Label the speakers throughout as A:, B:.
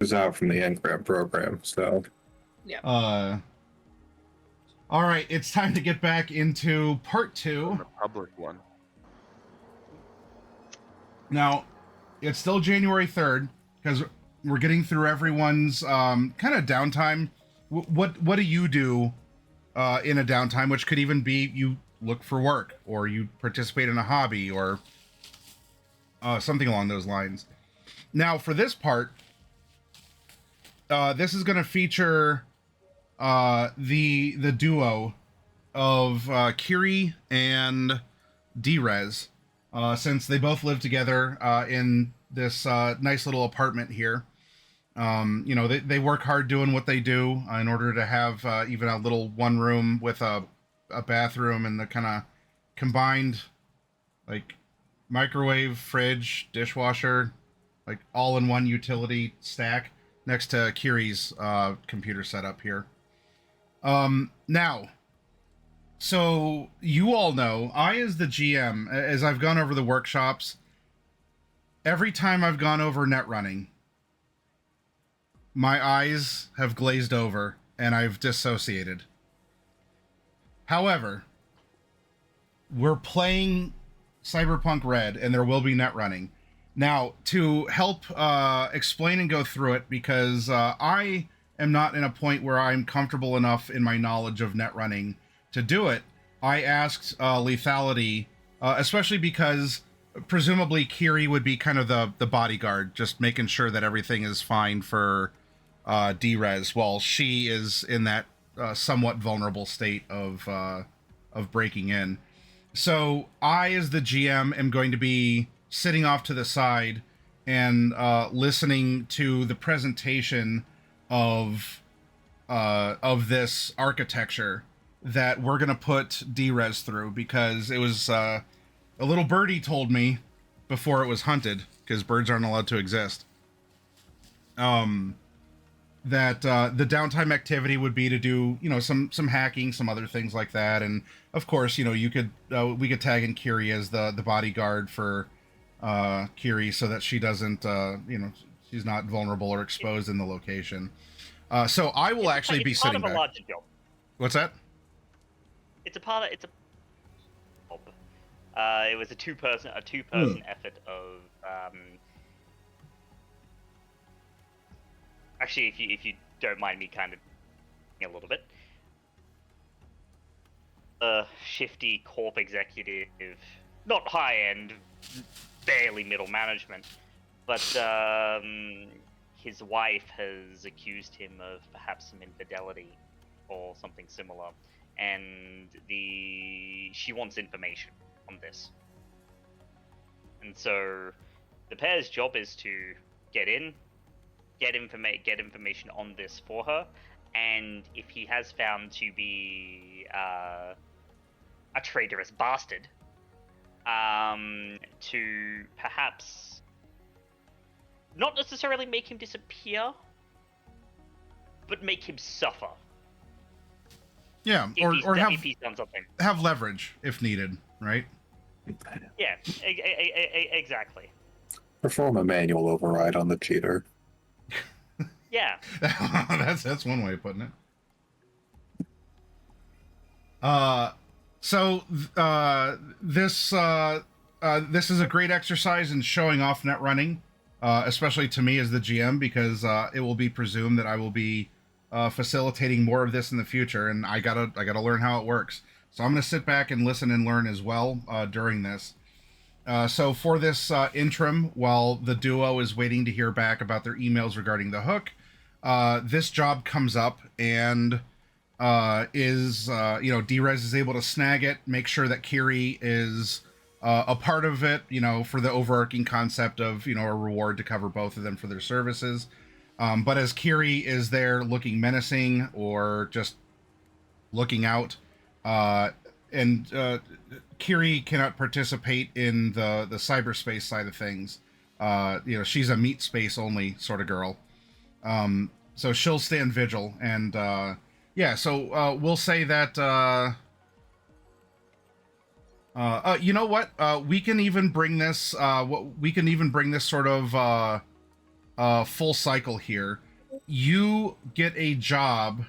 A: was out from the Engram program, so
B: Yeah.
C: All right, it's time to get back into part
D: On
C: 2.
D: the public one.
C: Now, it's still January 3rd because we're getting through everyone's kind of downtime. What do you do in a downtime, which could even be you look for work or you participate in a hobby or something along those lines. Now, for this part, this is going to feature the duo of Kiri and Drez, since they both live together in this nice little apartment here. They work hard doing what they do in order to have even a little one room with a bathroom and the kind of combined like microwave, fridge, dishwasher, like all in one utility stack next to Kiri's computer setup here. Now, so you all know, I as the GM, as I've gone over the workshops, every time I've gone over net running, my eyes have glazed over and I've dissociated. However, we're playing Cyberpunk Red and there will be net running. Now, to help explain and go through it, because I am not in a point where I'm comfortable enough in my knowledge of net running to do it, I asked Lethality, especially because presumably Kiri would be kind of the bodyguard, just making sure that everything is fine for Drez while she is in that somewhat vulnerable state of breaking in. So I, as the GM, am going to be sitting off to the side and listening to the presentation of this architecture that we're gonna put Drez through, because it was a little birdie told me before it was hunted, because birds aren't allowed to exist. That the downtime activity would be to do, some hacking, some other things like that, and of course, we could tag in Kiri as the bodyguard for Kiri so that she doesn't, she's not vulnerable or exposed in the location. So I will actually be sitting back.
E: Part of a larger job.
C: What's that?
E: It's a job. It was a two-person effort of. Actually, if you don't mind me kind of a little bit, a shifty corp executive, not high-end, barely middle management, but his wife has accused him of perhaps some infidelity or something similar, and she wants information on this. And so the pair's job is to get information on this for her, and if he has found to be a traitorous bastard, to perhaps not necessarily make him disappear, but make him suffer.
C: Yeah, or
E: if he's done something.
C: Have leverage if needed, right?
E: Yeah, exactly.
A: Perform a manual override on the cheater.
E: Yeah.
C: that's one way of putting it. So this is a great exercise in showing off net running, especially to me as the GM, because it will be presumed that I will be facilitating more of this in the future, and I gotta learn how it works. So I'm gonna sit back and listen and learn as well during this. So for this interim, while the duo is waiting to hear back about their emails regarding the hook, this job comes up, and Drez is able to snag it, make sure that Kiri is a part of it, for the overarching concept of, a reward to cover both of them for their services. But as Kiri is there looking menacing or just looking out, and Kiri cannot participate in the cyberspace side of things. She's a meat space only sort of girl. So she'll stand vigil, and we'll say that you know what? We can even bring this sort of full cycle here. You get a job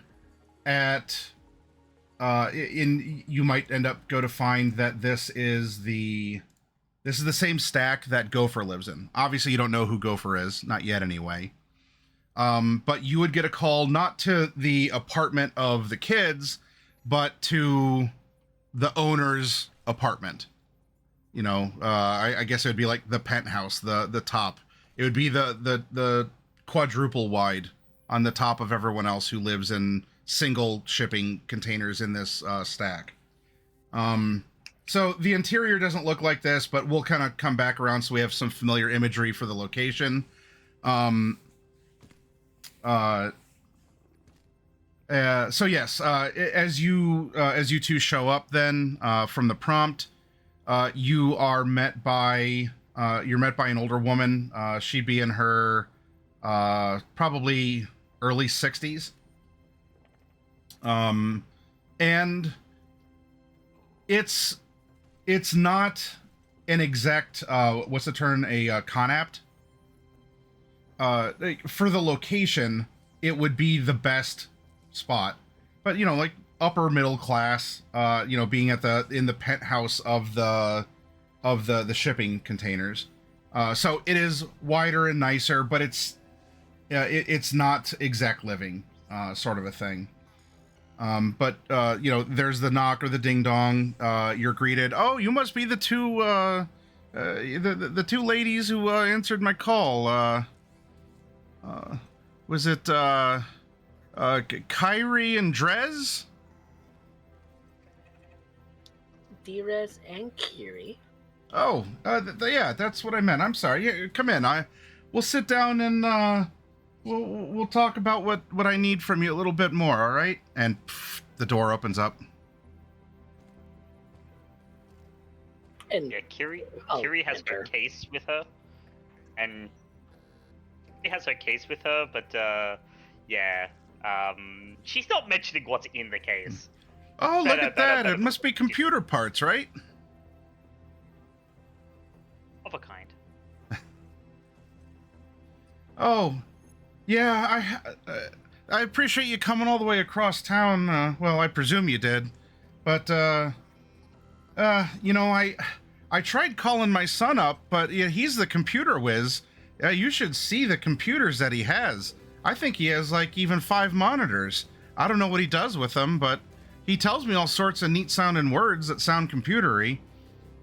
C: at you might end up go to find that this is the same stack that Gopher lives in. Obviously, you don't know who Gopher is, not yet anyway. But you would get a call not to the apartment of the kids, but to the owner's apartment. You know, I guess it would be like the penthouse, the top. It would be the quadruple wide on the top of everyone else who lives in single shipping containers in this stack. So the interior doesn't look like this, but we'll kind of come back around so we have some familiar imagery for the location. So yes, as you two show up, then from the prompt, you are met by an older woman. She'd be in her probably early 60s, and it's not an exact what's the term, a conapt. For the location, it would be the best spot, but you know, like upper middle class, you know, being in the penthouse of the shipping containers. So it is wider and nicer, but it's not exact living, sort of a thing. But you know, there's the knock or the ding dong. You're greeted. Oh, you must be the two ladies who answered my call. Was it Kyrie and Drez?
B: Drez and Kiri.
C: Oh, yeah, that's what I meant. I'm sorry. Yeah, come in. We'll sit down and we'll talk about what I need from you a little bit more. All right? And the door opens up.
B: And
E: Yeah, Kiri has
B: enter.
E: her case with her, and she has her case with her, but yeah, she's not mentioning what's in the case.
C: Oh, look at that! It must be computer parts, right?
E: Of a kind.
C: Oh, yeah. I appreciate you coming all the way across town. Well, I presume you did, but you know, I tried calling my son up, but yeah, he's the computer whiz. You should see the computers that he has. I think he has like even 5 monitors. I don't know what he does with them, but he tells me all sorts of neat sounding words that sound computery,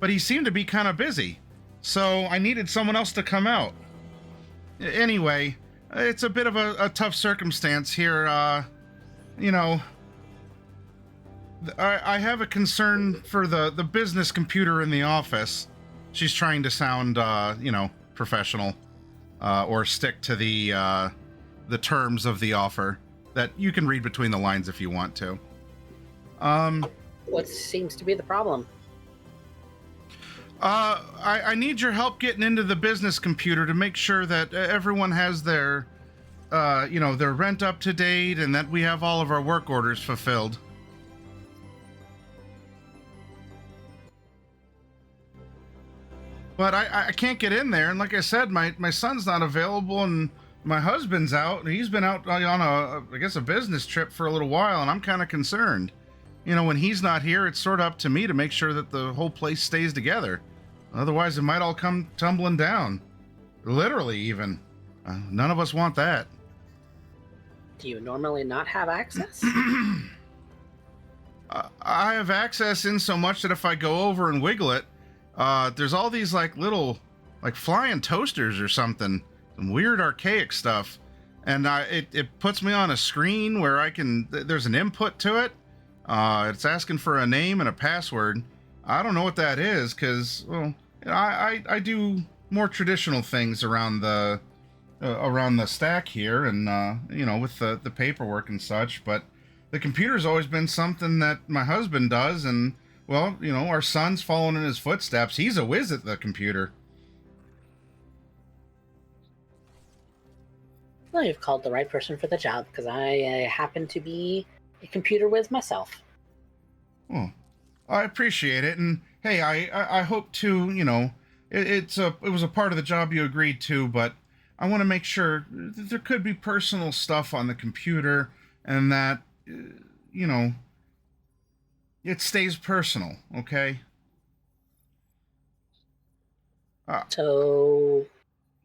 C: but he seemed to be kind of busy. So I needed someone else to come out. Anyway, it's a bit of a tough circumstance here. You know, I have a concern for the business computer in the office. She's trying to sound, you know, professional. Or stick to the terms of the offer that you can read between the lines if you want to.
B: What seems to be the problem?
C: I need your help getting into the business computer to make sure that everyone has their, you know, their rent up to date and that we have all of our work orders fulfilled. But I can't get in there, and like I said, my son's not available, and my husband's out. He's been out on a business trip for a little while, and I'm kind of concerned. You know, when he's not here, it's sort of up to me to make sure that the whole place stays together. Otherwise, it might all come tumbling down. Literally, even. None of us want that.
B: Do you normally not have access?
C: I have access in so much that if I go over and wiggle it, there's all these like little like flying toasters or something, some weird archaic stuff, and it puts me on a screen where I can, there's an input to it. It's asking for a name and a password. I don't know what that is, because, well, I do more traditional things around the stack here, and you know, with the paperwork and such, but the computer's always been something that my husband does, and well, you know, our son's following in his footsteps. He's a whiz at the computer.
B: Well, you've called the right person for the job, because I happen to be a computer whiz myself.
C: Oh, I appreciate it, and hey, I hope to, you know, it was a part of the job you agreed to, but I want to make sure that there could be personal stuff on the computer and that, you know, it stays personal, okay?
B: So,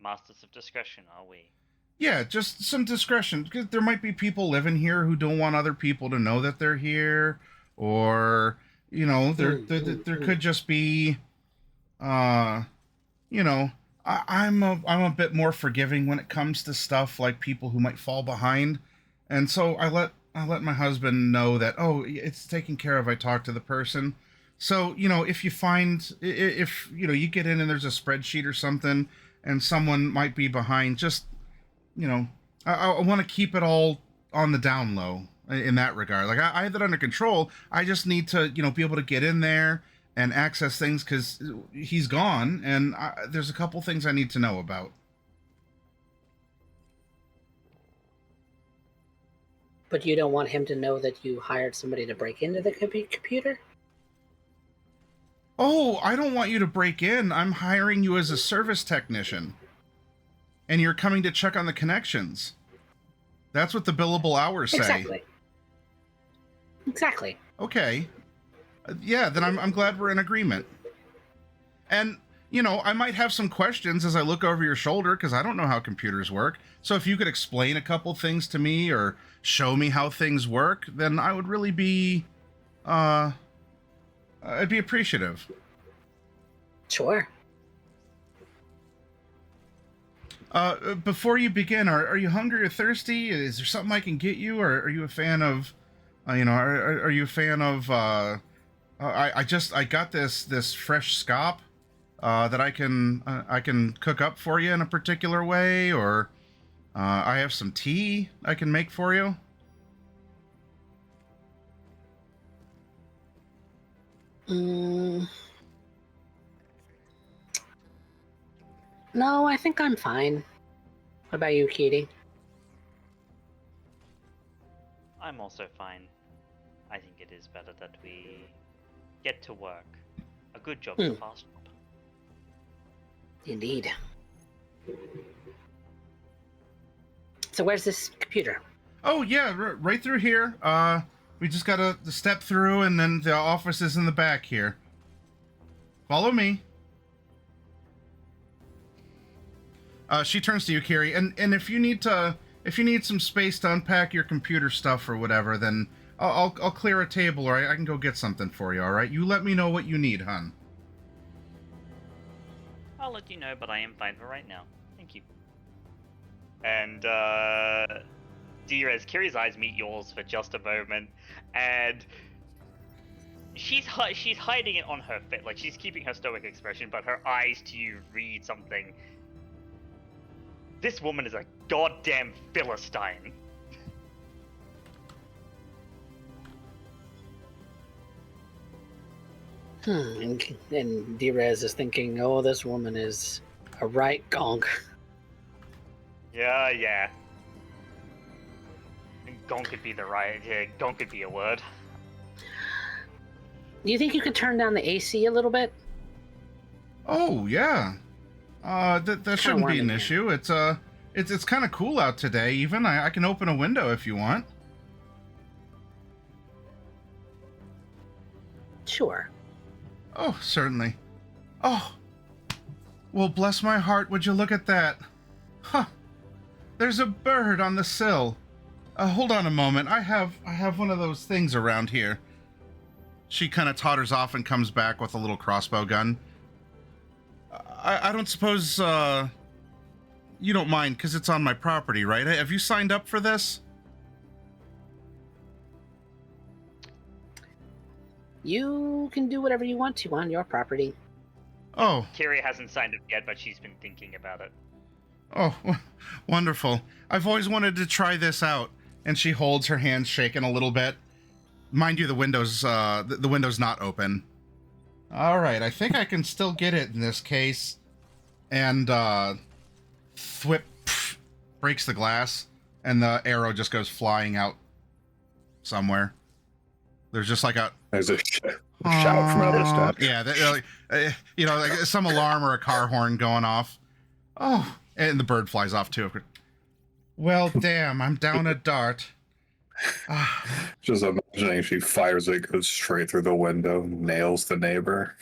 E: Masters of discretion, are we?
C: Yeah, just some discretion, because there might be people living here who don't want other people to know that they're here, or, you know, there could just be, you know, I'm a bit more forgiving when it comes to stuff like people who might fall behind, and so I let my husband know that, oh, it's taken care of. I talked to the person. So, you know, if you find, if, you know, you get in and there's a spreadsheet or something and someone might be behind, just, you know, I want to keep it all on the down low in that regard. Like, I have it under control. I just need to, you know, be able to get in there and access things because he's gone and there's a couple things I need to know about.
B: but you don't want him to know that you hired somebody to break into the computer?
C: Oh, I don't want you to break in. I'm hiring you as a service technician. And you're coming to check on the connections. That's what the billable hours say.
B: Exactly.
C: Okay. Yeah, then I'm glad we're in agreement. And, you know, I might have some questions as I look over your shoulder because I don't know how computers work. So if you could explain a couple things to me or show me how things work, then I would really be, I'd be appreciative.
B: Sure.
C: Before you begin, are you hungry or thirsty? Is there something I can get you, or are you a fan of, you know, are you a fan of? I got this fresh scop that I can cook up for you in a particular way, or I have some tea I can make for you.
B: No, I think I'm fine. What about you, Katie?
E: I'm also fine. I think it is better that we get to work. A good job is a fast job.
B: Indeed. So where's this computer?
C: Oh yeah, right through here. We just gotta step through, and then the office is in the back here. Follow me. She turns to you, Kiri, and if you need some space to unpack your computer stuff or whatever, then I'll clear a table, or I can go get something for you. All right, you let me know what you need, hun.
E: I'll let you know, but I am fine for right now. Thank you. And dear, as Kiri's eyes meet yours for just a moment, and she's hiding it on her face, like she's keeping her stoic expression, but her eyes to you read something. This woman is a goddamn Philistine.
B: And Derez is thinking, oh, this woman is a right gonk.
E: Yeah. Gonk could be gonk could be a word.
B: Do you think you could turn down the AC a little bit?
C: Oh yeah. That shouldn't be an issue. It's kind of cool out today. Even I can open a window if you want.
B: Sure.
C: Oh, certainly. Oh, well, bless my heart. Would you look at that? Huh. There's a bird on the sill. Hold on a moment. I have one of those things around here. She kind of totters off and comes back with a little crossbow gun. I don't suppose you don't mind, because it's on my property, right? Have you signed up for this?
B: You can do whatever you want to on your property.
C: Oh.
E: Kiri hasn't signed up yet, but she's been thinking about it.
C: Oh, wonderful. I've always wanted to try this out. And she holds her hands shaking a little bit. Mind you, the window's not open. All right, I think I can still get it in this case. And thwip breaks the glass, and the arrow just goes flying out somewhere. There's just like
A: There's a shout from another step.
C: Yeah, like some alarm or a car horn going off. Oh, And the bird flies off too. Well, damn, I'm down a dart.
A: Just imagining she fires it, goes straight through the window, nails the neighbor.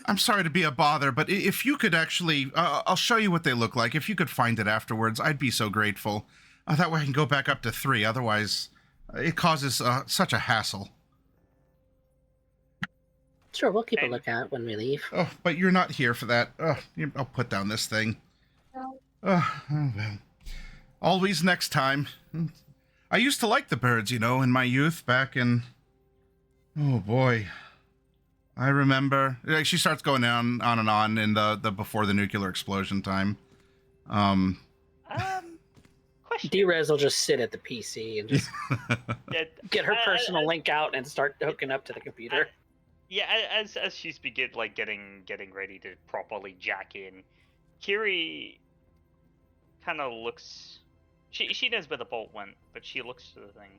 C: I'm sorry to be a bother, but if you could actually, I'll show you what they look like. If you could find it afterwards, I'd be so grateful. That way I can go back up to 3. Otherwise, it causes such a hassle.
B: Sure, we'll keep a lookout when we leave.
C: Oh, but you're not here for that. I'll put down this thing. Oh, well. Always next time. I used to like the birds, in my youth back in... Oh, boy. I remember. She starts going on and on in the before the nuclear explosion time.
E: Question.
B: D-Rez will just sit at the PC and just get her personal link out and start hooking up to the computer.
E: As she's getting ready to properly jack in, Kiri kind of looks. She knows where the bolt went, but she looks to the thing.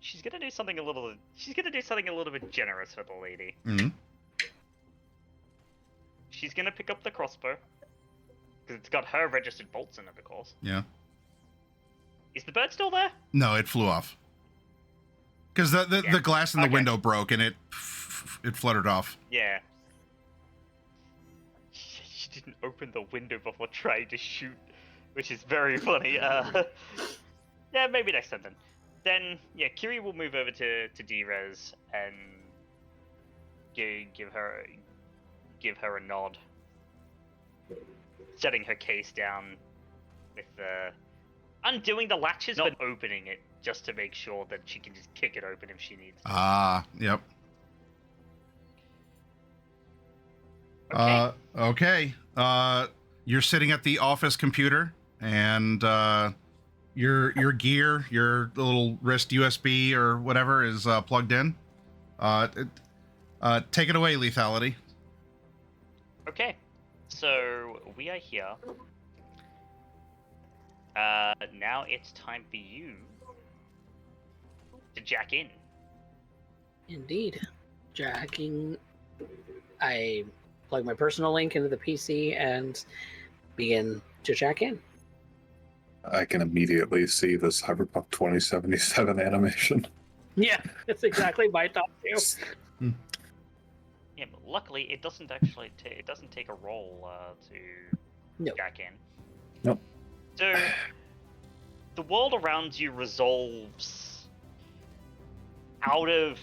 E: She's gonna do something a little bit generous for the lady.
C: Mm-hmm.
E: She's gonna pick up the crossbow because it's got her registered bolts in it, of course.
C: Yeah.
E: Is the bird still there?
C: No, it flew off. Because the glass in the window broke and it fluttered off.
E: Yeah. She didn't open the window before trying to shoot, which is very funny. Yeah, maybe next time then. Then, yeah, Kiri will move over to D-Rez and give her a nod, setting her case down with undoing the latches, not opening it, just to make sure that she can just kick it open if she needs to.
C: Yep.
E: Okay.
C: Okay. You're sitting at the office computer, and your gear, your little wrist USB or whatever is plugged in. Take it away, lethality.
E: Okay, so we are here. Now it's time for you to jack in.
B: Indeed. Jacking. I plug my personal link into the PC and begin to jack in.
A: I can immediately see the Cyberpunk 2077 animation.
B: Yeah, that's exactly my thought too.
E: Yeah, but luckily it doesn't take a roll to jack in.
A: Nope.
E: So the world around you resolves out of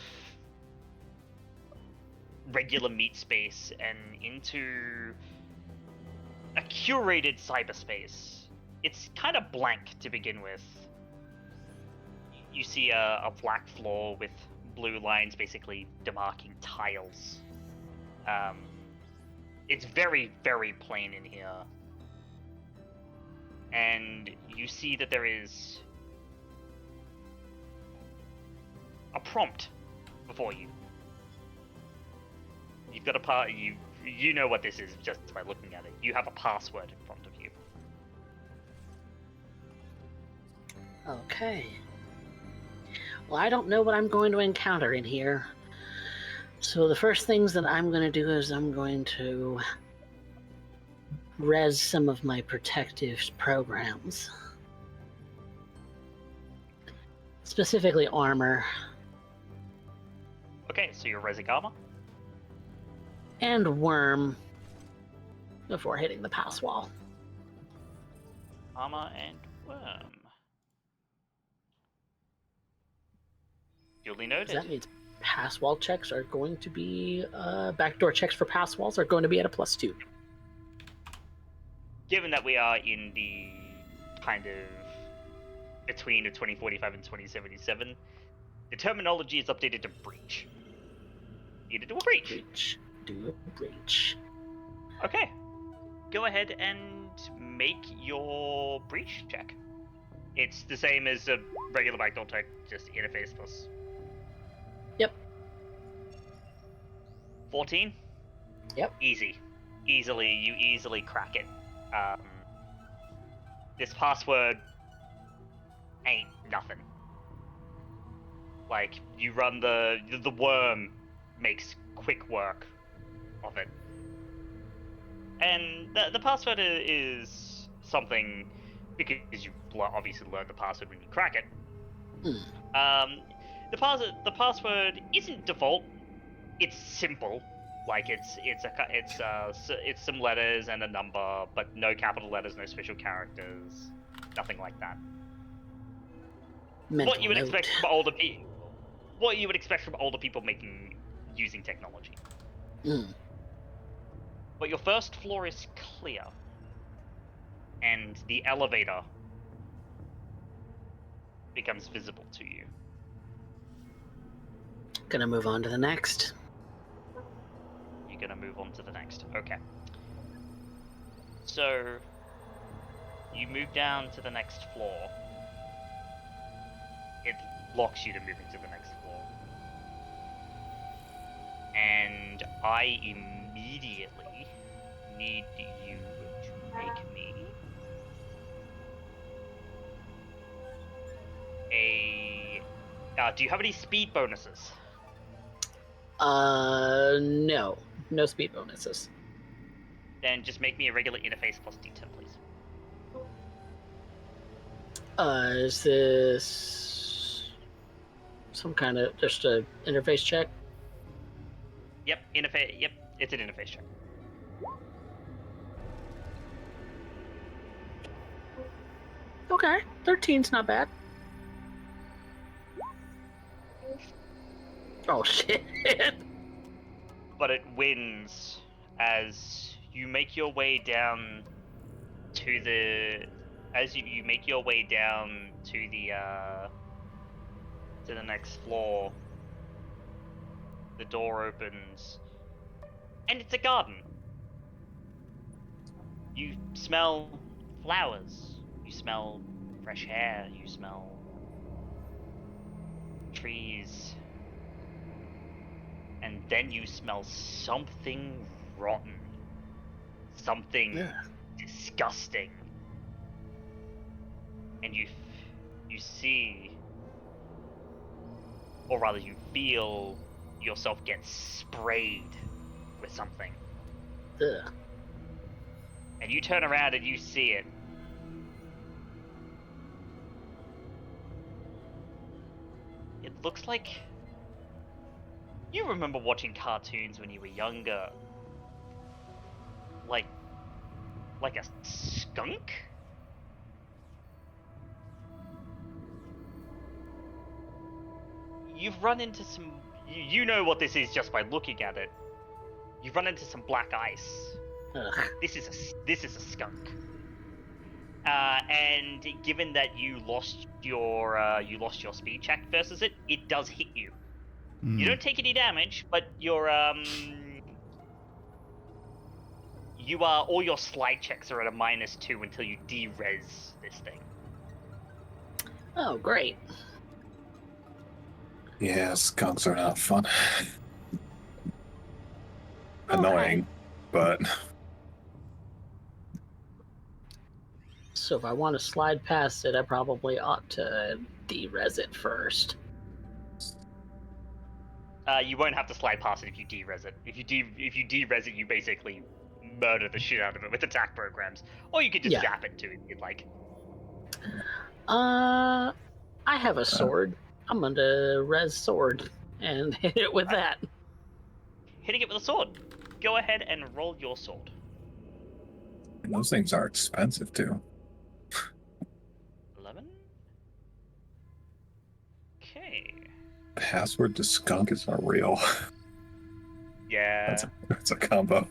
E: regular meat space and into a curated cyberspace. It's kind of blank to begin with. You see a black floor with blue lines basically demarking tiles. It's very, very plain in here. And you see that there is a prompt before you. You've got you know what this is just by looking at it. You have a password in front of you.
B: Okay. Well, I don't know what I'm going to encounter in here. So the first things that I'm going to do is I'm going to res some of my protective programs. Specifically armor.
E: Okay, so you're resing armor?
B: And worm before hitting the pass wall.
E: Armor and worm. Duly noted.
B: That means pass wall checks are going to be, backdoor checks for pass walls are going to be at a +2.
E: Given that we are in the kind of between the 2045 and 2077, the terminology is updated to breach. You need to do a breach.
B: Breach. Do a breach.
E: Okay. Go ahead and make your breach check. It's the same as a regular backdoor check, just interface plus.
B: Yep.
E: 14?
B: Yep.
E: Easy. You easily crack it. This password ain't nothing. Like, you run the worm makes quick work of it. and the password is something because you obviously learn the password when you crack it. The password isn't default. It's simple. Like it's some letters and a number, but no capital letters, no special characters, nothing like that.
B: Mental
E: What you would
B: note.
E: expect from older people. What you would expect from older people using technology. But your first floor is clear, and the elevator becomes visible to you.
B: Gonna move on to the next.
E: You're gonna move on to the next. Okay. So you move down to the next floor. It locks you to moving to the next floor. And I immediately need you to make me a... do you have any speed bonuses?
B: No. No speed bonuses.
E: Then just make me a regular interface plus D10, please.
B: Is this some kind of just a interface check?
E: Yep, interface. Yep, it's an interface check.
B: Okay, 13's not bad. Oh shit!
E: But it wins as you make your way down to the you make your way down to the next floor. The door opens, and it's a garden. You smell flowers. You smell fresh air. You smell trees. And then you smell something rotten. Something disgusting. And you see, or rather you feel yourself get sprayed with something.
B: Ugh.
E: And you turn around and you see it. It looks like... You remember watching cartoons when you were younger? Like a skunk? You've run into some... You know what this is just by looking at it. You've run into some black ice.
B: Ugh.
E: This is a skunk. And given that you lost your speed check versus it, it does hit you. You don't take any damage, but all your slide checks are at a -2 until you de-res this thing.
B: Oh, great.
A: Yeah, skunks are not fun.
B: Okay.
A: Annoying, but
B: So if I want to slide past it, I probably ought to de-res it first.
E: You won't have to slide past it if you de-res it. If you de-res it, you basically murder the shit out of it with attack programs, or you could just zap it too if you'd like.
B: I have a sword. I'm gonna res sword and hit it with that.
E: Hitting it with a sword. Go ahead and roll your sword.
A: those things are expensive too.
E: 11. Okay.
A: Password to skunk is not real.
E: Yeah.
A: That's a combo.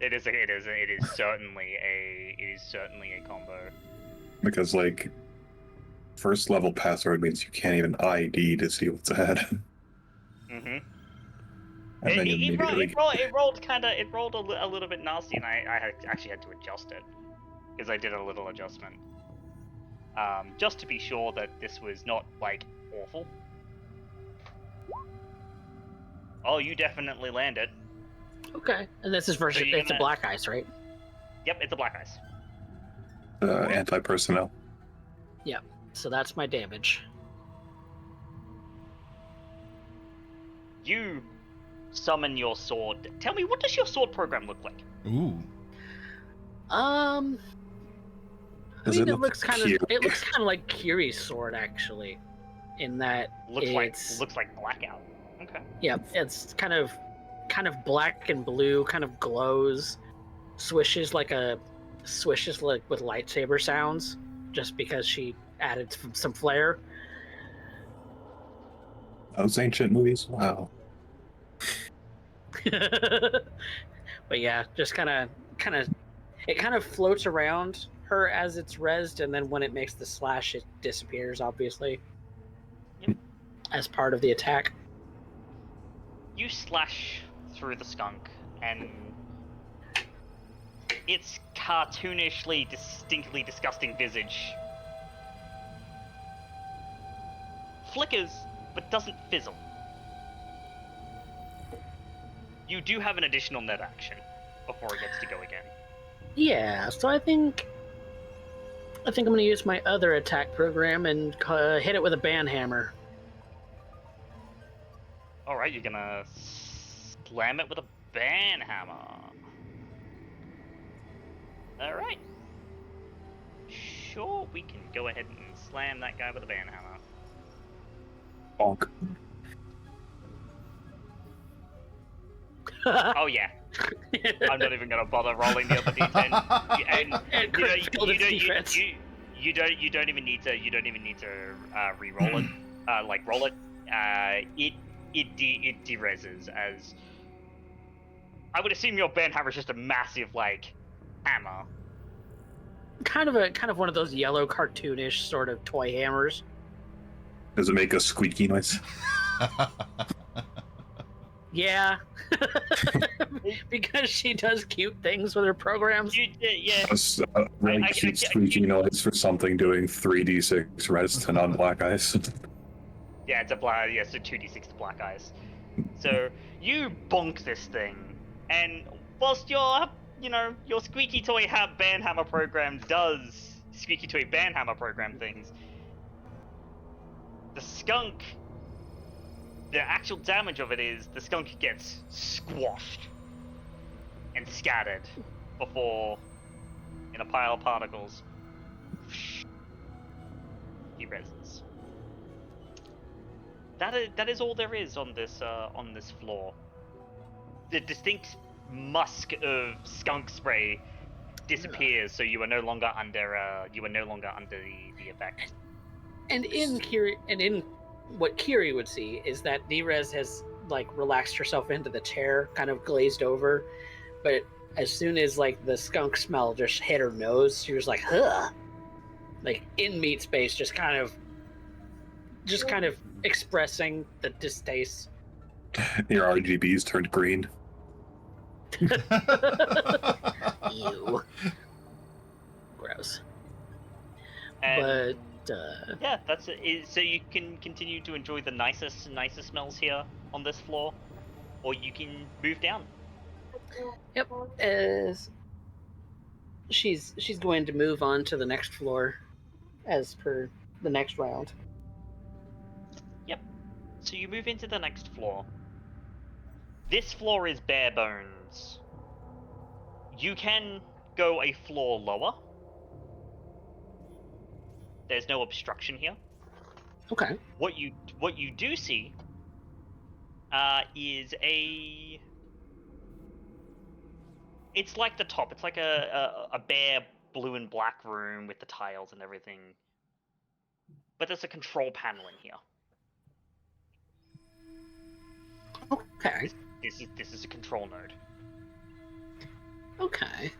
E: It is certainly a combo.
A: Because like first level password means you can't even ID to see what's ahead.
E: Mm-hmm.
A: And then you immediately
E: It rolled a little bit nasty, and I actually had to adjust it because I did a little adjustment, just to be sure that this was not like awful. Oh, you definitely landed.
B: Okay, and this is versus it's a black ice, right?
E: Yep, it's a black ice.
A: anti-personnel.
B: Yep. So that's my damage.
E: You summon your sword. Tell me, what does your sword program look like?
C: Ooh.
B: I
A: Does
B: mean,
A: it
B: it
A: look
B: looks kind of
A: cute?
B: like Kiri's sword actually, in that
E: Looks like
B: it's
E: blackout. Okay.
B: yeah, it's kind of black and blue, kind of glows, swishes like with lightsaber sounds, just because she added some flair.
A: Those ancient movies? Wow.
B: But yeah, just kind of it kind of floats around her as it's rezzed, and then when it makes the slash, it disappears, obviously.
E: Yep.
B: As part of the attack.
E: You slash through the skunk, and its cartoonishly, distinctly disgusting visage flickers, but doesn't fizzle. You do have an additional net action before it gets to go again.
B: Yeah, so I think I'm going to use my other attack program and hit it with a banhammer.
E: Alright, you're gonna slam it with a banhammer. Alright. Sure, we can go ahead and slam that guy with a banhammer.
A: Bonk.
E: Oh yeah. I'm not even gonna bother rolling the other d10.
B: And crit failed its defense.
E: You don't even need to re-roll it. Roll it. It de-reses as. I would assume your banhammer is just a massive hammer.
B: Kind of one of those yellow cartoonish sort of toy hammers.
A: Does it make a squeaky noise?
B: Yeah. Because she does cute things with her programs.
E: Yeah.
A: A really cute squeaky noise for something doing 3d6 redstone on black ice.
E: Yeah, it's a 2d6 to black ice. So you bonk this thing, and whilst your squeaky toy banhammer program does squeaky toy banhammer program things, the skunk, the actual damage of it is the skunk gets squashed and scattered before, in a pile of particles, he reses. That is all there is on this floor. The distinct musk of skunk spray disappears, so you are no longer under the effect.
B: And in what Kiri would see is that Nerez has relaxed herself into the chair, kind of glazed over, but as soon as the skunk smell just hit her nose, she was like, "Huh!" In meat space, just kind of expressing the distaste.
A: Your RGBs turned green.
B: Ew. Gross.
E: And
B: But
E: yeah, that's it. So you can continue to enjoy the nicest smells here on this floor, or you can move down.
B: yep, as she's going to move on to the next floor as per the next round.
E: Yep. So you move into the next floor. This floor is bare bones. You can go a floor lower. There's no obstruction here.
B: Okay.
E: What you do see is it's like the top. It's like a bare blue and black room with the tiles and everything. But there's a control panel in here.
B: Okay.
E: This is a control node.
B: Okay.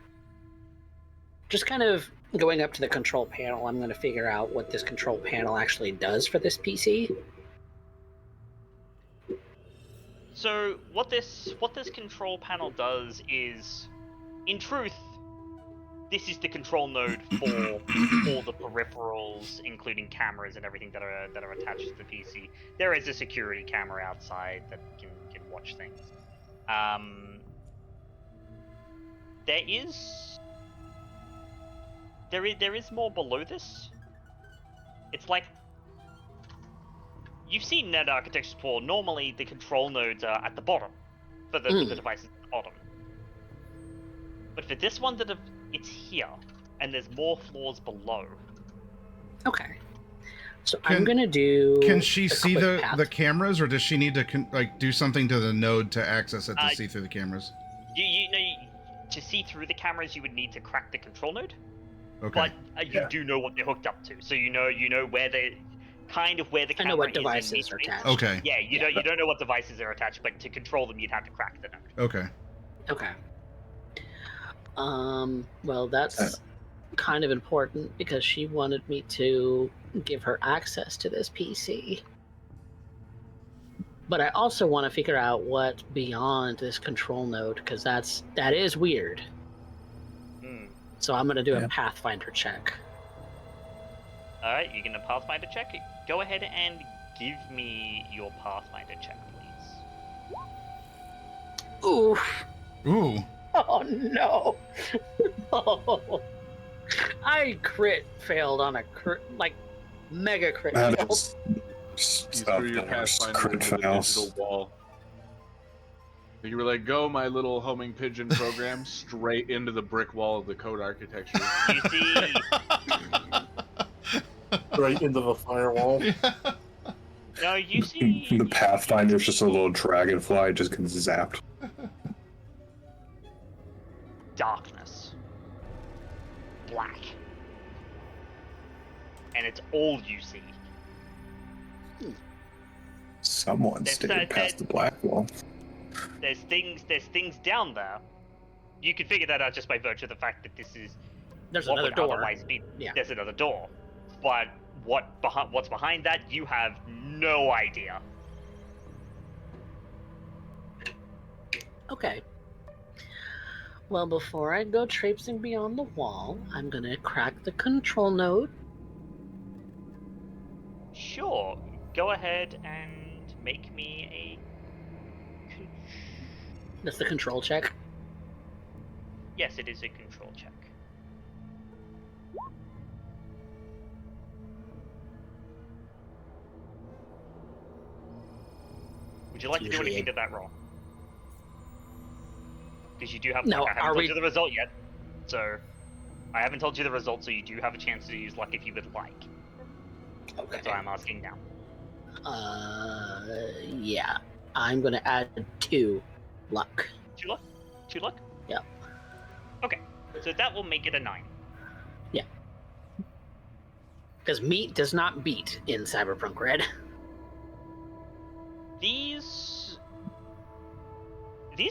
B: Just kind of going up to the control panel, I'm going to figure out what this control panel actually does for this PC.
E: So what this control panel does is, in truth, this is the control node for all the peripherals, including cameras and everything that are attached to the PC. There is a security camera outside that can watch things. There is more below this. It's like, you've seen net architectures before. Normally, the control nodes are at the bottom for the devices at the bottom. But for this one, it's here, and there's more floors below.
B: Okay. So I'm gonna do.
C: Can she
B: a
C: see
B: quick path.
C: the cameras, or does she need to do something to the node to access it to see through the cameras?
E: You know, to see through the cameras, you would need to crack the control node.
C: Okay.
E: But you do know what they're hooked up to, so you know where they, kind of where the
B: I
E: camera
B: know what
E: is in
B: devices
E: each
B: are
E: space.
B: attached.
C: Okay.
E: Yeah, you don't know what devices are attached, but to control them, you'd have to crack the node.
C: Okay.
B: Okay. Well, that's kind of important because she wanted me to give her access to this PC. But I also want to figure out what beyond this control node, because that is weird. So I'm going to do a Pathfinder check.
E: All right, you're gonna Pathfinder check. Go ahead and give me your Pathfinder check, please.
B: Oof.
C: Ooh.
B: Oh no. Oh. I crit failed on a mega crit
A: That
B: fail.
A: is
D: You
A: stuff
D: threw your
A: that is
D: Pathfinder
A: crit
D: into the
A: fails.
D: digital wall. You were like, go, my little homing pigeon program, straight into the brick wall of the code architecture.
E: You see,
F: Right into the firewall.
E: no, you see.
A: The Pathfinder's just a little dragonfly, just gets zapped.
E: Darkness. Black. And it's all you see.
A: Someone
E: There's
A: stayed past the black wall.
E: There's things down there. You can figure that out just by virtue of the fact that this is
B: There's
E: what
B: another
E: would
B: door.
E: otherwise be.
B: Yeah.
E: There's another door. But what's behind that, you have no idea.
B: Okay. Well, before I go traipsing beyond the wall, I'm gonna crack the control node.
E: Sure. Go ahead and make me a.
B: That's the control check.
E: Yes, it is a control check. Would you like to do
B: Usually
E: anything to that roll? Because you do have
B: No,
E: luck. I haven't
B: are
E: told
B: we-
E: you the result yet. So, I haven't told you the result, so you do have a chance to use luck if you would like.
B: Okay.
E: That's why I'm asking now.
B: Yeah. I'm gonna add 2 luck.
E: 2 luck? 2 luck?
B: Yeah.
E: Okay, so that will make it a 9.
B: Because meat does not beat in Cyberpunk Red.
E: These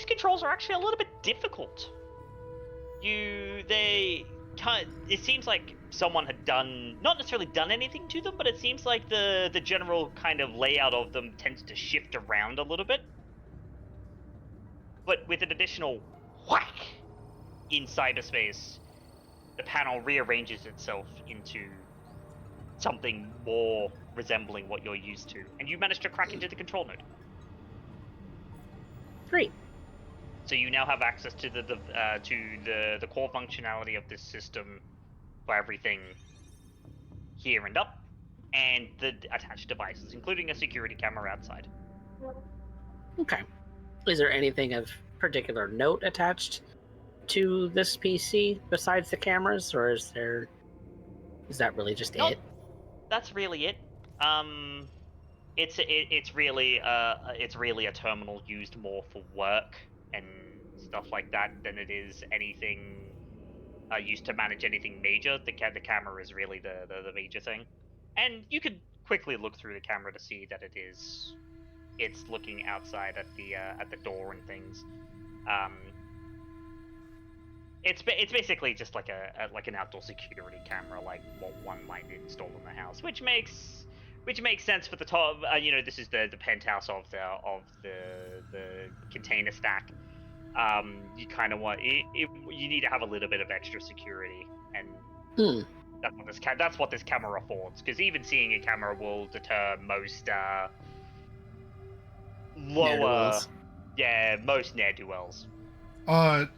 E: controls are actually a little bit difficult. It seems like someone had not necessarily done anything to them, but it seems like the general kind of layout of them tends to shift around a little bit. But with an additional whack in cyberspace, the panel rearranges itself into something more resembling what you're used to, and you manage to crack into the control node.
B: Great.
E: So you now have access to the core functionality of this system for everything here and up, and the attached devices, including a security camera outside.
B: Okay. Is there anything of particular note attached to this PC besides the cameras, or is that really just
E: Nope.
B: it?
E: That's really it. It's really a terminal used more for work and stuff like that than it is anything used to manage anything major. The camera is really the major thing, and you could quickly look through the camera to see that it's looking outside at the door and things. It's basically just like an outdoor security camera, like what one might install in the house, which makes sense for the top. This is the penthouse of the container stack. You kind of want you need to have a little bit of extra security, and that's what this camera affords. Because even seeing a camera will deter most
B: Ne'er-do-wells.
E: most ne'er-do-wells.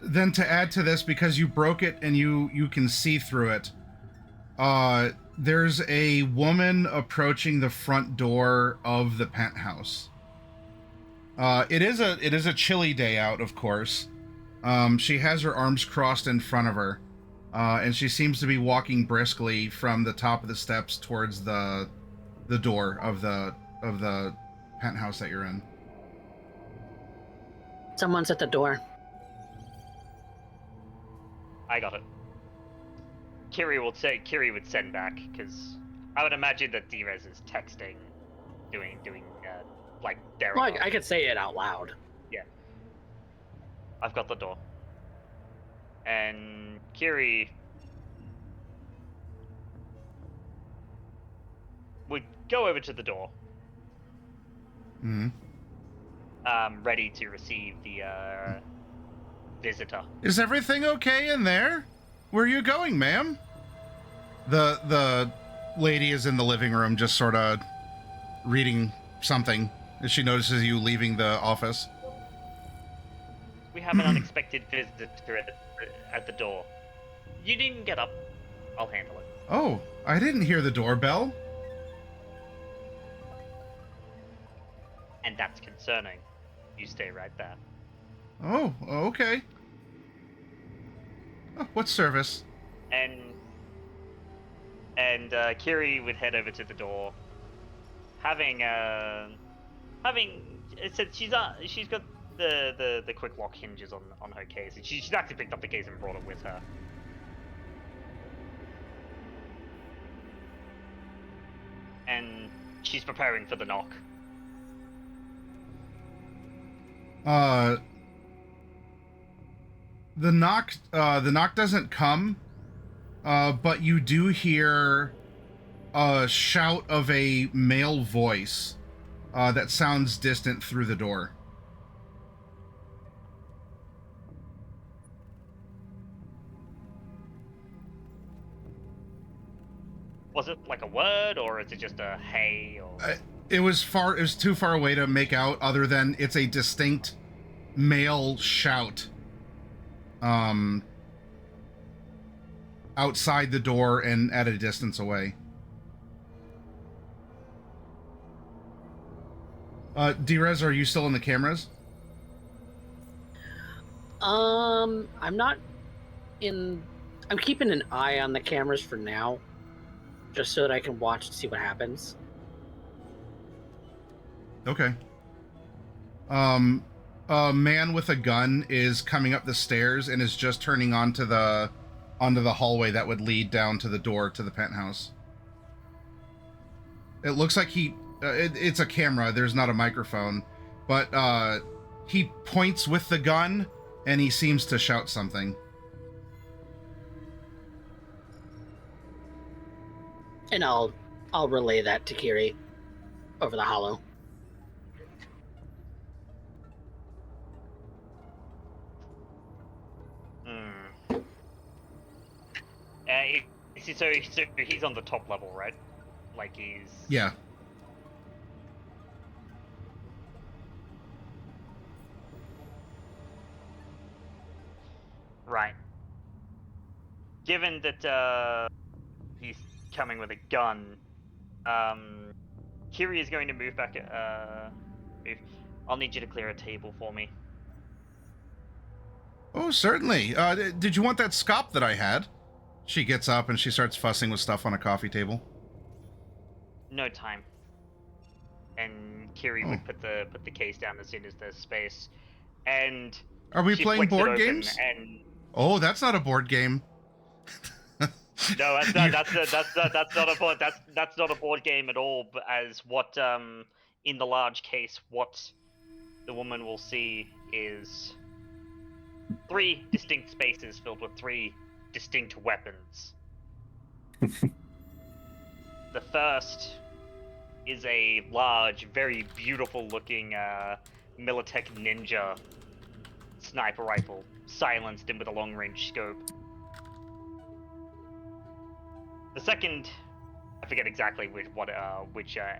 C: Then to add to this, because you broke it and you can see through it, there's a woman approaching the front door of the penthouse. It is a chilly day out, of course. She has her arms crossed in front of her, and she seems to be walking briskly from the top of the steps towards the door of the penthouse that you're in.
B: Someone's at the door.
E: I got it. Kiri would send back, because I would imagine that Drez is texting, doing like Derek.
B: Well, I could say it out loud.
E: Yeah. I've got the door. And Kiri would go over to the door,
C: Mm-hmm.
E: ready to receive the visitor.
C: Is everything okay in there? Where are you going, ma'am? The lady is in the living room, just sort of reading something as she notices you leaving the office.
E: We have an unexpected visitor at the door. You didn't get up. I'll handle it.
C: Oh, I didn't hear the doorbell.
E: And that's concerning. You stay right there.
C: Oh, okay. Oh, what service?
E: And Kiri would head over to the door, having since she's got the quick lock hinges on her case. She's actually picked up the case and brought it with her. And she's preparing for the knock.
C: The knock doesn't come, but you do hear a shout of a male voice that sounds distant through the door.
E: Was it like a word, or is it just a hey? Or
C: It was too far away to make out, other than it's a distinct male shout. Outside the door and at a distance away. Drez, are you still in the cameras?
B: I'm not in. I'm keeping an eye on the cameras for now, just so that I can watch to see what happens.
C: Okay. A man with a gun is coming up the stairs and is just turning onto the hallway that would lead down to the door to the penthouse. It looks like it's a camera. There's not a microphone, but he points with the gun and he seems to shout something.
B: And I'll relay that to Kiri over the hollow.
E: So he's on the top level, right? Like he's...
C: Yeah.
E: Right. Given that he's coming with a gun, Kiri is going to move back. I'll need you to clear a table for me.
C: Oh, certainly. Did you want that scop that I had? She gets up and she starts fussing with stuff on a coffee table.
E: No time. And Kiri would put the case down as soon as there's space. And
C: are we
E: she
C: playing
E: flicks it
C: board
E: open
C: games?
E: And...
C: Oh, that's not a board game.
E: No, that's not a board game at all. But as what in the large case, what the woman will see is 3 distinct spaces filled with 3 distinct weapons. The first is a large, very beautiful-looking Militech Ninja sniper rifle, silenced and with a long-range scope. The second, I forget exactly which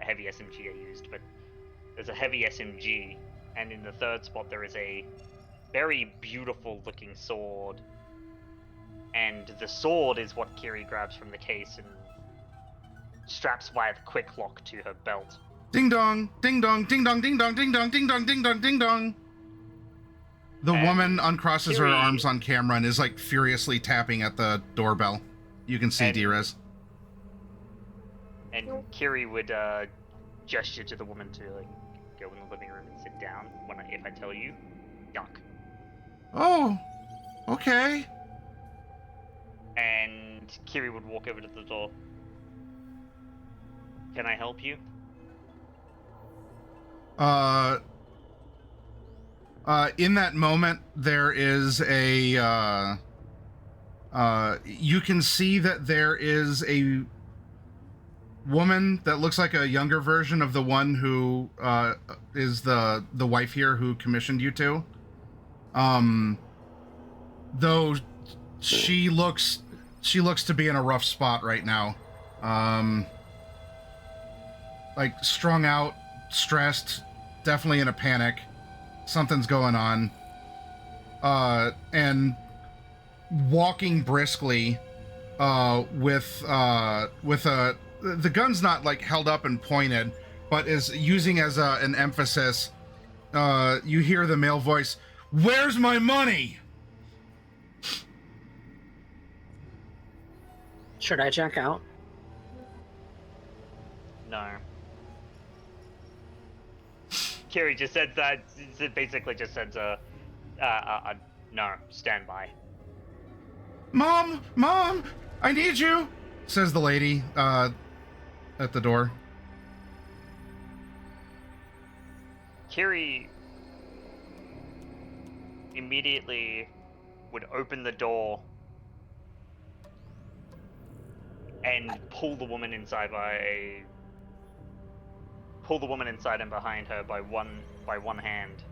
E: heavy SMG I used, but there's a heavy SMG, and in the third spot there is a very beautiful-looking sword. And the sword is what Kiri grabs from the case and straps via the quick lock to her belt.
C: Ding dong, ding dong, ding dong, ding dong, ding dong, ding dong, ding dong, ding dong. The
E: And
C: woman uncrosses her
E: Kiri-
C: arms on camera and is like furiously tapping at the doorbell. You can see
E: And-
C: Drez.
E: And Kiri would gesture to the woman to like go in the living room and sit down if I tell you, yuck.
C: Oh, okay.
E: And Kiri would walk over to the door. Can I help you?
C: In that moment, there is a, you can see that there is a woman that looks like a younger version of the one who, is the wife here who commissioned you to. Though she looks to be in a rough spot right now. Like strung out, stressed, definitely in a panic. Something's going on. And walking briskly, with the gun's not like held up and pointed, but is using as an emphasis. You hear the male voice, "Where's my money?"
B: Should I check out?
E: No. Kiri just said that. Basically, just said, no, stand by.
C: Mom, I need you, says the lady, at the door.
E: Kiri immediately would open the door and pull the woman inside and behind her by one hand.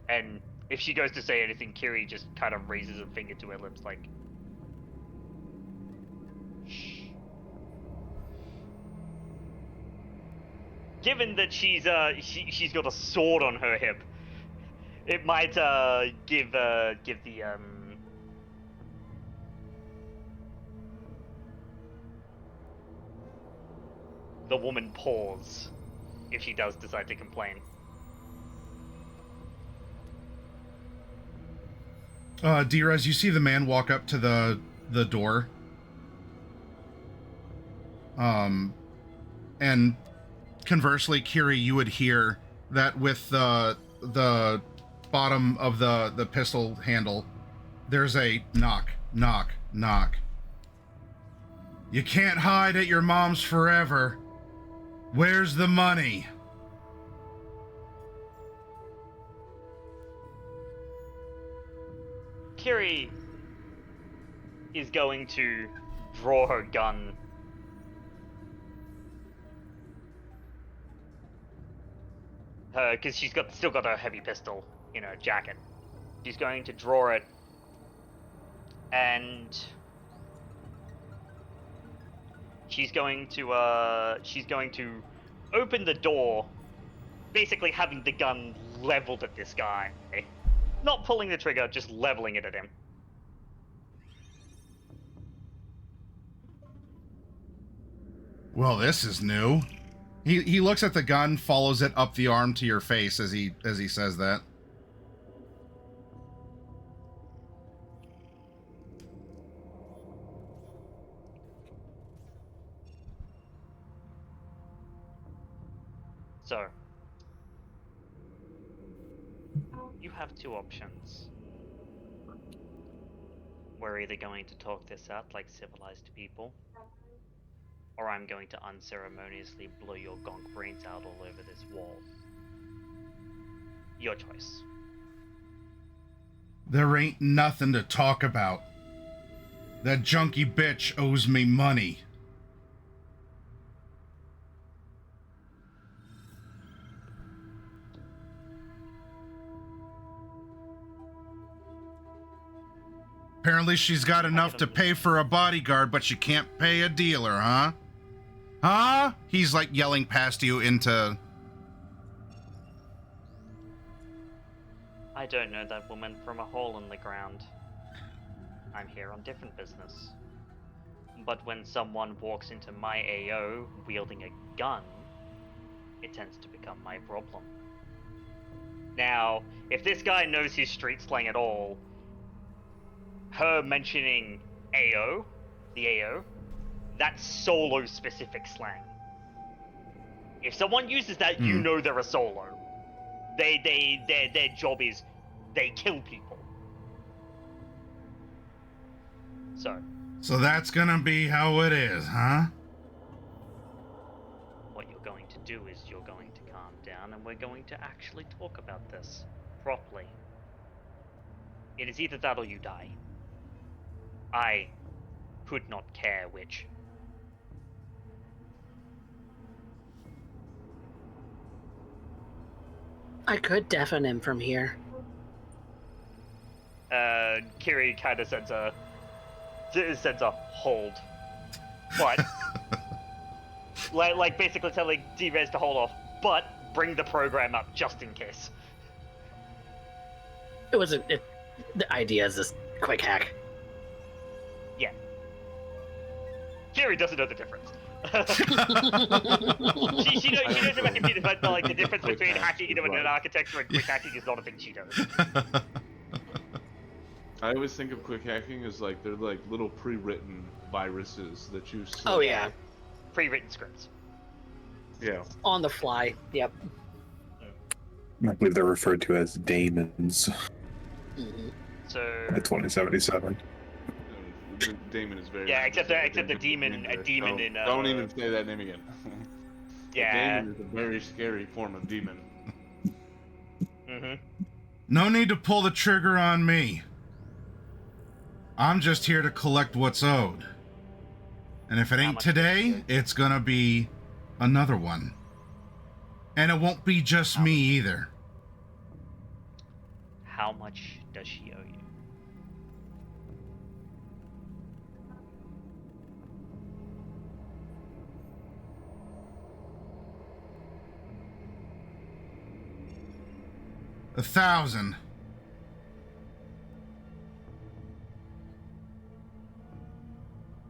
E: And if she goes to say anything, Kiri just kind of raises a finger to her lips like, shh. Given that she's got a sword on her hip, it might give the woman pause if she does decide to complain.
C: Drez, you see the man walk up to the door. And conversely, Kiri, you would hear that with the bottom of the pistol handle, there's a knock, knock, knock. You can't hide at your mom's forever. Where's the money?
E: Kiri is going to draw her gun. Because she's still got her heavy pistol in her jacket. She's going to draw it, and she's going to open the door, basically having the gun leveled at this guy. Not pulling the trigger, just leveling it at him.
C: Well, this is new. He looks at the gun, follows it up the arm to your face as he says that.
E: So, you have two options. We're either going to talk this out like civilized people, or I'm going to unceremoniously blow your gonk brains out all over this wall. Your choice.
C: There ain't nothing to talk about. That junkie bitch owes me money. Apparently she's got enough to pay for a bodyguard, but she can't pay a dealer, huh? Huh? He's like yelling past you into...
E: I don't know that woman from a hole in the ground. I'm here on different business. But when someone walks into my AO wielding a gun, it tends to become my problem. Now, if this guy knows his street slang at all, her mentioning AO, the AO, that's solo specific slang. If someone uses that, you know they're a solo. Their job is they kill people. So
C: that's gonna be how it is, huh?
E: what you're going to do is you're going to calm down and we're going to actually talk about this properly. It is either that or you die. I could not care which.
B: I could deafen him from here.
E: Kiri kind of sends a hold, but like basically telling D-Rez to hold off, but bring the program up just in case.
B: The idea is this quick hack.
E: Yeah. Kiri doesn't know the difference. she knows about computers, but like the difference between hacking into an architecture and quick hacking is not a thing she does.
D: I always think of quick hacking as like they're like little pre-written viruses that you see.
B: Oh yeah,
E: pre-written scripts.
D: Yeah.
B: on the fly. Yep.
A: I believe they're referred to as daemons
B: Mhm.
E: So
A: by 2077.
D: Damon is very.
E: yeah, except a demon
D: Don't,
E: in.
D: don't even say that name again.
E: Yeah.
D: Damon is a very scary form of demon.
E: Mhm.
C: No need to pull the trigger on me. I'm just here to collect what's owed. And if it ain't
E: much
C: today, it's gonna be another one. And it won't be just me either.
E: How much does she owe you?
C: $1,000.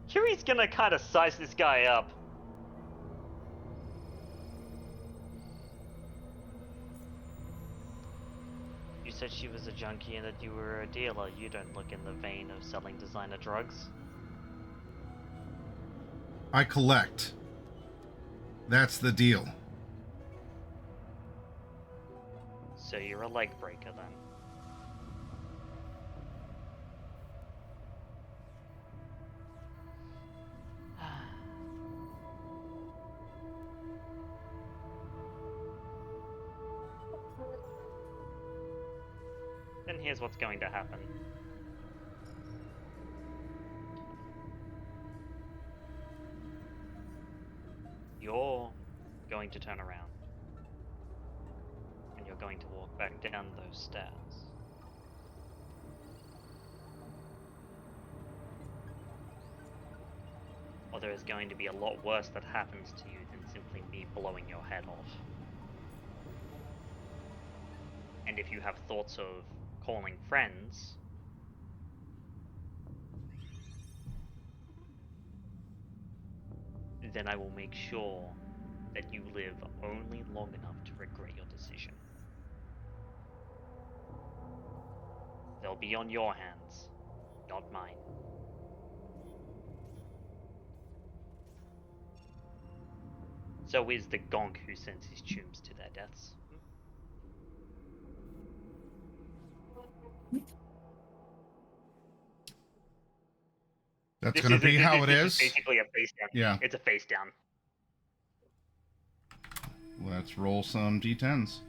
E: Kiri's gonna kind of size this guy up. You said she was a junkie and that you were a dealer. You don't look in the vein of selling designer drugs.
C: I collect. That's the deal.
E: So you're a leg breaker then. Then here's what's going to happen. You're going to turn around. And you're going to walk back down those stairs. Or there is going to be a lot worse that happens to you than simply me blowing your head off. And if you have thoughts of calling friends, then I will make sure that you live only long enough to regret your decision. They'll be on your hands, not mine. So is the gonk who sends his tombs to their deaths.
C: That's gonna be how it
E: This
C: is.
E: basically a face down.
C: Yeah.
E: It's a face down.
C: Let's roll some d10s.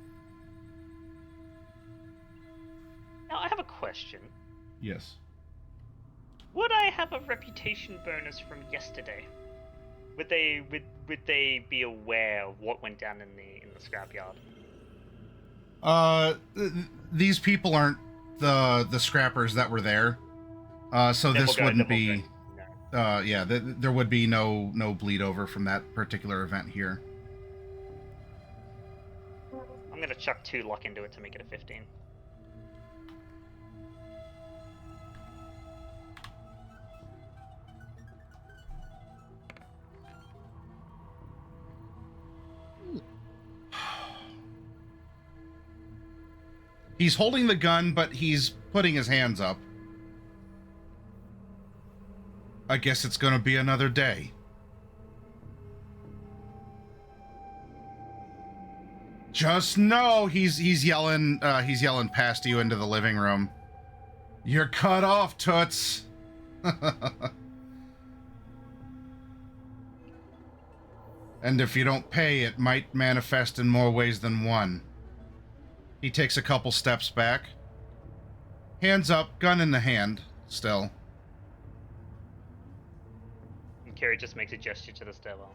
E: Now I have a question.
C: Yes.
E: Would I have a reputation bonus from yesterday? Would they be aware of what went down in the scrapyard?
C: These people aren't the scrappers that were there. So this wouldn't be. Yeah, there would be no bleed over from that particular event here.
E: I'm gonna chuck 2 luck into it to make it a 15.
C: He's holding the gun, but he's putting his hands up. I guess it's gonna be another day. Just know he's yelling past you into the living room. You're cut off, Toots. And if you don't pay, it might manifest in more ways than one. He takes a couple steps back. Hands up, gun in the hand, still.
E: And Carrie just makes a gesture to the stairwell.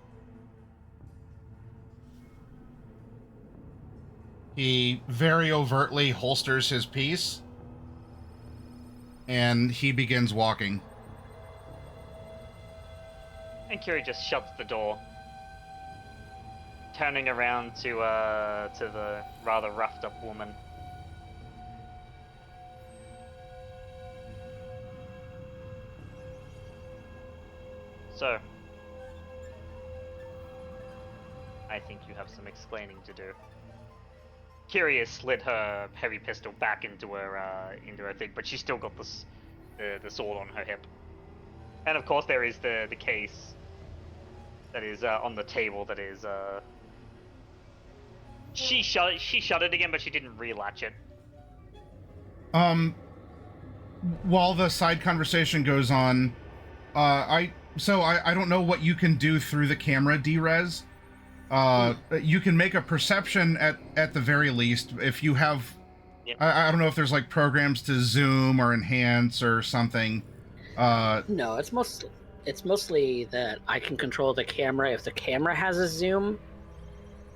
C: He very overtly holsters his piece. And he begins walking.
E: And Curie just shuts the door, turning around to the rather roughed up woman. So, I think you have some explaining to do. Curie has slid her heavy pistol back into her thing, but she's still got the sword on her hip. And of course, there is the case that is on the table. That is she shut it again, but she didn't relatch it.
C: While the side conversation goes on, I don't know what you can do through the camera, D-Rez. You can make a perception at the very least if you have.
E: Yep.
C: I don't know if there's like programs to zoom or enhance or something.
B: No, it's mostly that I can control the camera if the camera has a zoom.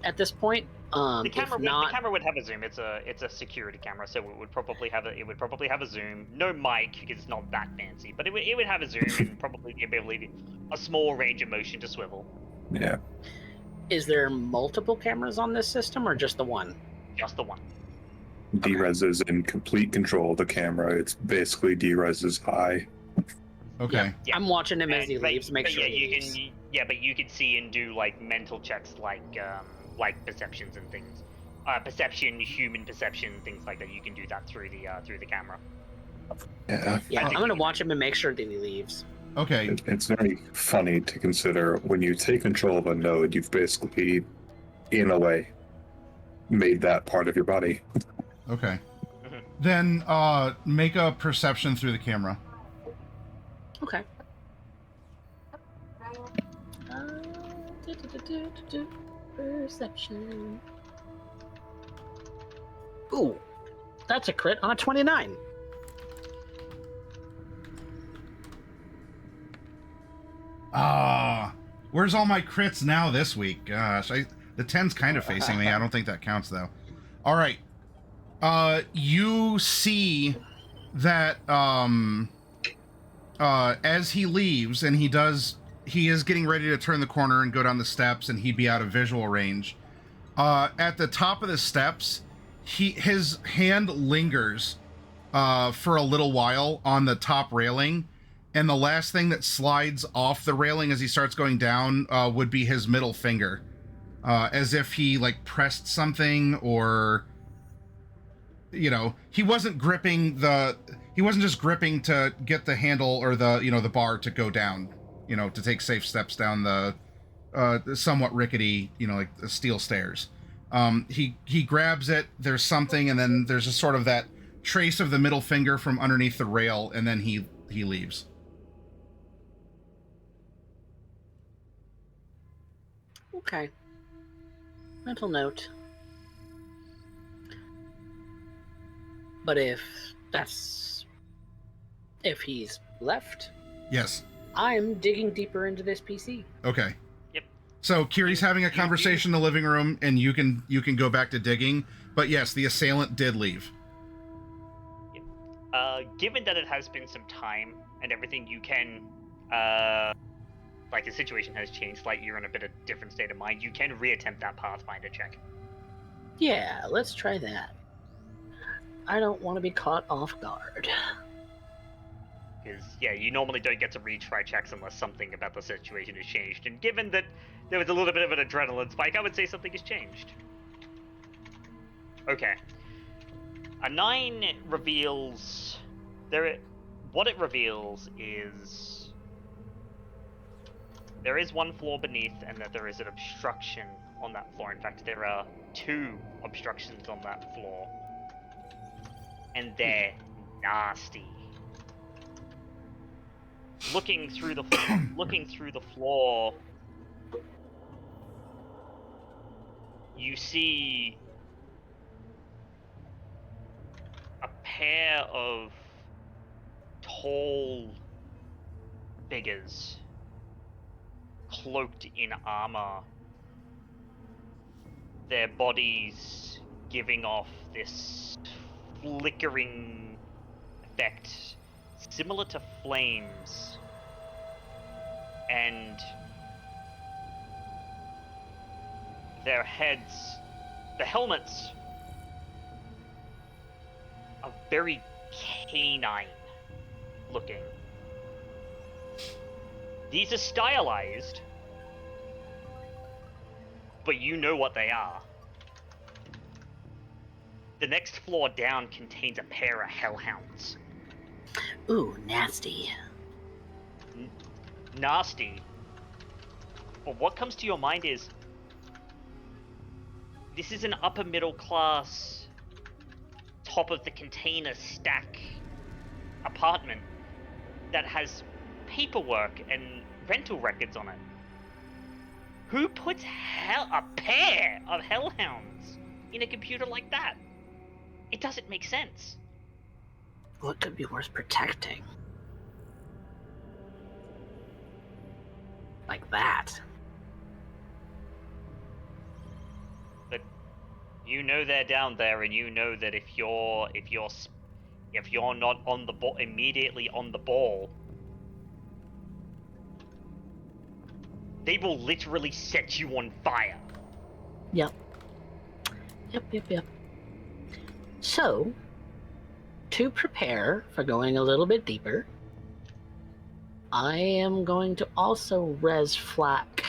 B: At this point,
E: The camera,
B: if not,
E: the camera would have a zoom. It's a security camera, so it would probably have a zoom. No mic because it's not that fancy, but it would have a zoom and probably the ability, a small range of motion to swivel.
A: Yeah.
B: is there multiple cameras on this system or just the one?
E: Just the one.
A: D-Rez is in complete control of the camera. It's basically D-Rez's eye.
C: Okay.
E: Yeah.
B: I'm watching him as he
E: But-
B: leaves. Make
E: but
B: sure
E: yeah,
B: he
E: you
B: leaves.
E: can. Yeah, but you can see and do like mental checks, like perceptions and things. Perception, human perception, things like that. You can do that through the camera.
A: Yeah.
B: Yeah, I'm gonna watch him and make sure that he leaves.
C: Okay.
A: It's very funny to consider when you take control of a node, you've basically, in a way, made that part of your body.
C: Okay.
E: Mhm.
C: Then make a perception through the camera.
B: Okay. Perception. Ooh, that's a crit on a 29.
C: Where's all my crits now this week? Gosh, the 10's kind of facing me. I don't think that counts though. All right. You see that as he leaves and he is getting ready to turn the corner and go down the steps and he'd be out of visual range. At the top of the steps, his hand lingers for a little while on the top railing, and the last thing that slides off the railing as he starts going down would be his middle finger, as if he like pressed something, or he wasn't just gripping to get the handle or the bar to go down, to take safe steps down the somewhat rickety, like the steel stairs. He grabs it, there's something, and then there's a sort of that trace of the middle finger from underneath the rail, and then he leaves.
B: Okay. Mental note. But if he's left,
C: Yes.
B: I'm digging deeper into this PC.
C: Okay.
E: Yep.
C: So Kiri's having a conversation in the living room, and you can go back to digging. But yes, the assailant did leave.
E: Given that it has been some time and everything, you can, like the situation has changed slightly, you're in a bit of different state of mind, you can reattempt that Pathfinder check.
B: Yeah, let's try that. I don't want to be caught off guard.
E: Because, yeah, you normally don't get to retry checks unless something about the situation has changed. And given that there was a little bit of an adrenaline spike, I would say something has changed. Okay. A 9 reveals what it reveals is there is one floor beneath, and that there is an obstruction on that floor. In fact, there are 2 obstructions on that floor, and they're nasty. Looking through the floor, you see a pair of tall figures cloaked in armor, their bodies giving off this flickering effect similar to flames, and their heads, the helmets, are very canine looking. These are stylized, but you know what they are. The next floor down contains a pair of hellhounds.
B: Ooh, nasty.
E: Nasty. But what comes to your mind is, this is an upper middle class, top of the container stack apartment that has paperwork and rental records on it. Who puts a pair of hellhounds in a computer like that? It doesn't make sense.
B: What could be worth protecting? Like that.
E: But you know they're down there, and you know that if you're not on the ball, immediately on the ball, they will literally set you on fire.
B: Yep. So, to prepare for going a little bit deeper, I am going to also res flak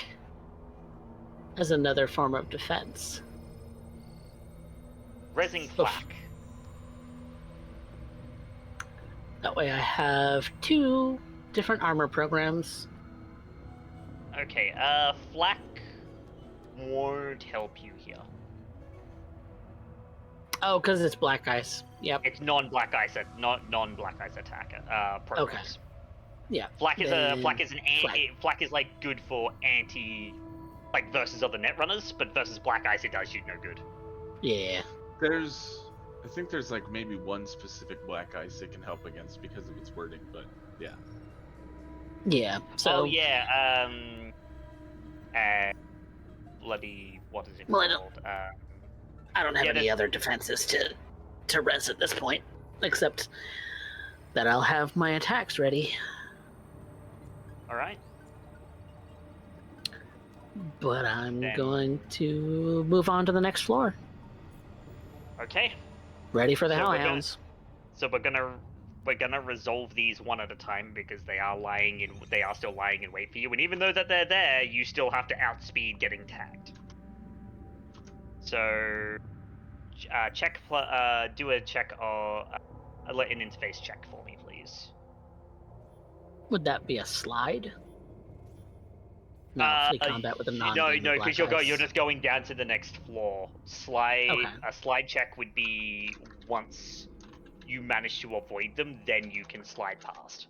B: as another form of defense.
E: Resing flak.
B: That way I have 2 different armor programs.
E: Okay, flak won't help you here.
B: Oh, because it's black ice. Yep.
E: It's non-black ice attack programs.
B: Okay. Yeah.
E: Flak is
B: Flak.
E: flak is like good for anti, like versus other netrunners, but versus black ice it does you no good.
B: Yeah.
D: I think there's like maybe one specific black ice it can help against because of its wording, but yeah.
B: Yeah. So.
E: Oh yeah. Bloody, what is it
B: Well,
E: called?
B: I don't have
E: Yeah,
B: any
E: that's-
B: other defenses to res at this point, except that I'll have my attacks ready.
E: All right.
B: But I'm
E: Then-
B: going to move on to the next floor.
E: Okay.
B: Ready for the
E: So we're gonna-
B: hellhounds.
E: So we're gonna resolve these one at a time because they are still lying in wait for you, and even though that they're there, you still have to outspeed getting tagged. So, do a check or an interface check for me, please.
B: Would that be a slide? No, free combat with a non.
E: No, because you're just going down to the next floor.
B: Okay.
E: A slide check would be once you manage to avoid them, then you can slide past.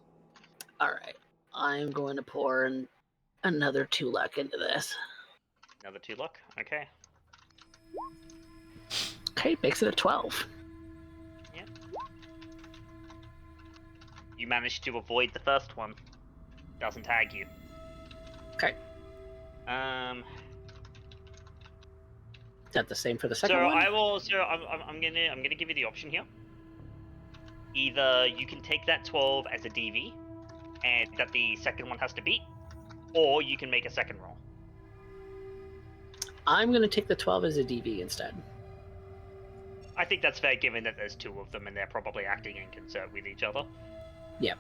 B: All right, I'm going to pour another 2 luck into this.
E: Another 2 luck. Okay.
B: Okay, makes it a 12.
E: You managed to avoid the first one. Doesn't tag you.
B: Okay. Is that the same for the second one?
E: I'm gonna give you the option here. Either you can take that 12 as a DV, and that the second one has to beat, or you can make a second roll.
B: I'm going to take the 12 as a DV instead.
E: I think that's fair, given that there's 2 of them and they're probably acting in concert with each other.
B: Yep.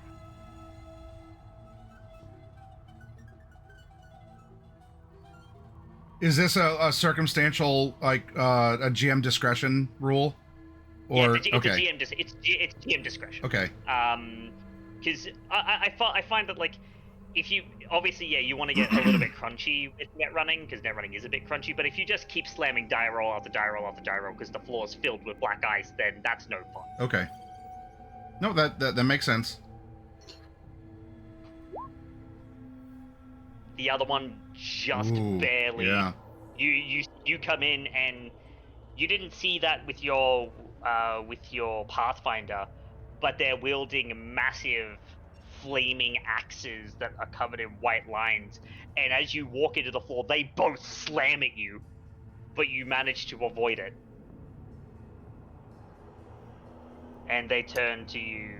C: Is this a circumstantial, like a GM discretion rule? Or
E: it's
C: okay,
E: a GM. It's GM discretion.
C: okay,
E: Because I find that like if you obviously you want to get a little bit crunchy with net running because net running is a bit crunchy, but if you just keep slamming die roll after die roll after die roll because the floor is filled with black ice, then that's no fun.
C: okay. No, that makes sense.
E: The other one just
C: Ooh,
E: barely.
C: Yeah.
E: You come in and you didn't see that with your Pathfinder, but they're wielding massive flaming axes that are covered in white lines, and as you walk into the floor, they both slam at you, but you manage to avoid it. And they turn to you,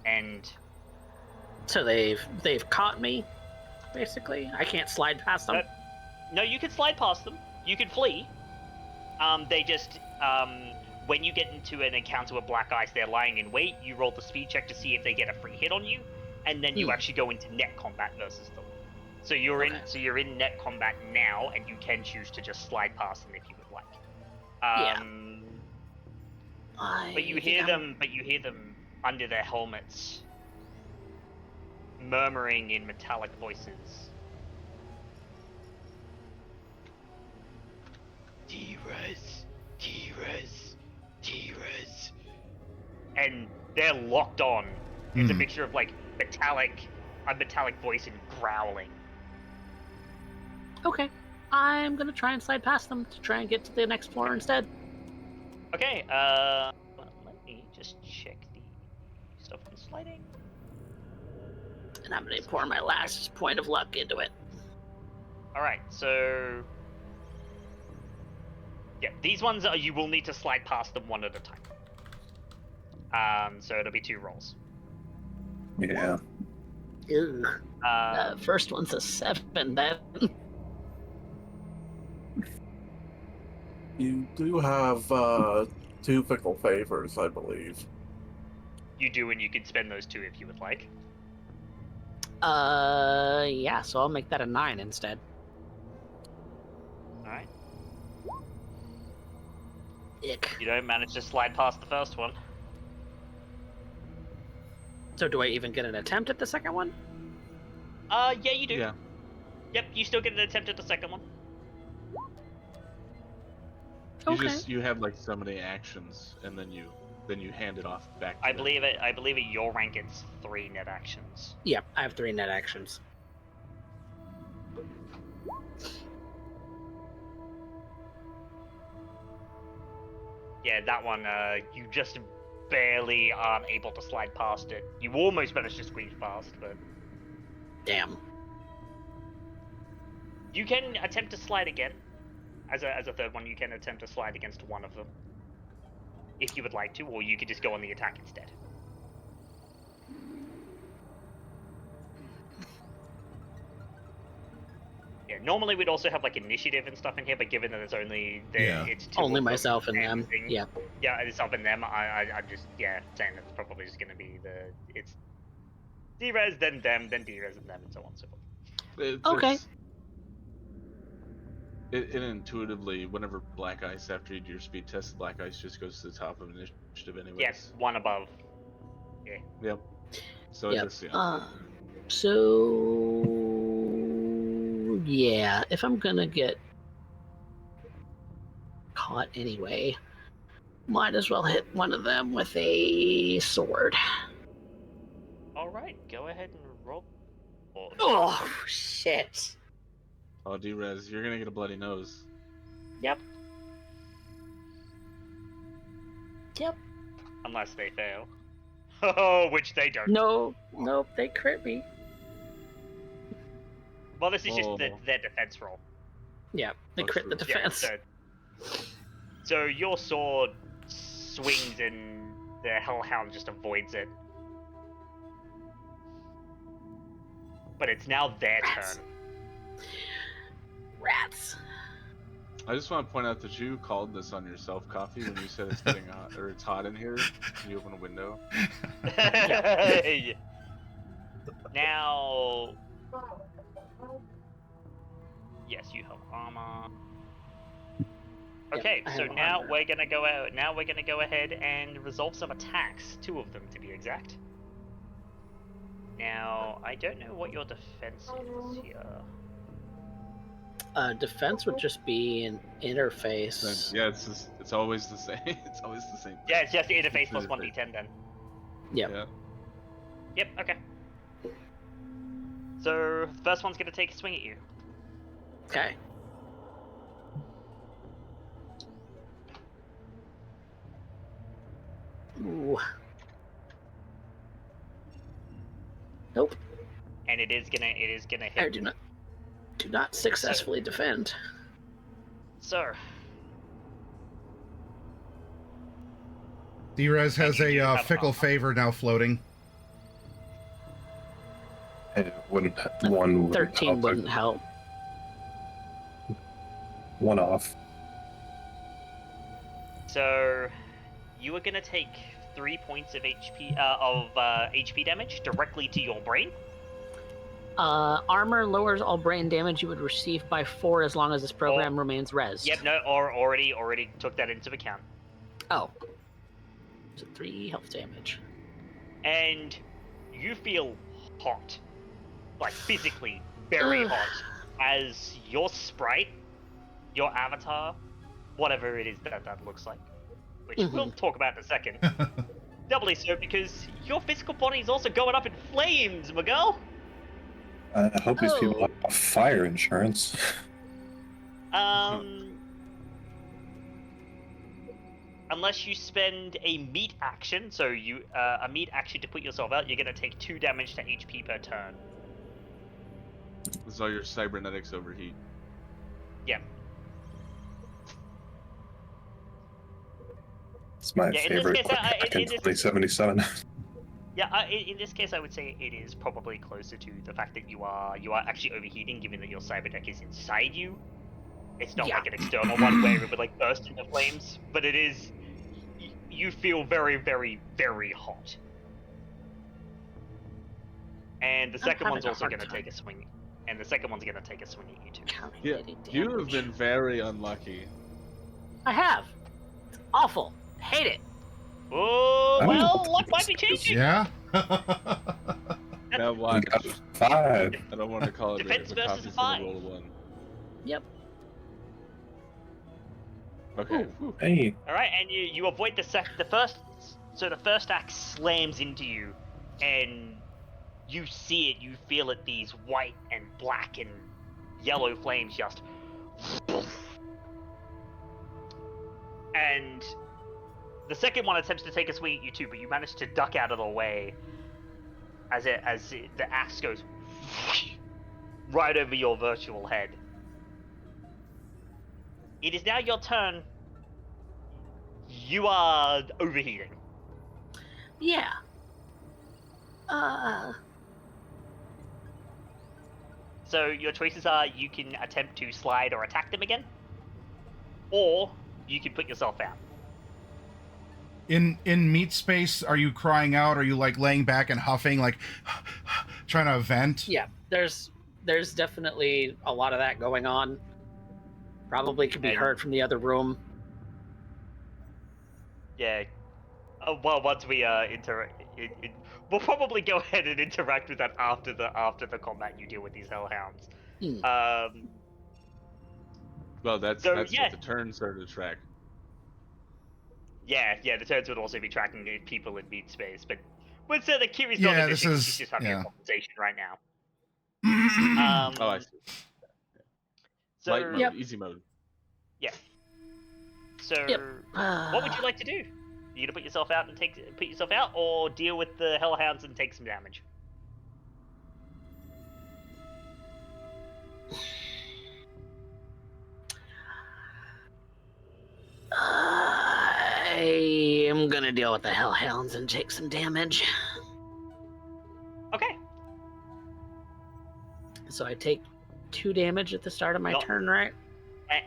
E: and
B: So they've caught me, basically. I can't slide past them.
E: no, you can slide past them. You can flee. They just when you get into an encounter with black ice, they're lying in wait. You roll the speed check to see if they get a free hit on you, and then you actually go into net combat versus them. So you're in net combat now, and you can choose to just slide past them if you would like. But you hear them under their helmets, murmuring in metallic voices. T-Res, T-Res, T-Res. And they're locked on. It's a mixture of like a metallic voice and growling.
B: Okay. I'm gonna try and slide past them to try and get to the next floor instead.
E: Okay, let me just check the stuff on sliding.
B: And I'm gonna pour my last point of luck into it.
E: Alright, so yeah, these ones you will need to slide past them one at a time. So it'll be 2 rolls.
A: Yeah.
B: Ew. First one's a 7, then.
F: You do have 2 fickle favors, I believe.
E: You do, and you can spend those 2 if you would like.
B: Yeah, so I'll make that a 9 instead.
E: Alright.
B: Ick.
E: You don't manage to slide past the first one.
B: So do I even get an attempt at the second one?
E: Yeah, you do.
D: Yeah.
E: Yep, you still get an attempt at the second one.
B: Okay.
D: You have like so many actions, and then you hand it off back to
E: I
D: them.
E: believe at your rank it's 3 net actions.
B: Yep, I have 3 net actions.
E: Yeah, that one, you just barely aren't able to slide past it. You almost managed to squeeze past, but
B: Damn.
E: you can attempt to slide again. As a third one, you can attempt to slide against one of them. If you would like to, or you could just go on the attack instead. Yeah, normally we'd also have like initiative and stuff in here, but given that it's it's 2
B: Only
E: of them
B: myself and them.
E: thing-
B: Yeah.
E: Yeah, it's up in them. I'm just saying it's probably just gonna be it's D-Res, then them, then D-Res, and them, and so on and so forth.
B: Okay.
D: It intuitively, whenever black ice, after you do your speed test, black ice just goes to the top of initiative anyways.
E: Yes, one above.
D: Yep. So
B: Yep.
D: it just, yeah.
B: So yeah, if I'm gonna get caught anyway, might as well hit one of them with a sword.
E: Alright, go ahead and roll.
B: Oh shit.
D: Oh, D-Res, you're gonna get a bloody nose.
E: Yep.
B: Yep.
E: Unless they fail. Oh, which they don't.
B: Nope, they crit me.
E: Well, this is just
D: Oh.
E: their defense roll.
B: Yeah, they
D: Oh,
B: crit the
D: true.
B: defense.
E: So your sword swings and the Hellhound just avoids it. But it's now their
B: Rats.
E: turn.
B: Rats.
D: I just want to point out that you called this on yourself, Coffee, when you said it's getting hot, or it's hot in here. Can you open a window?
E: Now, yes, you have armor. Okay,
B: I
E: so
B: have
E: now
B: armor.
E: we're gonna go out. Now we're gonna go ahead and resolve some attacks. 2 of them, to be exact. Now, I don't know what your defense is here.
B: Defense would just be an interface.
D: Yeah, it's always the same. It's always the same.
E: Yeah, it's just the interface
D: It's
E: plus
D: the
E: 1d10 then.
B: Yep.
D: Yeah.
E: Yep. Okay. So the first one's gonna take a swing at you.
B: Okay. Ooh. Nope.
E: And it is gonna
B: I
E: hit.
B: do not successfully defend.
E: So
C: Drez has
E: And you do
C: a
E: have
C: fickle
E: armor.
C: favor now floating.
A: It wouldn't one wouldn't
B: 13
A: help,
B: wouldn't help.
A: one off.
E: So you are gonna take 3 points of HP damage directly to your brain.
B: Armor lowers all brain damage you would receive by 4 as long as this program remains res.
E: Yep. No. Or already took that into account.
B: Oh. So 3 health damage.
E: And you feel hot, like physically very
B: Ugh.
E: hot, as your sprite, your avatar, whatever it is that looks like, which we'll talk about in a second. Doubly so because your physical body is also going up in flames, Miguel.
A: I hope these people
B: Oh.
A: have fire insurance.
E: Unless you spend a meat action, so a meat action to put yourself out, you're gonna take 2 damage to HP per turn.
D: This is all your cybernetics overheat.
E: Yeah.
A: It's my
E: Yeah, in this
A: favorite
E: case,
A: back in
E: in this-
A: 2077.
E: Yeah, in this case, I would say it is probably closer to the fact that you are actually overheating, given that your cyber deck is inside you. It's not
B: Yeah.
E: like an external one where it would like burst into flames, but it is. You feel very, very, very hot. And the second
B: having
E: one's
B: a
E: also
B: hard
E: going to
B: time.
E: take a swing. And the second one's going to take a swing at you too.
D: Yeah,
B: Calculating
D: you have
B: damage.
D: been very unlucky.
B: I have. It's awful. Hate it.
E: Oh
A: I don't know
E: well,
A: what
E: luck
A: the
E: might be
A: difference is.
E: changing.
C: Yeah.
D: Now
A: We
D: watch.
A: got 5.
D: I don't want to call it
E: Defense
D: a
E: versus
D: coffee
E: a
D: for the
E: 5.
D: roll of 1.
B: Yep.
D: Okay.
B: Ooh.
A: Hey,
E: All right, and you avoid the first. So the first axe slams into you, and you see it, you feel it. These white and black and yellow flames just. And the second one attempts to take a swing at you too, but you manage to duck out of the way as the axe goes right over your virtual head. It is now your turn. You are overheating.
B: Yeah.
E: So your choices are you can attempt to slide or attack them again, or you can put yourself out.
C: In meat space, are you crying out? Are you like laying back and huffing, like trying to vent?
B: Yeah. There's definitely a lot of that going on. Probably could be
E: And-
B: heard from the other room.
E: Yeah. Well, once we we'll probably go ahead and interact with that after the combat you deal with these hellhounds.
D: Well, that's
E: So,
D: what
E: yeah.
D: the turns are to track.
E: Yeah, the turns would also be tracking people in meat space, but so the Kiri's
C: Yeah,
E: not in
C: this
E: this.
C: is-
E: She's just having
C: yeah.
E: a conversation right now.
D: Oh, I see.
E: So,
D: Light mode,
B: Yep.
D: easy mode.
E: So,
B: Yep.
E: what would you like to do? You gonna put yourself out and put yourself out, or deal with the hellhounds and take some damage?
B: I am gonna deal with the hellhounds and take some damage.
E: Okay.
B: So I take 2 damage at the start of my
E: No.
B: turn, right?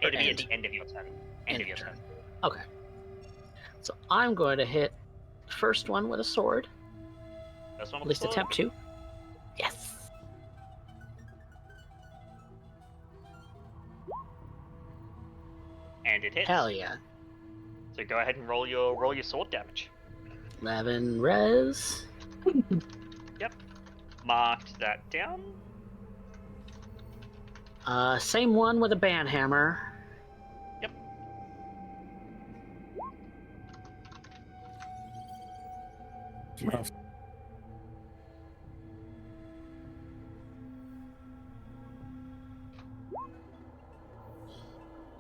E: It'll be at
B: end.
E: the end of your turn. End of your turn.
B: Okay. So I'm going to hit the first one with a sword.
E: First one
B: At
E: with
B: least
E: the sword.
B: attempt to. Yes.
E: And it hits.
B: Hell yeah.
E: So go ahead and roll your sword damage.
B: 11 res.
E: Marked that down.
B: Same one with a banhammer.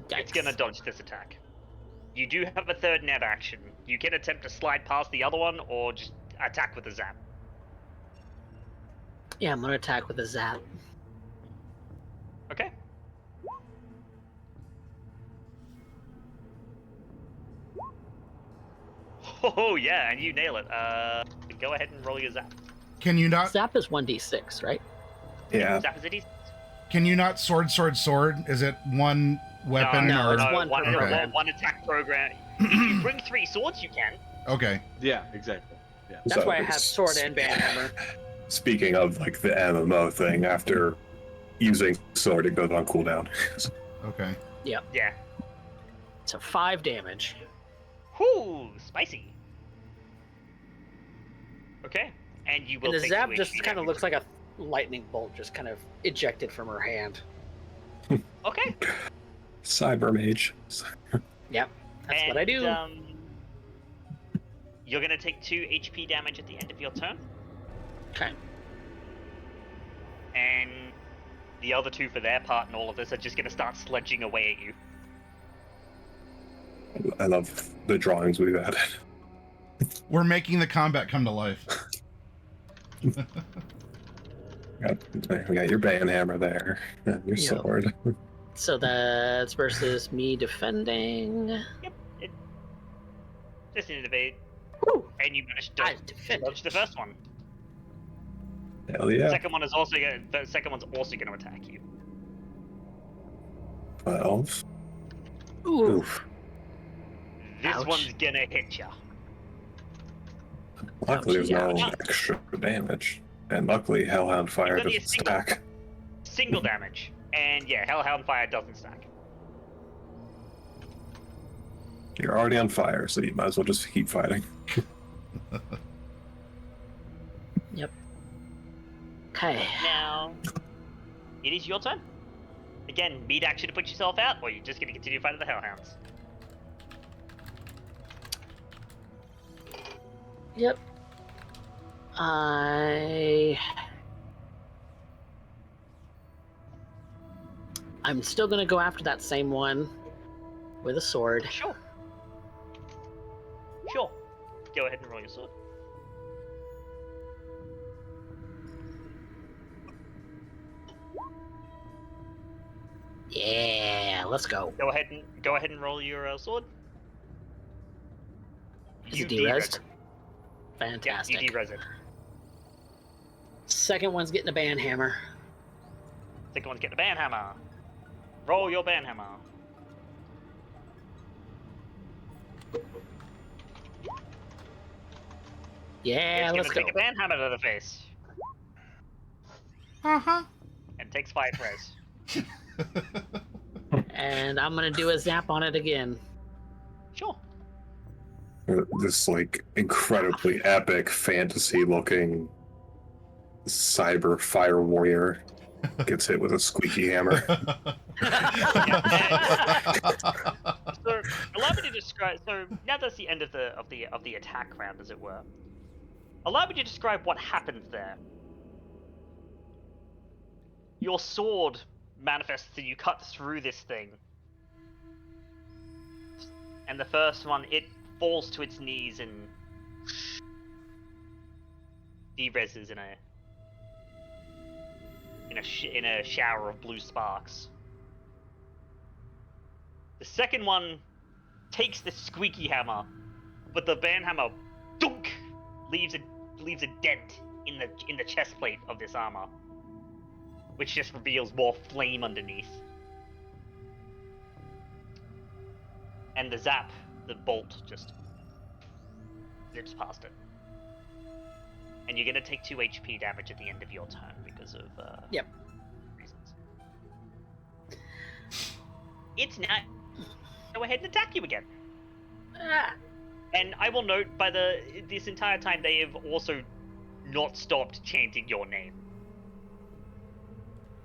E: It's
B: Yikes.
E: gonna dodge this attack. You do have a third net action. You can attempt to slide past the other one, or just attack with a zap.
B: Yeah, I'm gonna attack with a zap.
E: Okay. Oh yeah, and you nail it. Go ahead and roll your zap.
C: Can you not?
B: Zap is 1d6, right?
A: Yeah.
E: Zap is a D6.
C: Can you not sword? Is it one weapon
B: No,
C: or?
B: it's one per program.
E: one attack program. If you bring 3 swords, you can.
C: Okay.
D: Yeah, exactly. Yeah.
B: That's
A: So
B: why I have
A: it's-
B: sword and banhammer.
A: Speaking of like the MMO thing, after using sword, it goes on cooldown.
C: Okay.
E: Yeah.
B: So 5 damage.
E: Whoo, spicy. Okay, and you will
B: And the
E: take
B: zap
E: 2
B: just
E: HP
B: kind of
E: damage.
B: looks like a lightning bolt just kind of ejected from her hand.
E: Okay.
A: Cyber mage.
B: Yep, that's what I do.
E: You're gonna take 2 HP damage at the end of your turn,
B: Okay.
E: and the other 2 for their part in all of this are just gonna start sledging away at you.
A: I love the drawings we've added.
C: We're making the combat come to life.
A: We got your banhammer there, and your
B: Yep.
A: sword.
B: So that's versus me defending.
E: Yep. It just an evade,
B: Woo!
E: and you managed
B: I
E: to
B: defended.
E: dodge the first one.
A: Hell
E: The
A: yeah.
E: second one is also gonna. The second one's also gonna attack you.
A: 12.
B: Ooh.
A: Oof.
E: This
B: Ouch.
E: one's gonna hit ya.
A: Luckily, there's no
B: Ouchie,
A: extra damage. And luckily, Hellhound Fire
E: only a
A: doesn't
E: single.
A: stack.
E: Single damage, and yeah, Hellhound Fire doesn't stack.
A: You're already on fire, so you might as well just keep fighting.
B: Okay.
E: Now, it is your turn. Again, need action to put yourself out, or you're just going to continue fighting the Hellhounds.
B: Yep. I'm still gonna go after that same one with a sword.
E: Sure. Sure. Go ahead and roll your sword.
B: Yeah, let's go.
E: Go ahead and roll your sword.
B: Is
E: You
B: it de-resed?
E: de-res it. Yeah,
B: Fantastic.
E: you de-res it.
B: Second one's getting a banhammer.
E: Second one's getting a banhammer. Roll your banhammer.
B: Yeah,
E: It's
B: let's
E: gonna
B: go.
E: take a banhammer to the face.
C: Uh-huh.
E: And takes 5 res.
B: And I'm gonna do a zap on it again.
E: Sure.
A: This like incredibly epic fantasy looking cyber fire warrior gets hit with a squeaky hammer.
E: So allow me to describe. So now that's the end of the attack round, as it were. Allow me to describe what happened there. Your sword manifests and you cut through this thing, and the first one, it falls to its knees and de-reses in a shower of blue sparks. The second one takes the squeaky hammer, but the banhammer dunk leaves a dent in the chest plate of this armor, which just reveals more flame underneath. And the zap, the bolt, just zips past it. And you're gonna take 2 HP damage at the end of your turn because of
B: Yep.
E: reasons. It's now go ahead and attack you again.
B: Ah,
E: And I will note, this entire time, they have also not stopped chanting your name.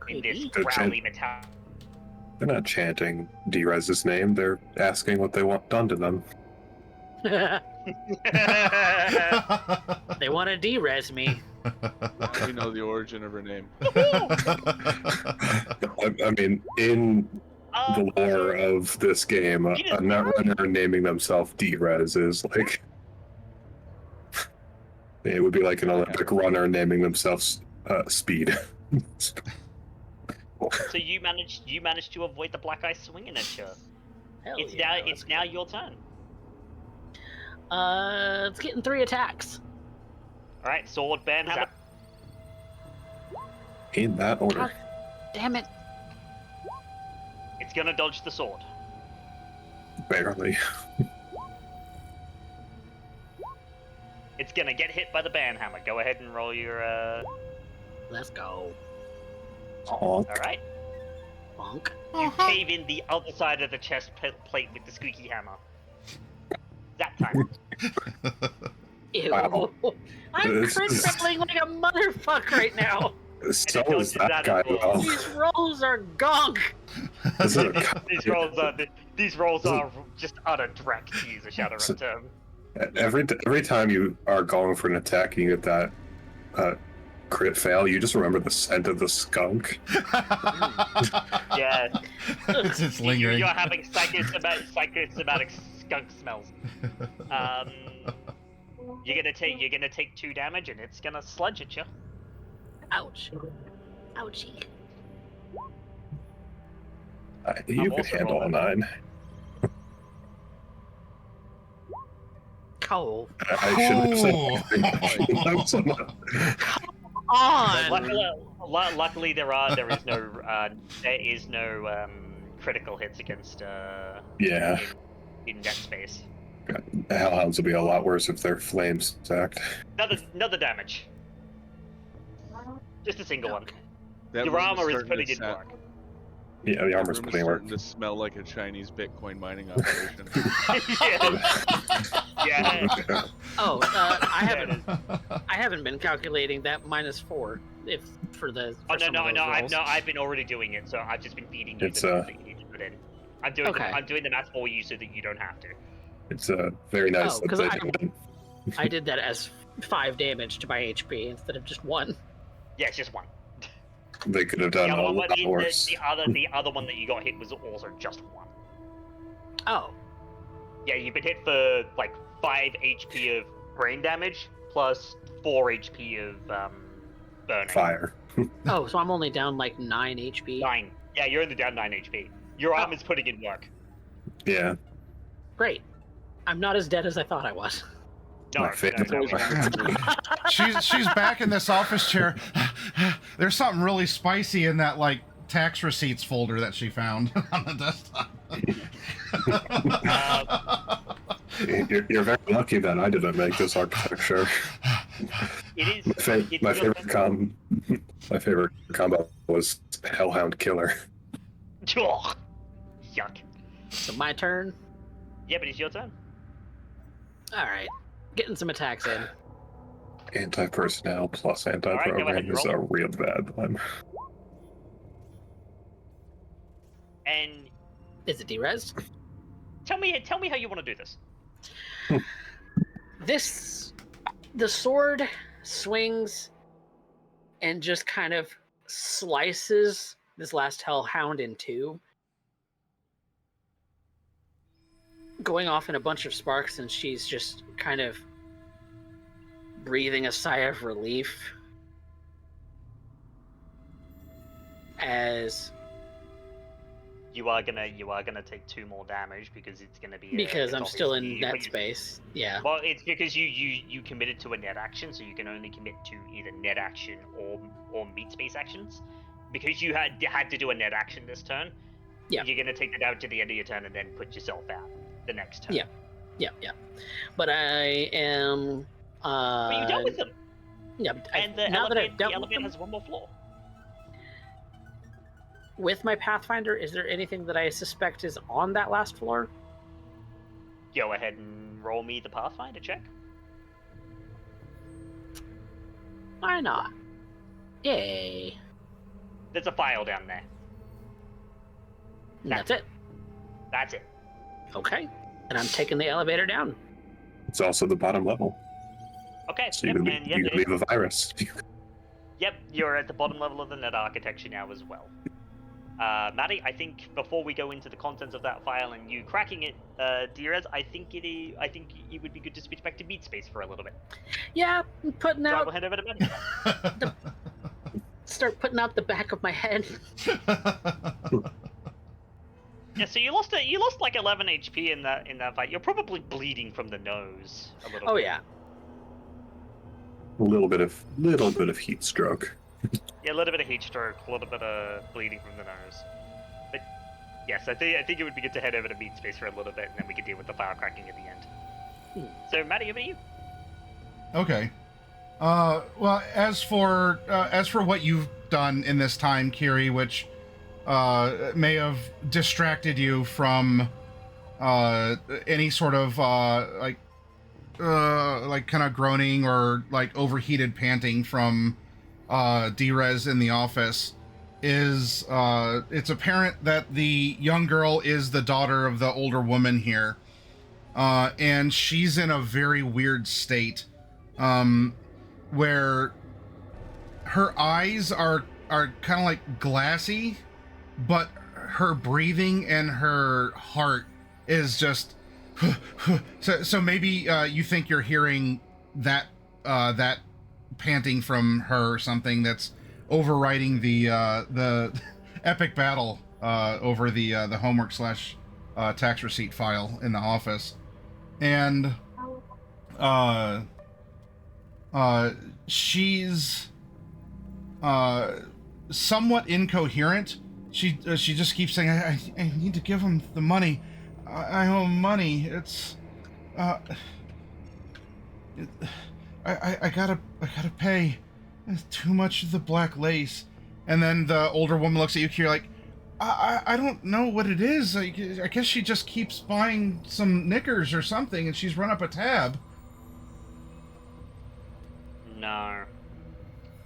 E: In this
B: creepy.
A: They're
E: growly metallic.
A: They're not chanting D-Rez's name. They're asking what they want done to them.
B: They want to de-res me.
D: Now we know the origin of her name.
A: I mean, in the lore of this game, a netrunner naming themselves D-Rez is like... It would be like an Olympic runner naming themselves Speed.
E: So you managed to avoid the black eye swinging at you.
B: Hell
E: It's
B: yeah,
E: it's now your turn.
B: It's getting 3 attacks.
E: All right, sword, bam, hammer.
A: In that order.
B: God damn it.
E: It's gonna dodge the sword.
A: Barely.
E: It's gonna get hit by the banhammer. Go ahead and roll your.
B: Let's go.
A: Honk.
E: All right.
B: Bonk.
E: You cave in the other side of the chest plate with the squeaky hammer. That time.
B: Ew.
A: Wow.
B: I'm
A: This
B: crit
A: is-
B: crippling like a motherfucker right now.
A: So
E: And it
A: is
E: dodges
A: that
E: that
A: guy,
E: as well.
A: though.
B: These rolls are gunk.
A: This is a
E: These rolls are just utter dreck, to use a Shadowrun term.
A: every time you are going for an attack and you get that crit fail, you just remember the scent of the skunk.
E: Yeah.
C: It's lingering.
E: You're having psychosomatic skunk smells. You're gonna take 2 damage, and it's gonna sludge at you.
B: Ouch. Ouchie.
A: You can
E: also
A: handle a
E: rolling.
A: 9.
B: Cole.
A: I shouldn't have said
C: Cool.
A: anything. I'm so not-
B: On.
E: Luckily, there is no critical hits against
A: Yeah.
E: in net space.
A: The Hellhounds would be a lot worse if they're flames stacked.
E: Another damage. Just a single one.
D: That
E: Your
D: room
E: armor is
D: starting
E: putting
D: to
E: in
D: sa-
E: work.
A: Yeah, the
D: that
A: armor's
D: room is
A: putting work.
D: starting to smell like a Chinese Bitcoin mining operation.
E: Yeah.
B: Oh, I haven't been calculating that -4 if for the.
E: Oh
B: For
E: no,
B: some
E: no,
B: of those
E: no!
B: rolls.
E: I've been already doing it, so I've just been feeding you
A: It's,
E: the numbers that you need to put in. I'm doing
B: Okay.
E: I'm doing the math for you so that you don't have to.
A: It's very nice
B: Oh, 'cause
A: that they did.
B: I did that as 5 damage to my HP instead of just 1.
E: Yeah, it's just one.
A: They could have
E: The
A: done
E: other
A: a
E: one,
A: lot worse.
E: the other one that you got hit was also just one.
B: Oh,
E: Yeah, you've been hit for like 5 HP of brain damage plus 4 HP of burning.
A: Fire.
B: oh, so I'm only down like 9 HP.
E: 9. Yeah, you're only down 9 HP. Your
B: Oh.
E: arm is putting in work.
A: Yeah.
B: Great. I'm not as dead as I thought I was.
E: No,
A: My favorite
E: no,
C: she's back in this office chair. There's something really spicy in that like tax receipts folder that she found on the desktop.
A: You're very lucky that I didn't make this architecture.
E: It is.
A: My
E: it's
A: favorite combo was Hellhound Killer.
E: Ugh. Yuck.
B: So my turn.
E: Yeah, but it's your turn.
B: All right, getting some attacks in.
A: Anti-personnel plus
E: go
A: anti-program
E: ahead and
A: is
E: roll.
A: a real bad one.
E: And
B: Is it de-res?
E: tell me how you want to do this.
B: The sword swings and just kind of slices this last hellhound in 2, going off in a bunch of sparks, and she's just kind of breathing a sigh of relief as
E: You are gonna take 2 more damage because it's gonna be
B: because I'm still in
E: obviously-
B: net
E: because-
B: space. Yeah.
E: Well, it's because you committed to a net action, so you can only commit to either net action or meat space actions. Because you had to do a net action this turn.
B: Yeah.
E: You're gonna take it out to the end of your turn and then put yourself out the next turn.
B: Yeah. Yeah. But I am.
E: But you dealt with them,
B: Yeah.
E: and the
B: now that I've
E: elevator,
B: dealt with them,
E: has 1 more floor.
B: with my Pathfinder, is there anything that I suspect is on that last floor?
E: go ahead and roll me the Pathfinder check.
B: Why not? Yay.
E: There's a file down there.
B: That's it.
E: That's it.
B: Okay. And I'm taking the elevator down.
A: It's also the bottom level.
E: Okay.
A: So you can leave a virus.
E: Yep, you're at the bottom level of the net architecture now as well. Maddie, I think before we go into the contents of that file and you cracking it, Drez, I think it would be good to switch back to Meat Space for a little bit.
B: Yeah, I'm putting
E: So I
B: out.
E: will hand over to Maddie.
B: Start putting out the back of my head.
E: Yeah, so you lost like 11 HP in that fight. You're probably bleeding from the nose a little.
B: Oh
E: bit.
B: yeah.
A: A little bit of heat stroke.
E: Yeah, a little bit of heat stroke, a little bit of bleeding from the nose. But yes, I think it would be good to head over to Meat Space for a little bit, and then we could deal with the file cracking at the end. So, Maddie, over to you.
C: Okay. Well, as for what you've done in this time, Kiri, which may have distracted you from any sort of like kind of groaning or like overheated panting from Drez in the office, is it's apparent that the young girl is the daughter of the older woman here, and she's in a very weird state, where her eyes are kind of like glassy, but her breathing and her heart is just so maybe you think you're hearing that panting from her or something that's overriding the epic battle over the homework / tax receipt file in the office. And she's somewhat incoherent. She just keeps saying, I need to give him the money. I owe him money. It's I gotta pay. It's too much of the black lace. And then the older woman looks at you, you're like, I don't know what it is. I guess she just keeps buying some knickers or something, and she's run up a tab.
E: No.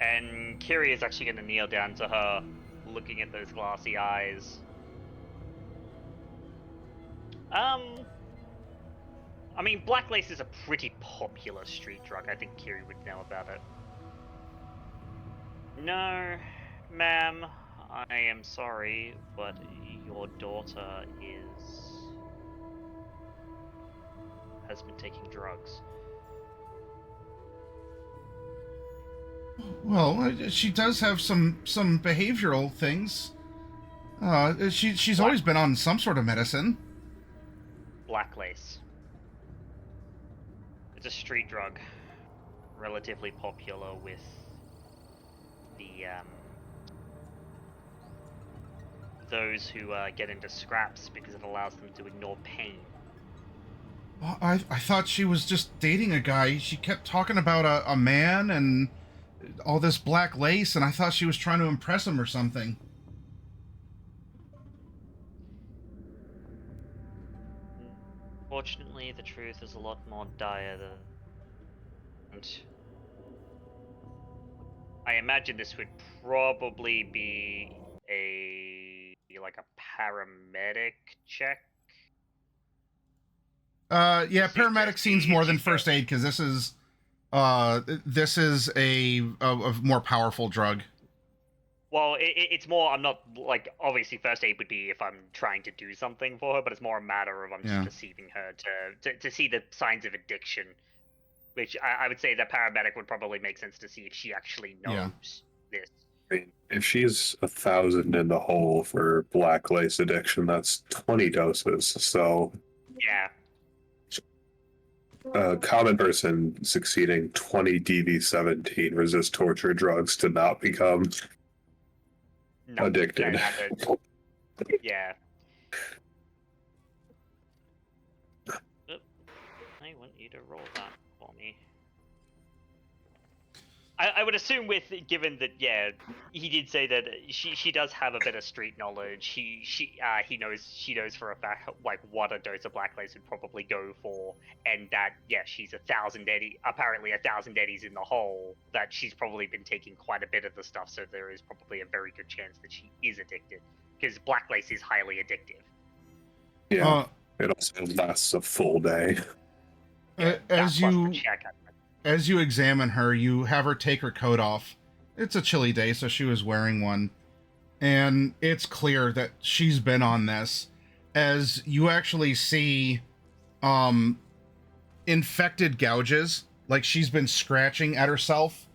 E: And Kiri is actually going to kneel down to her, looking at those glassy eyes. I mean, black lace is a pretty popular street drug. I think Kiri would know about it. No, ma'am, I am sorry, but your daughter has been taking drugs.
C: Well, she does have some behavioral things. She's always been on some sort of medicine.
E: Black lace. It's a street drug, relatively popular with the those who get into scraps because it allows them to ignore pain.
C: Well, I thought she was just dating a guy. She kept talking about a man and all this black lace, and I thought she was trying to impress him or something.
E: Fortunately, the truth is a lot more dire than... And I imagine this would probably be a paramedic check.
C: Yeah, paramedic seems more than first aid, because this is a more powerful drug.
E: Well, it's more, I'm not, like, obviously first aid would be if I'm trying to do something for her, but it's more a matter of I'm just perceiving her to see the signs of addiction, which I would say that paramedic would probably make sense to see if she actually knows this.
A: I mean, if she's 1,000 in the hole for black lace addiction, that's 20 doses. So
E: yeah,
A: a common person succeeding 20 DV17 resist torture drugs to not become addicted.
E: Yeah. I want you to roll that for me. I would assume given that he did say that she does have a bit of street knowledge. She knows for a fact like what a dose of black lace would probably go for, and that she's apparently 1,000 eddies in the hole. That she's probably been taking quite a bit of the stuff, so there is probably a very good chance that she is addicted, because black lace is highly addictive.
A: Yeah, it also lasts a full day.
C: As you examine her, you have her take her coat off. It's a chilly day, so she was wearing one. And it's clear that she's been on this. As you actually see infected gouges, like she's been scratching at herself.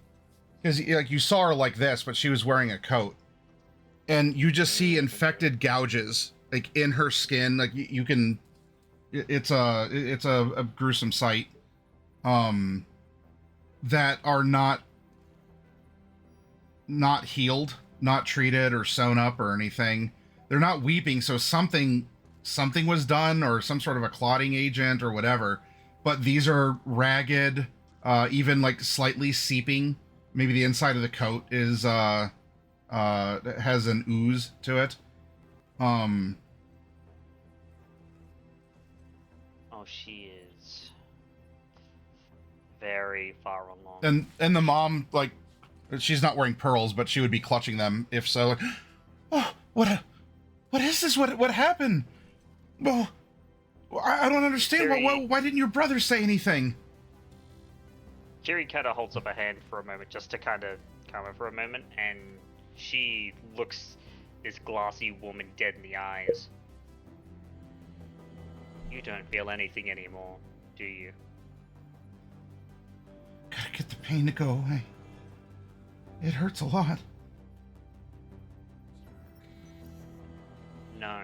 C: Because like you saw her like this, but she was wearing a coat. And you just see infected gouges like in her skin. Like you can... It's a gruesome sight. That are not healed, not treated or sewn up or anything. They're not weeping, so something was done, or some sort of a clotting agent or whatever. But these are ragged, even like slightly seeping. Maybe the inside of the coat is has an ooze to it.
E: Oh, she is very far along.
C: And the mom, like, she's not wearing pearls, but she would be clutching them if so. Like, oh, what is this? What happened? Well, I don't understand. Why didn't your brother say anything?
E: Kiri kind of holds up a hand for a moment, just to kind of calm her for a moment, and she looks this glassy woman dead in the eyes. You don't feel anything anymore, do you?
C: Gotta get the pain to go away. It hurts a lot.
E: No.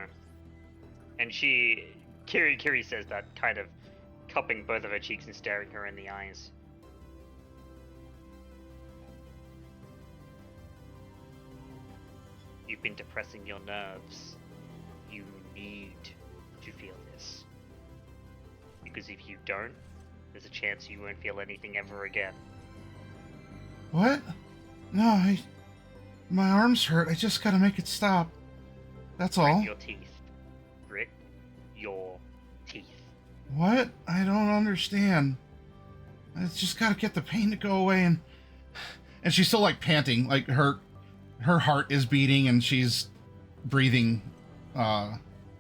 E: And Kiri says that, kind of cupping both of her cheeks and staring her in the eyes. You've been depressing your nerves. You need to feel this. Because if you don't, there's a chance you won't feel anything ever again.
C: What? No, my arms hurt. I just gotta make it stop. That's all.
E: Grit your teeth. Grit your teeth.
C: What? I don't understand. I just gotta get the pain to go away, and she's still like panting, like her heart is beating and she's breathing.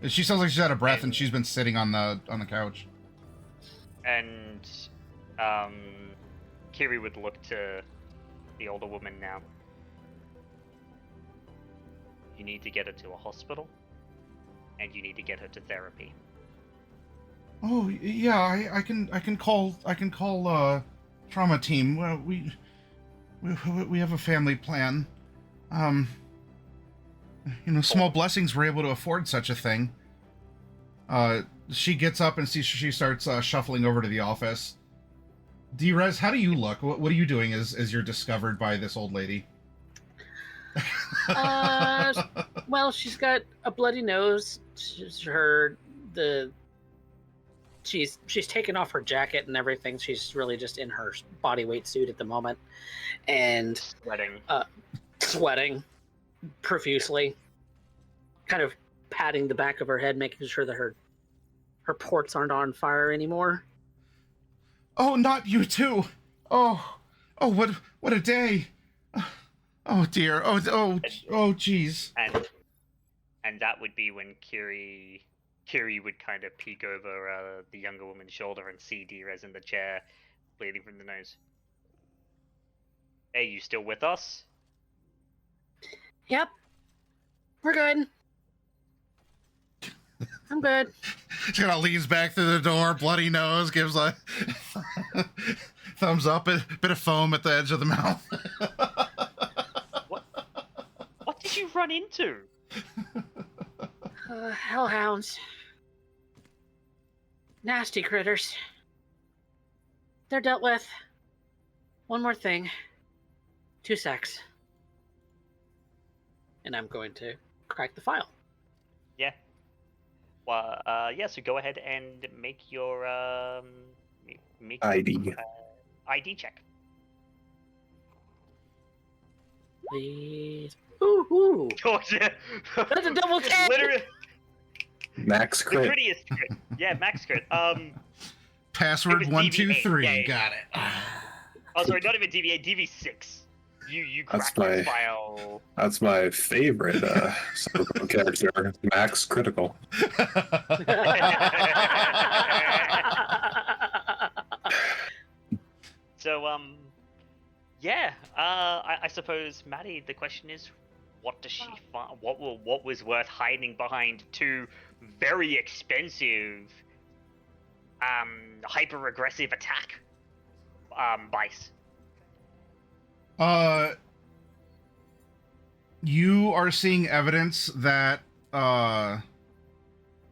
C: She sounds like she's out of breath, and she's been sitting on the couch.
E: And Kiri would look to the older woman now. You need to get her to a hospital, and you need to get her to therapy.
C: Oh yeah, I can call trauma team. Well, we have a family plan. Small blessings were able to afford such a thing. She gets up and she starts shuffling over to the office. D-Rez, how do you look? What are you doing as you're discovered by this old lady?
B: Well, she's got a bloody nose. She's taken off her jacket and everything. She's really just in her body weight suit at the moment, and sweating profusely, kind of patting the back of her head, making sure that her ports aren't on fire anymore.
C: Oh, not you too! Oh, what a day! Oh dear! Oh, jeez!
E: And that would be when Kiri would kind of peek over the younger woman's shoulder and see D-Rez in the chair, bleeding from the nose. Hey, you still with us?
B: Yep. We're good. I'm good.
C: She kind of leans back through the door, bloody nose, gives a thumbs up, a bit of foam at the edge of the mouth.
E: What did you run into?
B: Hellhounds. Nasty critters. They're dealt with. One more thing. 2 secs. And I'm going to crack the file.
E: Yeah. Well, so go ahead and make your
A: ID.
E: ID check.
B: Please. Ooh.
E: Georgia.
B: That's a double 10!
E: Literally,
A: Max
E: the
A: crit.
E: prettiest crit. Yeah, max crit.
C: Password
E: It was
C: 123.
E: DV8, yeah.
C: Got it.
E: Oh, sorry, not even DV8, DV6. You
A: That's
E: cracked this
A: my-
E: file.
A: That's my favorite Cyberpunk character, Max Critical.
E: So, yeah. I suppose, Maddie, the question is, what does she find? What was worth hiding behind two very expensive, hyper aggressive attack, bice?
C: You are seeing evidence that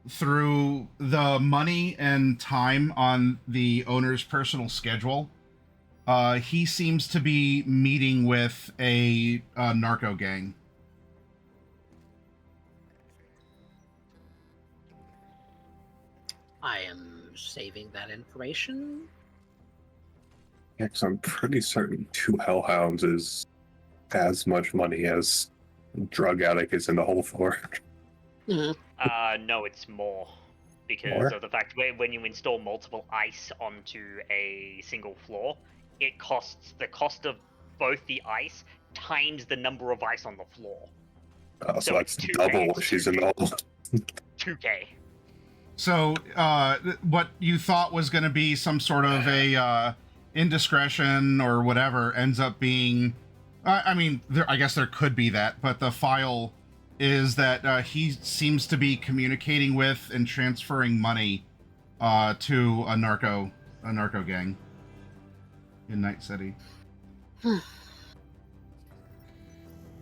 C: through the money and time on the owner's personal schedule, he seems to be meeting with a narco gang.
B: I am saving that information.
A: Yeah, 'cause I'm pretty certain two Hellhounds is as much money as drug addict is in the hole for.
E: No, it's more. Because
A: More?
E: of the fact when you install multiple ice onto a single floor, it costs the cost of both the ice times the number of ice on the floor.
A: So
E: So
A: that's
E: it's 2K,
A: double
E: it's
A: what she's in the hole.
E: 2K.
C: So, what you thought was going to be some sort of a indiscretion or whatever ends up being, I mean, I guess there could be that, but the file is that he seems to be communicating with and transferring money to a narco gang in Night City.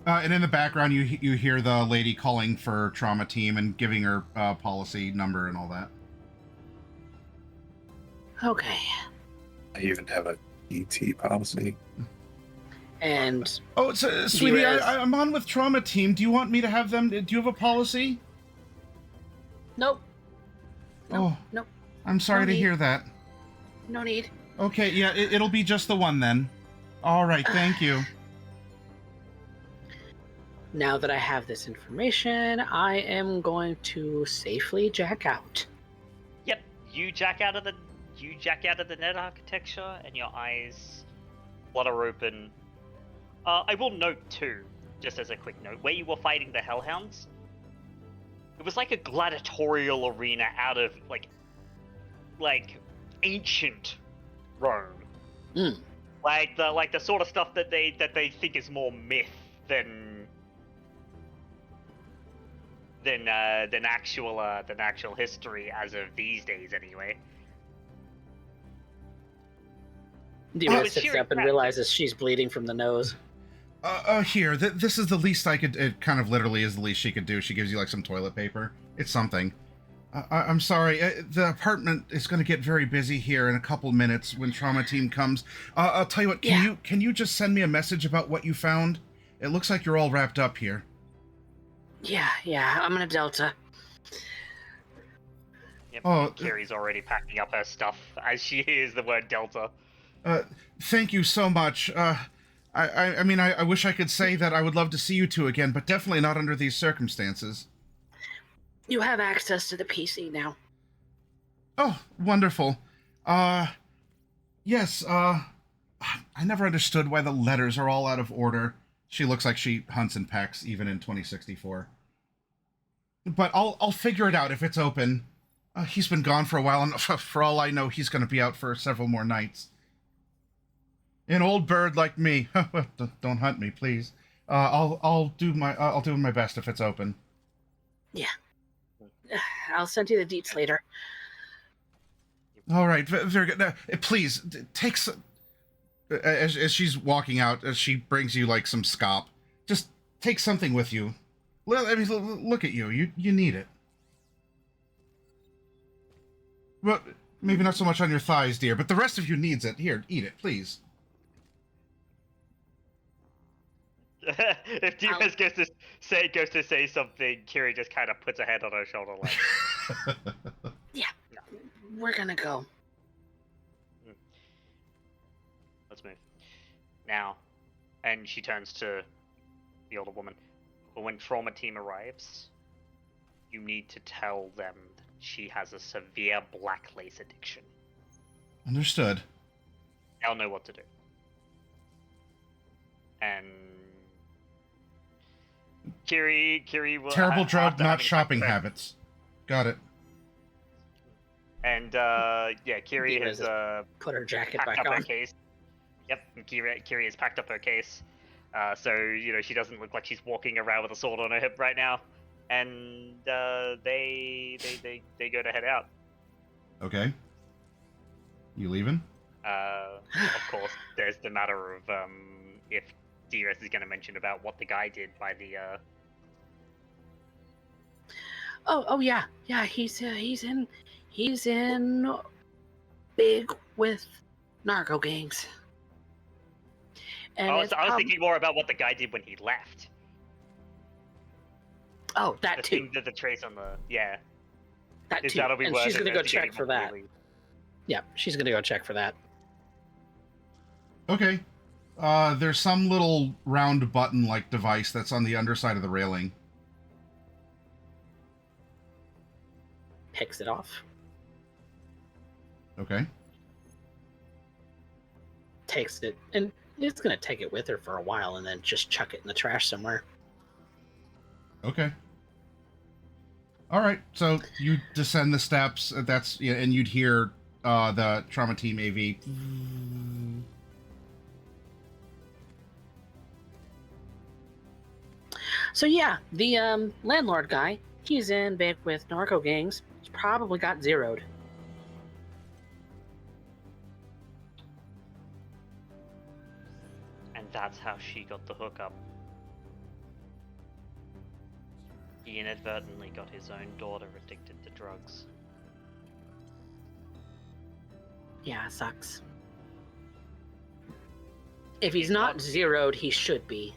C: And in the background, you hear the lady calling for trauma team and giving her policy number and all that.
B: Okay.
A: I even have a ET policy.
B: And
C: Oh, so, sweetie,
B: Drez.
C: I'm on with trauma team. Do you want me to have them? Do you have a policy?
B: nope.
C: Oh,
B: Nope.
C: I'm sorry
B: No
C: to
B: need.
C: hear that.
B: No need.
C: Okay, yeah, it'll be just the one then. All right, thank you.
B: Now that I have this information, I am going to safely jack out.
E: Yep, you jack out of the net architecture, and your eyes flutter open. I will note too, just as a quick note, where you were fighting the Hellhounds, it was like a gladiatorial arena out of like ancient Rome. Like the sort of stuff that they think is more myth than actual history as of these days, anyway.
B: Dira
E: was
B: sits
E: cheering
B: up and
E: crap.
B: realizes she's bleeding from the nose.
C: Here, this is the least I could. It kind of literally is the least she could do. She gives you like some toilet paper. It's something. I'm sorry. The apartment is going to get very busy here in a couple minutes when trauma team comes. I'll tell you what. Can you just send me a message about what you found? It looks like you're all wrapped up here.
B: Yeah, I'm in a Delta.
E: Yep,
C: Oh,
E: Carrie's already packing up her stuff as she hears the word Delta.
C: Thank you so much. I mean, I wish I could say that I would love to see you two again, but definitely not under these circumstances.
B: You have access to the PC now.
C: Oh, wonderful. Yes, I never understood why the letters are all out of order. She looks like she hunts and pecks, even in 2064. But I'll figure it out if it's open. He's been gone for a while, and for all I know, he's going to be out for several more nights. An old bird like me. Don't hunt me, please. I'll do my best if it's open.
B: Yeah. I'll send you the deets later.
C: All right, very good. Now, please take some. As she's walking out, as she brings you like some scop, just take something with you. I mean, look at you. You need it. Well, maybe not so much on your thighs, dear, but the rest of you needs it. Here, eat it, please.
E: If Diaz goes to say something, Kiri just kind of puts her head on her shoulder like,
B: Yeah. We're gonna go.
E: let's move. Now, and she turns to the older woman. But when trauma team arrives, you need to tell them that she has a severe black lace addiction.
C: Understood.
E: They'll know what to do. And Kiri will
C: Terrible drug,
E: after
C: not
E: having
C: shopping
E: packed up-
C: habits. Got it.
E: And Kiri
B: Dina
E: has
B: just put her jacket
E: packed
B: back
E: up her
B: on.
E: case. Yep, and Kiri has packed up her case. So she doesn't look like she's walking around with a sword on her hip right now. And they go to head out.
C: Okay. You leaving?
E: Of course, there's the matter of if DRS is going to mention about what the guy did by the.
B: Oh yeah, he's in big with narco gangs. And
E: I was thinking more about what the guy did when he left.
B: Oh, that
E: The
B: too.
E: thing that the trace on the
B: That too.
E: that'll be
B: And
E: worth
B: she's gonna go
E: investigating
B: check for
E: more
B: that.
E: clearly.
B: Yeah, she's gonna go check for that.
C: Okay. There's some little round button-like device that's on the underside of the railing.
B: Picks it off.
C: Okay.
B: Takes it, and it's gonna take it with her for a while, and then just chuck it in the trash somewhere.
C: Okay. All right. So you descend the steps. And you'd hear the trauma team AV.
B: So yeah, the landlord guy, he's in big with narco gangs. He's probably got zeroed.
E: And that's how she got the hookup. He inadvertently got his own daughter addicted to drugs.
B: Yeah, it sucks. If he's not zeroed, he should be.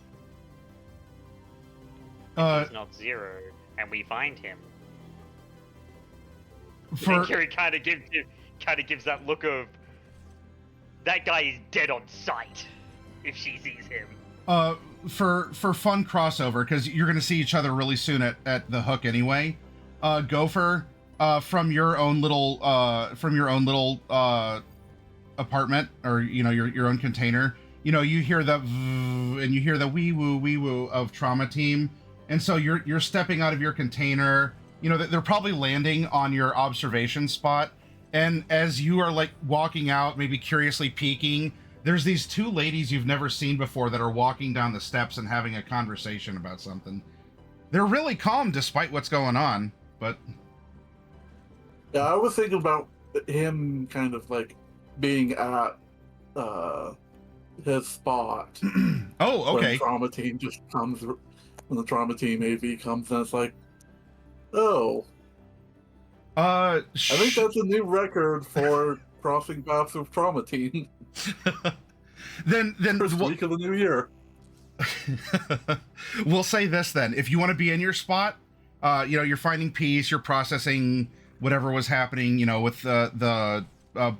E: He's not zero, and we find him.
C: For
E: Kiri kind of gives that look of that guy is dead on sight if she sees him.
C: for fun crossover, because you're going to see each other really soon at the hook anyway. Gopher, from your own little apartment, or your own container, you hear the and you hear the wee woo of trauma team, and so you're stepping out of your container. They're probably landing on your observation spot, and as you are like walking out, maybe curiously peeking, there's these two ladies you've never seen before that are walking down the steps and having a conversation about something. They're really calm despite what's going on, but
F: Yeah, I was thinking about him kind of like being at his spot.
C: oh, okay.
F: When trauma team just comes, when the trauma team AV comes, and it's like, oh, I think that's a new record for crossing paths with trauma team.
C: then
F: First week of the new year.
C: We'll say this then: if you want to be in your spot, you're finding peace, you're processing whatever was happening, with the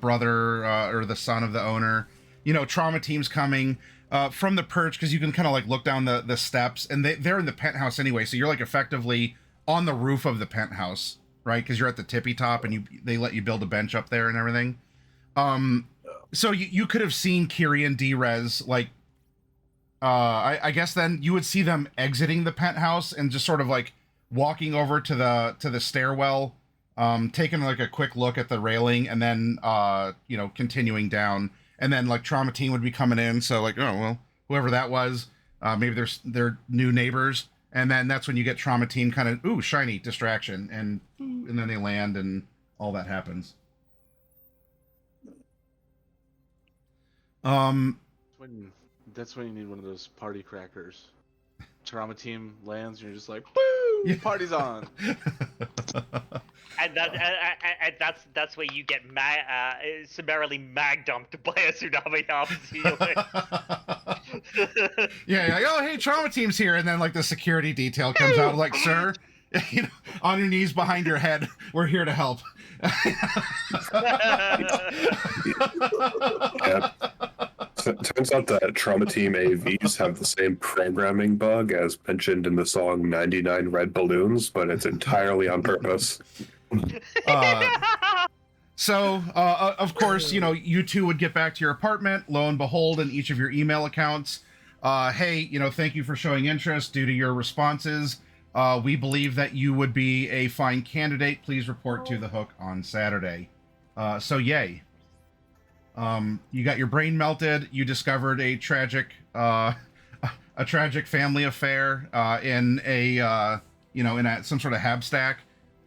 C: brother or the son of the owner. Trauma team's coming from the perch, because you can kind of like look down the steps, and they're in the penthouse anyway, so you're like effectively on the roof of the penthouse, right? Because you're at the tippy top, and they let you build a bench up there and everything. So you could have seen Kiri and D-Rez, like, I guess then you would see them exiting the penthouse and just sort of like walking over to the stairwell, taking like a quick look at the railing, and then continuing down, and then like trauma team would be coming in. So like, oh well, whoever that was, maybe they're new neighbors, and then that's when you get trauma team kind of shiny distraction, and then they land and all that happens.
D: That's when you need one of those party crackers. Trauma team lands, and you're just like, "Boo!
C: Yeah.
D: Party's on!"
E: And that's where you get summarily mag dumped by a tsunami arms healer.
C: Yeah, like, oh hey, trauma team's here, and then like the security detail comes out, like, sir, on your knees behind your head, we're here to help.
A: Yeah. Turns out that Trauma Team AVs have the same programming bug as mentioned in the song 99 Red Balloons, but it's entirely on purpose.
C: So, of course, you two would get back to your apartment. Lo and behold, in each of your email accounts, hey, thank you for showing interest. Due to your responses, we believe that you would be a fine candidate. Please report to the Hook on Saturday. So, yay. You got your brain melted. You discovered a tragic family affair in some sort of hab stack,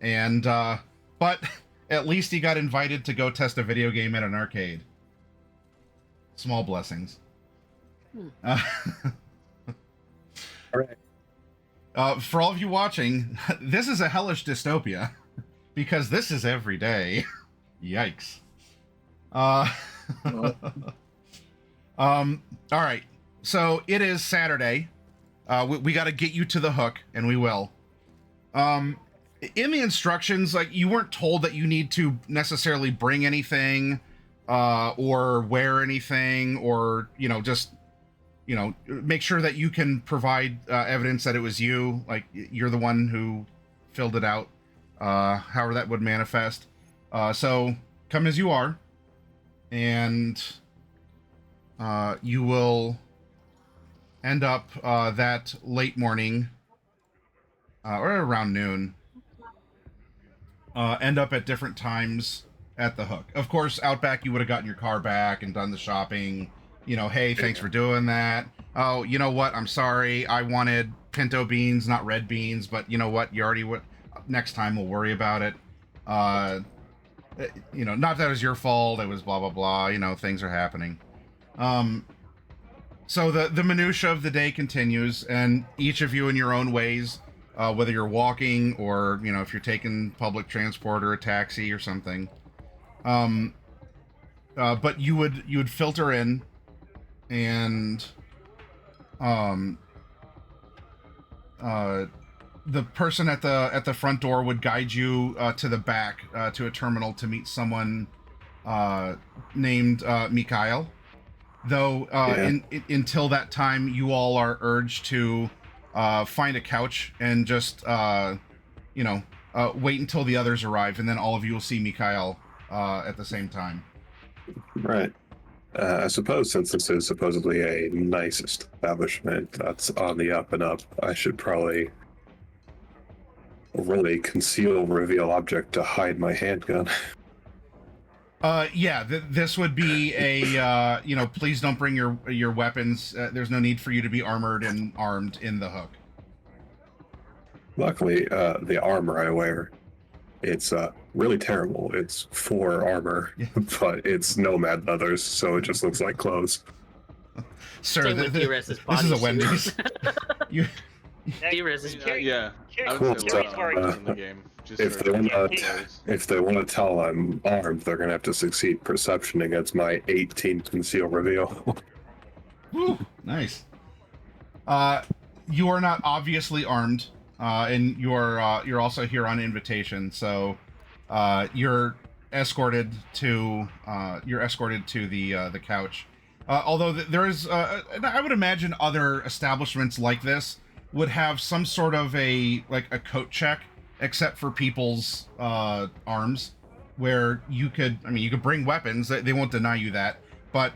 C: and but at least you got invited to go test a video game at an arcade. Small blessings.
A: All right.
C: For all of you watching, this is a hellish dystopia because this is every day. Yikes. All right. So it is Saturday. We got to get you to the Hook, and we will. In the instructions, you weren't told that you need to necessarily bring anything, or wear anything, or just make sure that you can provide evidence that it was you, you're the one who filled it out, however that would manifest. So come as you are, and you will end up that late morning, or around noon, end up at different times at the Hook. Of course, out back, you would have gotten your car back and done the shopping. Hey, thanks for doing that. Oh, you know what? I'm sorry. I wanted pinto beans, not red beans, but you know what? You already would. Next time, we'll worry about it. Not that it was your fault. It was blah, blah, blah. Things are happening. So the minutia of the day continues, and each of you in your own ways, whether you're walking or, if you're taking public transport or a taxi or something. But you would filter in, and the person at the front door would guide you to the back to a terminal to meet someone named Mikhail. Though until that time, you all are urged to find a couch and just wait until the others arrive, and then all of you will see Mikhail at the same time.
A: Right. I suppose since this is supposedly a nice establishment that's on the up and up, I should probably really conceal reveal object to hide my handgun.
C: This would be a please don't bring your weapons. There's no need for you to be armored and armed in the Hook.
A: Luckily, the armor I wear, it's really terrible. It's 4 armor, but it's nomad leathers, so it just looks like clothes.
C: Sir, this is a Wendy's.
B: D-Rez is
D: Yeah. I
A: Cool.
D: would say in the game.
A: If they want to tell I'm armed, they're gonna have to succeed perception against my 18 conceal reveal.
C: Woo, nice. You are not obviously armed, and you're also here on invitation, so you're escorted to the couch. Although there is, I would imagine other establishments like this would have some sort of a coat check, except for people's arms, where you could bring weapons. They won't deny you that, but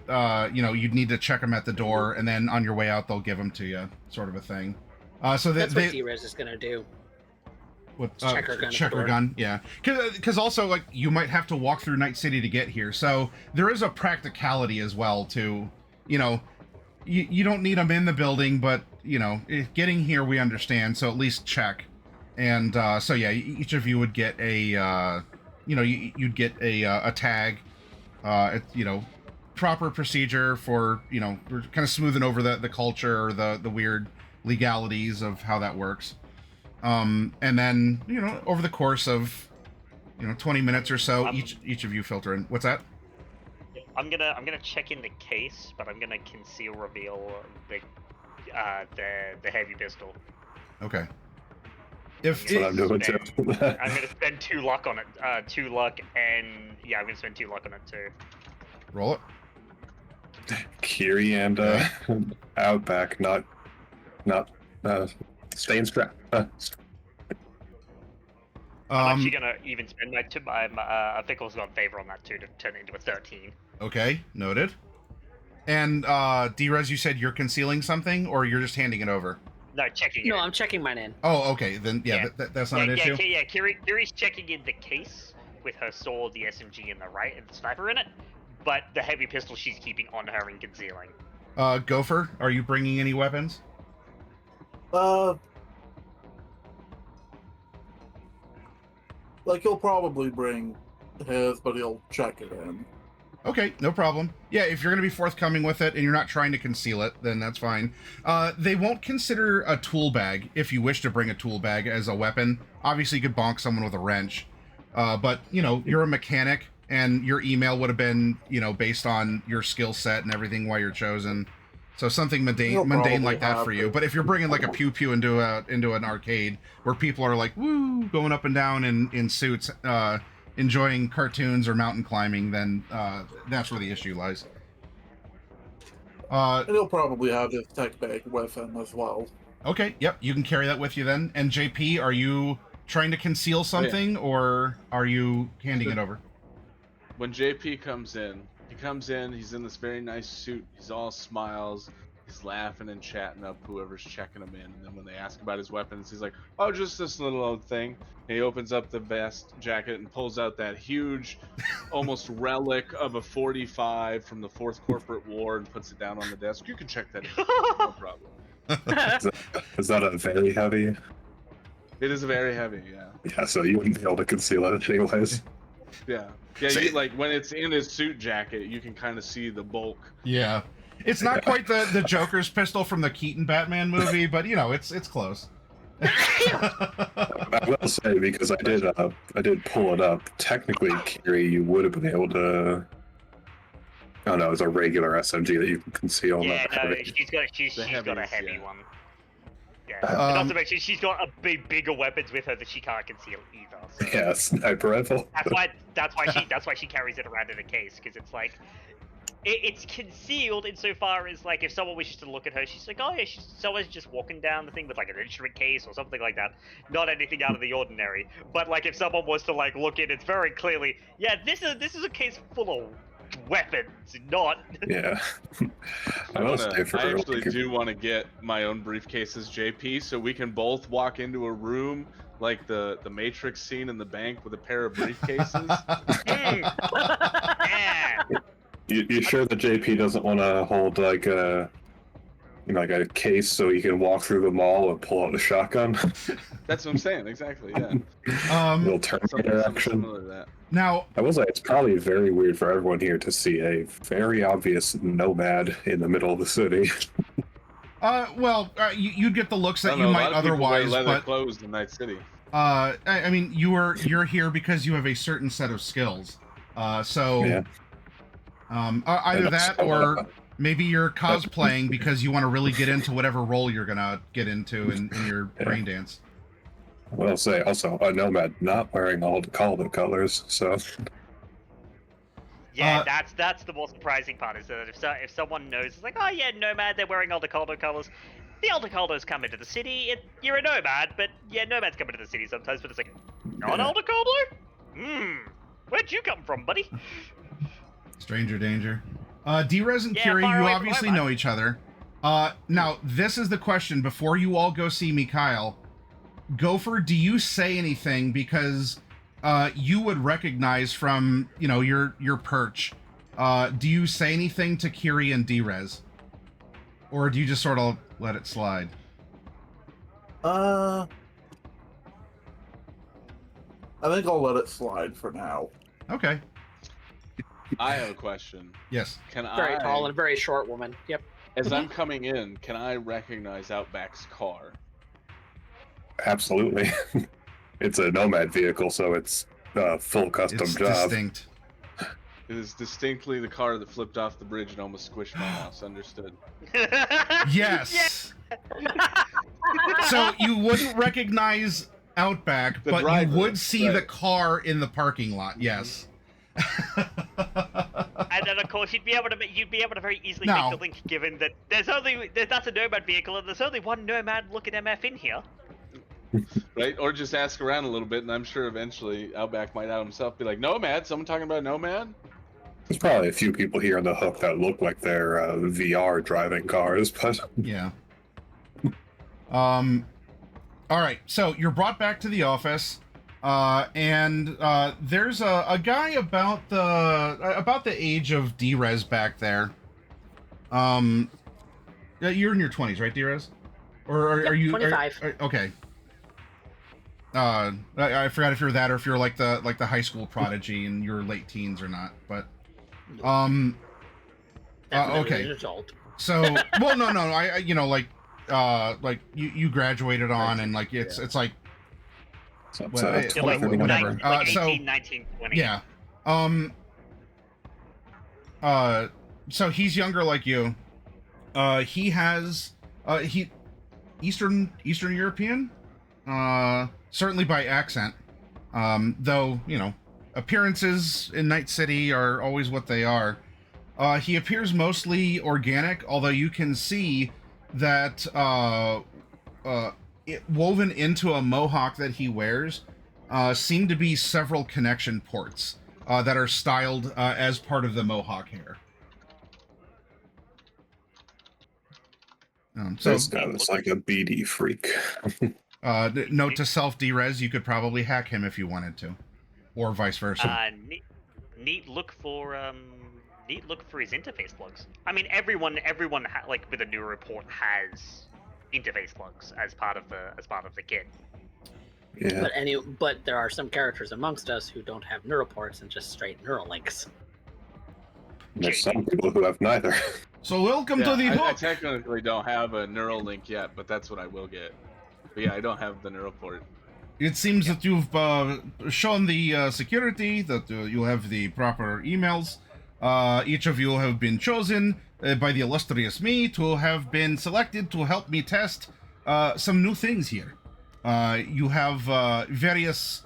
C: you'd need to check them at the door, and then on your way out they'll give them to you, sort of a thing. So
B: that's what D-Rez is gonna do.
C: What,
B: checker gun,
C: yeah. Because also, you might have to walk through Night City to get here, so there is a practicality as well to, you don't need them in the building, but getting here we understand, so at least check. And so yeah, each of you would get a you'd get a tag, proper procedure for we're kind of smoothing over the culture or the weird legalities of how that works. And then over the course of 20 minutes or so, each of you filter in. What's that?
E: I'm gonna check in the case, but I'm gonna conceal reveal the heavy pistol.
C: Okay.
A: That's what I'm doing too.
E: I'm gonna spend 2 luck on it. 2 luck, and yeah, I'm gonna spend 2 luck on it too.
C: Roll it.
A: Kiri and Outback, not staying strapped.
E: I'm actually gonna even spend my Fickle's got favor on that too to turn it into a 13.
C: Okay, noted. And D-Rez, you said you're concealing something, or you're just handing it over?
E: No, checking it.
B: No, I'm checking mine in.
C: Oh, okay. Then yeah, that's not an issue.
E: Yeah, Kiri's checking in the case with her sword, the SMG in the right, and the sniper in it. But the heavy pistol she's keeping on her and concealing.
C: Gopher, are you bringing any weapons?
F: Like, he'll probably bring his, but he'll check it in.
C: Okay, no problem. Yeah, if you're going to be forthcoming with it and you're not trying to conceal it, then that's fine. They won't consider a tool bag, if you wish to bring a tool bag as a weapon. Obviously, you could bonk someone with a wrench. But, you know, you're a mechanic, and your email would have been, you know, based on your skill set and everything why you're chosen. So something mundane like that for you. But if you're bringing like a pew-pew into an arcade where people are like, woo, going up and down in suits, enjoying cartoons or mountain climbing, then that's where the issue lies.
F: And he'll probably have his tech bag with him as well.
C: Okay, yep, you can carry that with you then. And JP, are you trying to conceal something, or are you handing it over?
D: When JP comes in, he's in this very nice suit, he's all smiles, he's laughing and chatting up whoever's checking him in, and then when they ask about his weapons, he's like, oh, just this little old thing. And he opens up the vest jacket and pulls out that huge, almost relic of a 45 from the 4th Corporate War and puts it down on the desk. You can check that in, no problem.
A: Is that a very heavy?
D: It is very heavy, yeah.
A: Yeah, so you wouldn't be able to conceal it anyways.
D: Yeah. Yeah, you, like when it's in his suit jacket, you can kind of see the bulk.
C: Yeah. It's not quite the Joker's pistol from the Keaton Batman movie, but you know, it's close.
A: I will say, because I did pull it up. Technically, Kiri, you would have been able to. Oh no, it's a regular SMG that you can conceal.
E: Yeah, no, she's got a heavy one. Yeah, not to mention she's got bigger weapons with her that she can't conceal either. So.
A: Yeah, sniper rifle.
E: That's why she carries it around in a case, because it's like it's concealed insofar as like if someone wishes to look at her, she's like, oh yeah, someone's just walking down the thing with like an instrument case or something like that. Not anything out of the ordinary. But like if someone was to like look in, it's very clearly, yeah, this is a case full of weapons, not.
A: Yeah.
D: I actually do want to get my own briefcases, JP, so we can both walk into a room like the Matrix scene in the bank with a pair of briefcases.
E: Yeah.
A: You sure that JP doesn't want to hold like a case so he can walk through the mall and pull out the shotgun?
D: That's what I'm saying, exactly. Yeah.
A: Little Terminator action.
D: Similar to that.
C: Now,
A: I will say it's probably very weird for everyone here to see a very obvious nomad in the middle of the city.
C: You'd get the looks that you might otherwise,
D: wear leather
C: but
D: clothes in Night City.
C: I mean, you're here because you have a certain set of skills. Either that or maybe you're cosplaying because you want to really get into whatever role you're gonna get into in your brain dance.
A: I will say also a nomad not wearing all the colors, so.
E: Yeah, that's the more surprising part, is that if someone knows, it's like, oh yeah, nomad, they're wearing Aldecoldo colors. The Aldecoldos come into the city. You're a nomad, but yeah, nomads come into the city sometimes. But it's like, not Aldecoldo? Where'd you come from, buddy?
C: Stranger danger. D-Rez and Kiri, you obviously know each other. Now, this is the question before you all go see Mikhail. Gopher, do you say anything, because you would recognize from, you know, your perch. Do you say anything to Kiri and D-Rez? Or do you just sort of let it slide?
F: I think I'll let it slide for now.
C: Okay.
D: I have a question.
C: Yes.
B: Very tall and very short woman. Yep.
D: As I'm coming in, can I recognize Outback's car?
A: Absolutely. It's a nomad vehicle, so it's a full custom job.
C: Distinct.
D: It is distinctly the car that flipped off the bridge and almost squished my house. Understood.
C: Yes. So you wouldn't recognize Outback, but driver, you would see the car in the parking lot. Yes.
E: And then course, you'd be able to very easily
C: Now-
E: make the link, given that that's a Nomad vehicle, and there's only one Nomad-looking MF in here.
D: Right? Or just ask around a little bit, and I'm sure eventually Outback might out himself be like, Nomad? Someone talking about Nomad?
A: There's probably a few people here on the hook that look like they're VR driving cars, but
C: Yeah. All right, so you're brought back to the office, and there's a guy about the age of Drez back there. Yeah, you're in your 20s, right, Drez? Or are you
B: 25?
C: Okay. I forgot if you're that or if you're like the high school prodigy in your late teens or not, but
B: Definitely
C: okay.
B: an adult.
C: So, well, no, I like you graduated on, and like it's like
A: so,
C: Well,
A: so
C: I-
A: 20,
C: like,
A: 30
C: whatever.
A: minutes.
E: Like
C: So-
E: 18, 19, 20.
C: yeah. So he's younger like you. He has he Eastern European, certainly by accent. Though, appearances in Night City are always what they are. He appears mostly organic, although you can see that woven into a mohawk that he wears seem to be several connection ports that are styled as part of the mohawk hair. So,
A: This guy looks like a BD freak.
C: note to self, Drez, you could probably hack him if you wanted to, or vice versa.
E: Neat look for his interface logs. I mean, everyone like with a new report has interface logs as part of the kit.
A: Yeah.
B: But there are some characters amongst us who don't have neural ports and just straight neural links.
A: There's some people who have neither.
C: So welcome to the
D: I
C: hook.
D: technically don't have a neural link yet, but that's what I will get. But yeah, I don't have the neural port.
C: It seems that you've shown the security, that you have the proper emails. Each of you have been chosen by the illustrious me to have been selected to help me test some new things here. You have various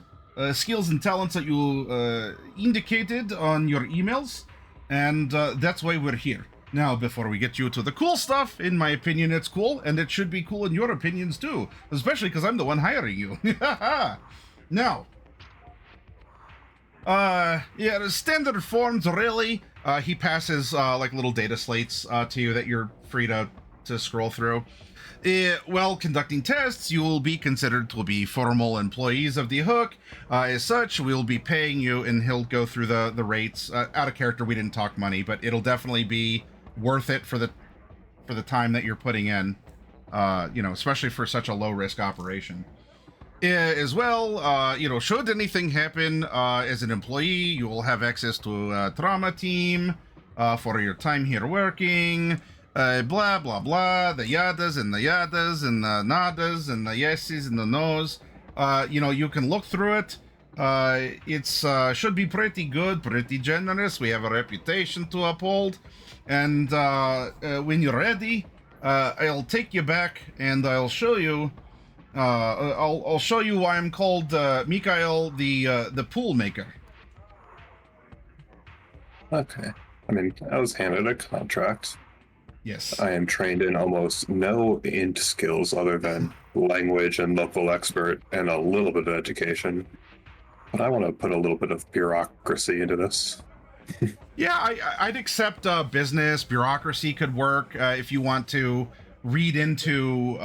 C: skills and talents that you indicated on your emails, and that's why we're here. Now, before we get you to the cool stuff, in my opinion, it's cool, and it should be cool in your opinions too, especially because I'm the one hiring you. Now, the standard forms, really. He passes like little data slates to you that you're free to scroll through. While conducting tests, you will be considered to be formal employees of the Hook. As such, we'll be paying you, and he'll go through the rates. Out of character, we didn't talk money, but it'll definitely be worth it for the time that you're putting in. Especially for such a low risk operation. As well, should anything happen as an employee, you will have access to a trauma team for your time here working. Blah, blah, blah, the yadas and the nadas and the yeses and the nos. You can look through it. It's should be pretty good, pretty generous. We have a reputation to uphold. And when you're ready, I'll take you back and I'll show you. I'll show you why I'm called Mikhail the pool maker.
A: Okay. I mean, I was handed a contract.
C: Yes.
A: I am trained in almost no int skills other than language and local expert and a little bit of education. But I want to put a little bit of bureaucracy into this.
C: Yeah, I'd accept business. Bureaucracy could work if you want to read into,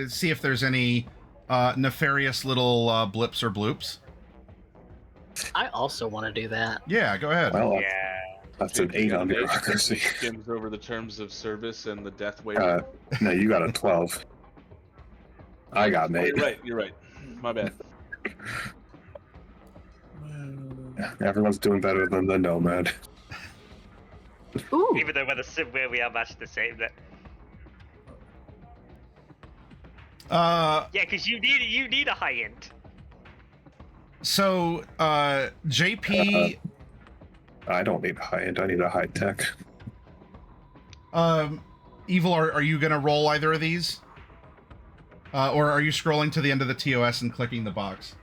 C: see if there's any nefarious little blips or bloops.
B: I also want to do that.
C: Yeah, go ahead.
A: Well,
E: Yeah.
A: that's an 8 on bureaucracy.
D: Skims over the terms of service and the death waiver.
A: No, you got a 12. I got an 8.
D: You're right. My bad.
A: Everyone's doing better than the Nomad.
B: Ooh,
E: Even though where we are much the same. That yeah, because you need a high end.
C: So, JP,
A: I don't need high end. I need a high tech.
C: Evil, are you gonna roll either of these? Or are you scrolling to the end of the TOS and clicking the box?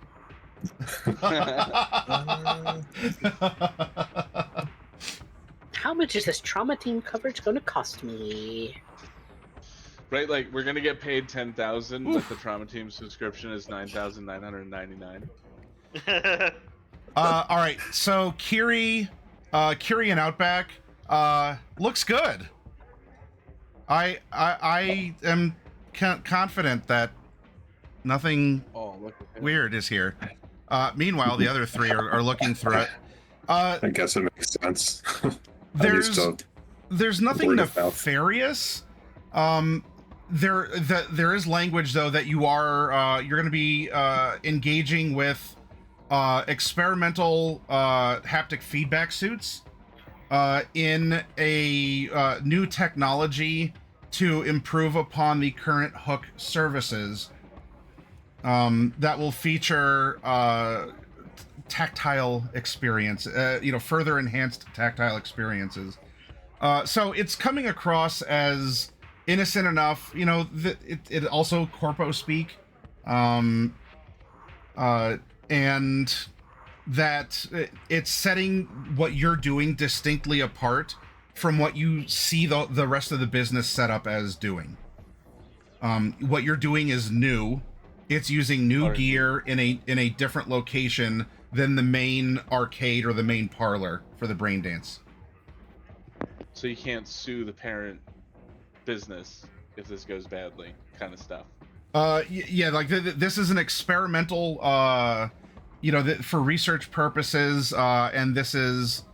B: how much is this trauma team coverage going to cost me?
D: Right, like we're gonna get paid 10,000, but the trauma team subscription is 9,999.
C: All right, so Kiri and Outback looks good. I am confident that nothing
D: Look at him.
C: weird is here. Meanwhile, the other three are looking through it.
A: I guess it makes sense.
C: There's nothing
A: word of mouth.
C: nefarious. There is language though that you're going to be engaging with experimental haptic feedback suits in a new technology to improve upon the current Hook services that will feature tactile experience, further enhanced tactile experiences. So it's coming across as innocent enough, it also corpo speak, and that it's setting what you're doing distinctly apart from what you see the rest of the business set up as doing. What you're doing is new. It's using new gear in a different location than the main arcade or the main parlor for the brain dance.
D: So you can't sue the parent business if this goes badly, kind of stuff.
C: Yeah, like this is an experimental, for research purposes, and this is,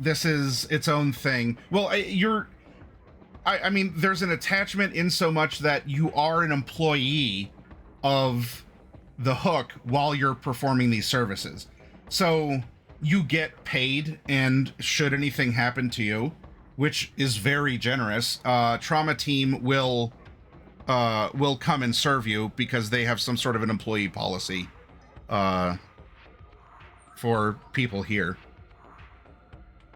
C: this is its own thing. Well, I mean, there's an attachment in so much that you are an employee of the Hook while you're performing these services. So you get paid, and should anything happen to you, which is very generous, Trauma Team will come and serve you because they have some sort of an employee policy for people here.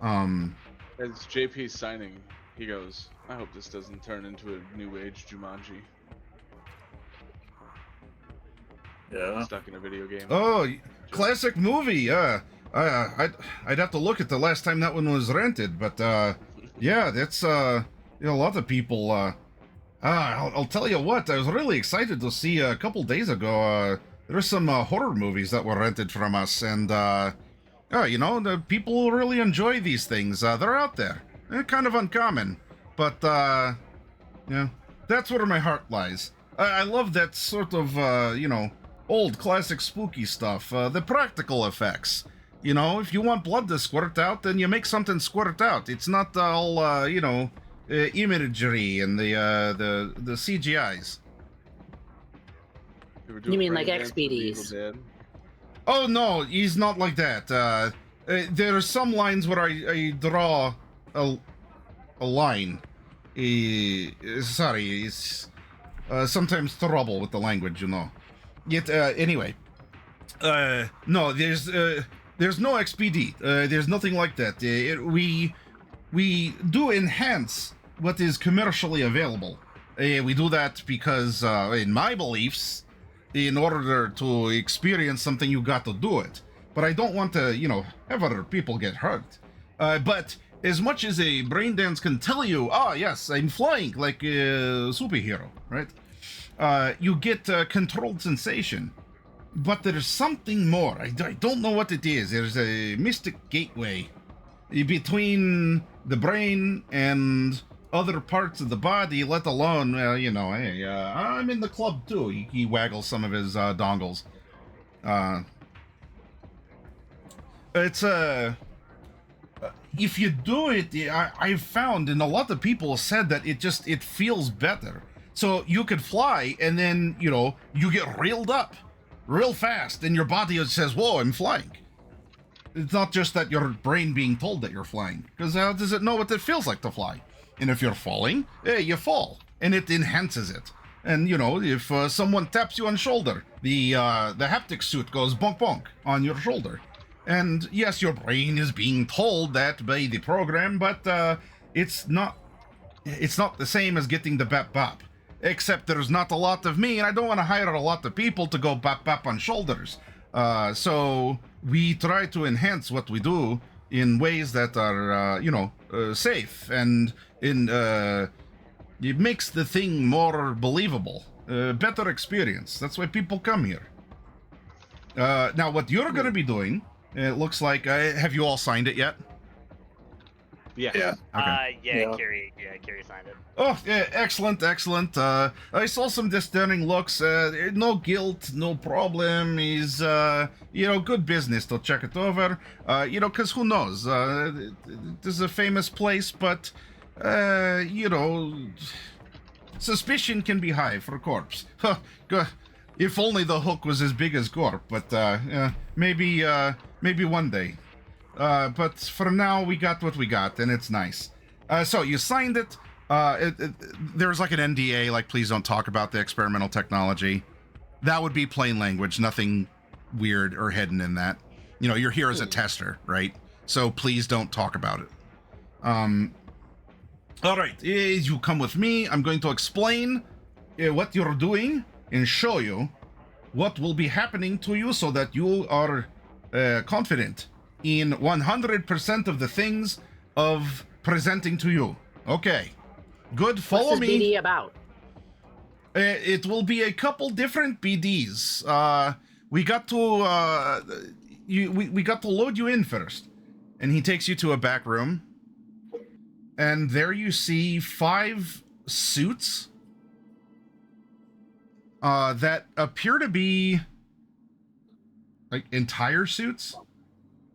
D: As JP's signing, he goes, I hope this doesn't turn into a new age Jumanji.
F: Yeah.
D: Stuck in a video game.
C: Oh, classic movie. I'd have to look at the last time that one was rented, but yeah, that's a lot of people. I'll tell you what, I was really excited to see a couple days ago. There's some horror movies that were rented from us, and the people really enjoy these things. They're out there. They're kind of uncommon, but that's where my heart lies. I love that sort of old classic spooky stuff. The practical effects. If you want blood to squirt out, then you make something squirt out. It's not all imagery and the CGIs.
B: You mean like XBDs?
C: Oh no, he's not like that. There are some lines where I draw a line. Sorry, it's sometimes trouble with the language, Yet anyway, no, there's no XPD. There's nothing like that. We do enhance what is commercially available. We do that because, in my beliefs, in order to experience something, you got to do it. But I don't want to, have other people get hurt. But as much as a brain dance can tell you, yes, I'm flying like a superhero, right? You get controlled sensation. But there's something more. I don't know what it is. There's a mystic gateway between the brain and other parts of the body, let alone, hey, I'm in the club too. He waggles some of his dongles. It's if you do it, I've found, and a lot of people said that it feels better. So you could fly, and then, you get reeled up real fast, and your body says, whoa, I'm flying. It's not just that your brain being told that you're flying, because how does it know what it feels like to fly? And if you're falling, you fall, and it enhances it. And, if someone taps you on the shoulder, the haptic suit goes bonk bonk on your shoulder. And yes, your brain is being told that by the program, but it's not the same as getting the bap bap. Except there's not a lot of me, and I don't want to hire a lot of people to go bap bap on shoulders. So we try to enhance what we do in ways that are, safe, and it makes the thing more believable. Better experience. That's why people come here. Now, what you're going to be doing, it looks like, have you all signed it yet?
D: Yeah.
A: Yeah.
C: Okay.
E: Yeah. Kiri signed it.
C: Oh, yeah, excellent. I saw some discerning looks. No guilt, no problem. He's, good business to check it over. Because who knows? This is a famous place, but, suspicion can be high for a corpse. Huh, if only the hook was as big as Gorp, but, maybe one day. But for now, we got what we got, and it's nice. So you signed it. There's like an NDA, like please don't talk about the experimental technology. That would be plain language, nothing weird or hidden in that. You're here as a tester, right? So please don't talk about it. All right, you come with me. I'm going to explain what you're doing and show you what will be happening to you so that you are confident in 100% of the things of presenting to you. Okay. Good, follow
B: What's this
C: me.
B: BD about?
C: It will be a couple different BDs. We got to we got to load you in first. And he takes you to a back room. And there you see 5 suits that appear to be like entire suits.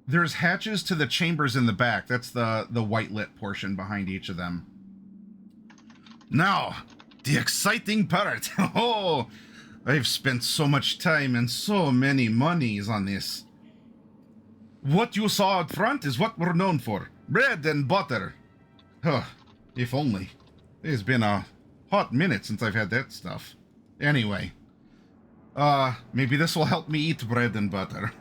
C: There's hatches to the chambers in the back. That's the white lit portion behind each of them. Now, the exciting part. Oh, I've spent so much time and so many monies on this. What you saw out front is what we're known for. Bread and butter. Huh, if only. It's been a hot minute since I've had that stuff. Anyway. Maybe this will help me eat bread and butter.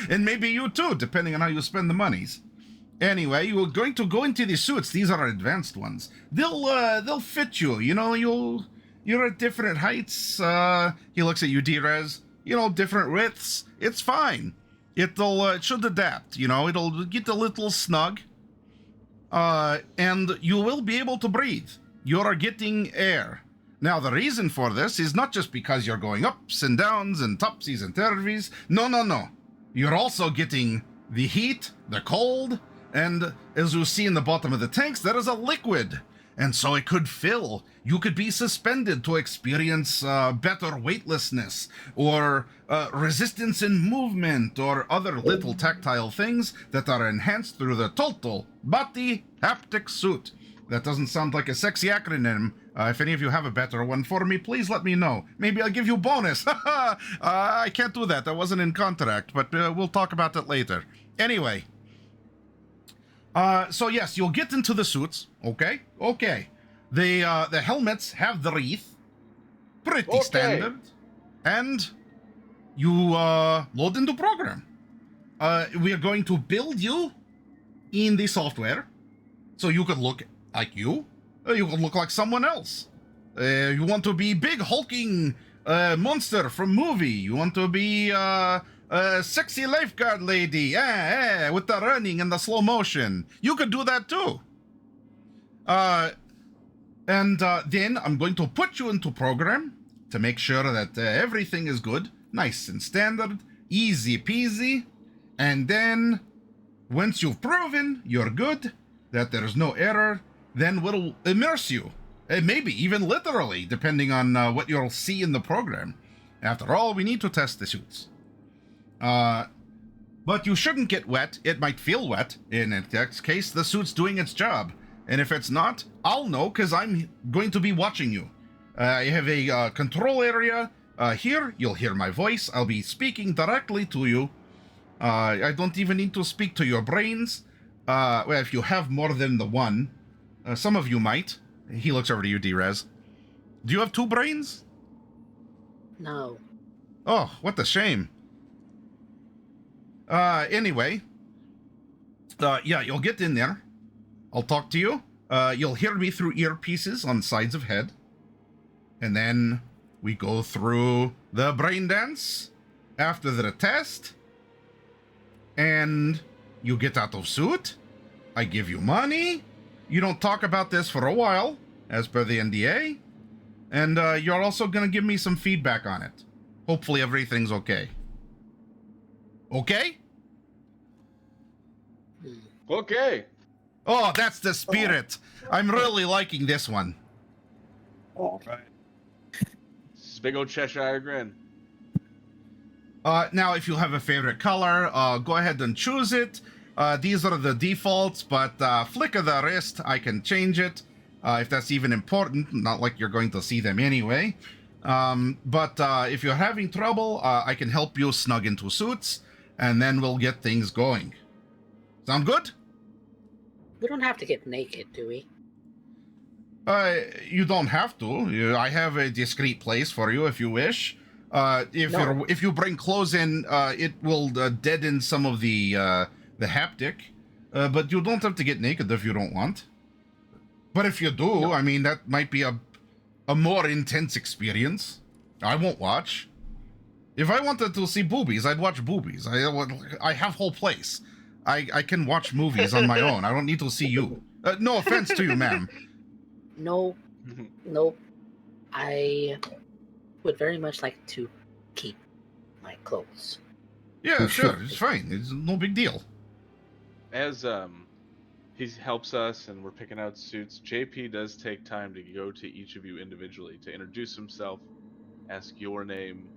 C: And maybe you too, depending on how you spend the monies. Anyway, you're going to go into these suits. These are advanced ones. They'll fit you. You're at different heights. He looks at you, Drez. Different widths. It's fine. It should adapt. It'll get a little snug. And you will be able to breathe. You're getting air. Now, the reason for this is not just because you're going ups and downs and topsies and turvies. No. You're also getting the heat, the cold, and as you see in the bottom of the tanks, there is a liquid. And so it could fill. You could be suspended to experience better weightlessness or resistance in movement or other little tactile things that are enhanced through the total body haptic suit. That doesn't sound like a sexy acronym. If any of you have a better one for me, please let me know. Maybe I'll give you bonus. I can't do that. That wasn't in contract, but we'll talk about that later. Anyway. So yes, you'll get into the suits. Okay. The helmets have the wreath. Pretty standard. And you load into program. We are going to build you in the software. So you could look like you. You could look like someone else. You want to be big hulking monster from movie. You want to be a sexy lifeguard lady. With the running and the slow motion. You could do that too. And then I'm going to put you into program to make sure that everything is good. Nice and standard. Easy peasy. And then once you've proven you're good, that there's no error, then we'll immerse you. Maybe even literally, depending on what you'll see in the program. After all, we need to test the suits. But you shouldn't get wet. It might feel wet. In that case, the suit's doing its job. And if it's not, I'll know, because I'm going to be watching you. I have a control area here. You'll hear my voice. I'll be speaking directly to you. I don't even need to speak to your brains. Well, if you have more than the one. Some of you might. He looks over to you, Drez. Do you have 2 brains?
B: No.
C: Oh, what a shame. Anyway. Yeah, you'll get in there. I'll talk to you. You'll hear me through earpieces on sides of head. And then we go through the brain dance after the test. And You get out of suit. I give you money. You don't talk about this for a while, as per the NDA. And you're also going to give me some feedback on it. Hopefully everything's okay. Okay?
D: Okay.
C: Oh, that's the spirit. I'm really liking this one.
A: All right.
D: This big old Cheshire grin.
C: Now, if you have a favorite color, go ahead and choose it. These are the defaults, but flick of the wrist, I can change it. If that's even important, not like you're going to see them anyway. But if you're having trouble, I can help you snug into suits, and then we'll get things going. Sound good?
B: We don't have to get naked, do we?
C: You don't have to. I have a discreet place for you if you wish. If you bring clothes in, it will deaden some of the haptic. But you don't have to get naked if you don't want. But if you do, I mean, that might be a more intense experience. I won't watch. If I wanted to see boobies, I'd watch boobies. I have whole place. I can watch movies on my own. I don't need to see you. No offense to you, ma'am.
B: No. Nope. I would very much like to keep my clothes.
C: Yeah, sure. It's fine. It's no big deal.
D: As he helps us and we're picking out suits, JP does take time to go to each of you individually to introduce himself, ask your name,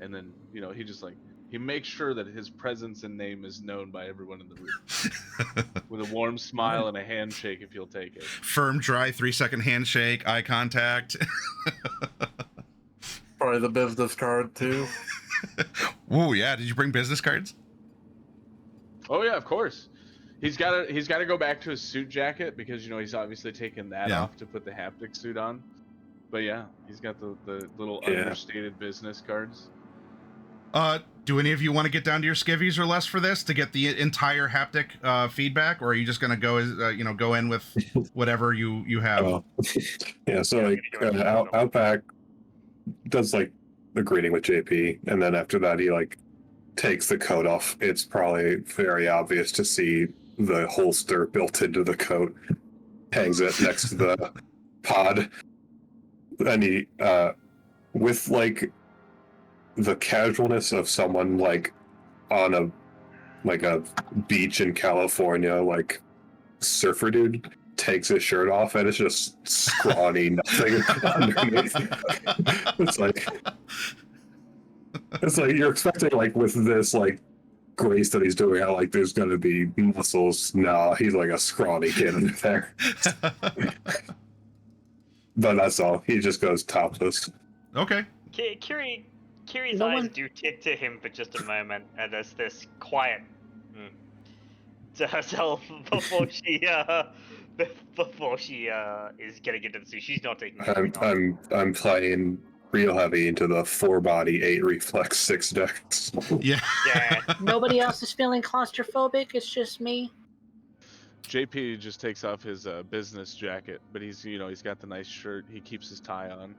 D: and then, he makes sure that his presence and name is known by everyone in the room. With a warm smile and a handshake if you'll take it.
C: Firm, dry, 3-second handshake, eye contact.
F: Probably the business card too.
C: Ooh, yeah. Did you bring business cards?
D: Oh yeah, of course. He's got to go back to his suit jacket because he's obviously taken that off to put the haptic suit on. But yeah, he's got the little understated business cards.
C: Do any of you want to get down to your skivvies or less for this to get the entire haptic feedback, or are you just going to go in with whatever you have?
A: Yeah. So Outback does the greeting with JP, and then after that he takes the coat off. It's probably very obvious to see the holster built into the coat. Hangs it next to the pod, and he with the casualness of someone on a beach in California, surfer dude takes his shirt off and it's just scrawny nothing underneath. It's like you're expecting with this grace that he's doing out there's gonna be muscles. No, he's a scrawny kid in there. But that's all. He just goes topless.
C: Okay.
E: Kiri's eyes do tick to him for just a moment, and there's this quiet to herself before she is getting into the suit. She's not taking anything off.
A: I'm playing real heavy into the 4-body 8 reflex 6 decks.
C: Yeah.
B: Nobody else is feeling claustrophobic. It's just me.
D: JP just takes off his business jacket, but he's got the nice shirt. He keeps his tie on.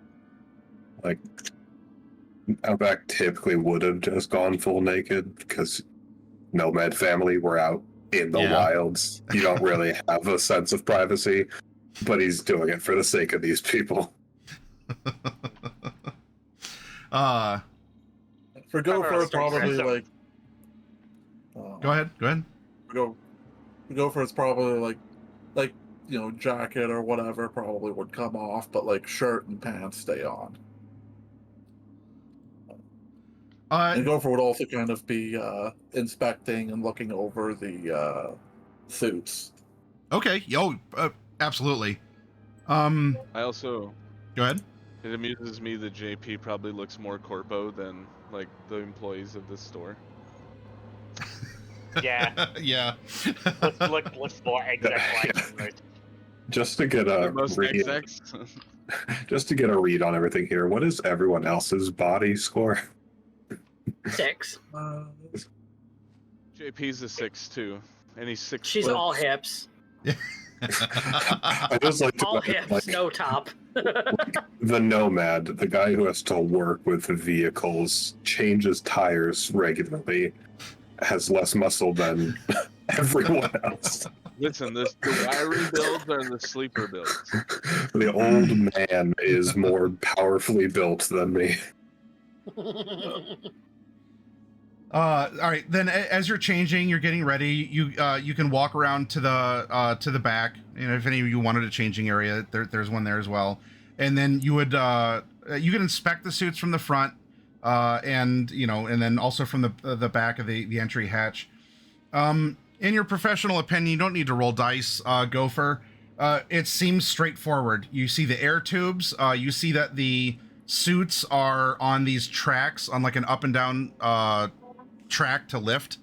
A: Outback typically would have just gone full naked because nomad family were out in the wilds. You don't really have a sense of privacy, but he's doing it for the sake of these people.
F: For Gopher, probably
C: Go ahead.
F: Gopher is probably jacket or whatever probably would come off, but shirt and pants stay on. And Gopher would also kind of be inspecting and looking over the suits.
C: Okay. Absolutely.
D: I also...
C: Go ahead.
D: It amuses me that JP probably looks more corpo than the employees of this store.
E: Yeah.
C: Yeah.
E: Let's more exact
A: Just to get a read, just to get a read on everything here. What is everyone else's body score?
B: 6.
D: JP's a 6 too, and he's 6.
B: She's all hips.
A: I just like to
B: all hips, no top.
A: The nomad, the guy who has to work with vehicles, changes tires regularly, has less muscle than everyone else.
D: Listen, the wiry builds are the sleeper builds.
A: The old man is more powerfully built than me.
C: All right, then as you're changing, you're getting ready. You can walk around to the back. You know, if any of you wanted a changing area, there's one there as well. And then you would you can inspect the suits from the front, and then also from the back of the entry hatch. In your professional opinion, you don't need to roll dice, Gopher. It seems straightforward. You see the air tubes. You see that the suits are on these tracks, on like an up and down track to lift,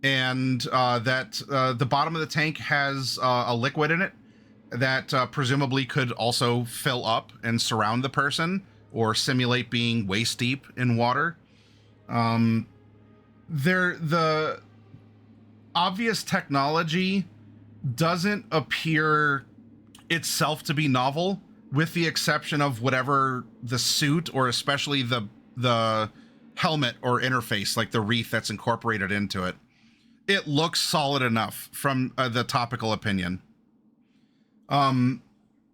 C: and that the bottom of the tank has a liquid in it that presumably could also fill up and surround the person or simulate being waist deep in water. The obvious technology doesn't appear itself to be novel, with the exception of whatever the suit, or especially the helmet or interface, like the wreath that's incorporated into it. It looks solid enough from the topical opinion.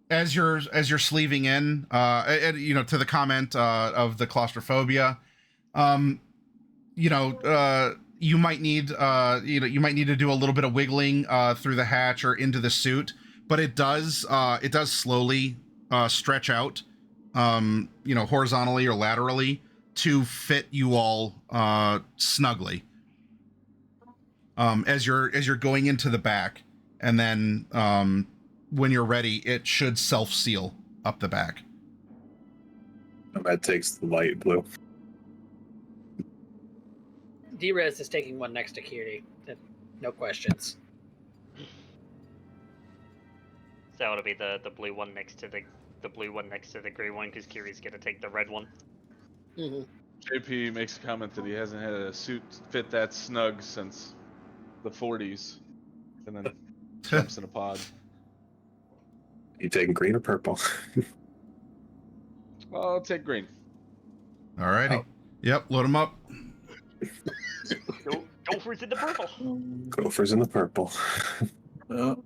C: As you're sleeving in, to the comment of the claustrophobia, you might need to do a little bit of wiggling through the hatch or into the suit, but it does slowly stretch out, horizontally or laterally to fit you all snugly. As you're going into the back, and then when you're ready, it should self-seal up the back.
A: That takes the light blue.
B: D-Rez is taking one next to Kiri. No questions.
E: So it'll be the blue one next to the blue one next to the green one, because Kiri's gonna take the red one.
B: Mm-hmm.
D: JP makes a comment that he hasn't had a suit fit that snug since the 40s, and then jumps in a pod.
A: You taking green or purple?
D: I'll take green.
C: All righty.
A: Oh.
C: Yep, load them up.
E: Gopher's in the purple.
A: Gopher's in the purple.
F: Yeah.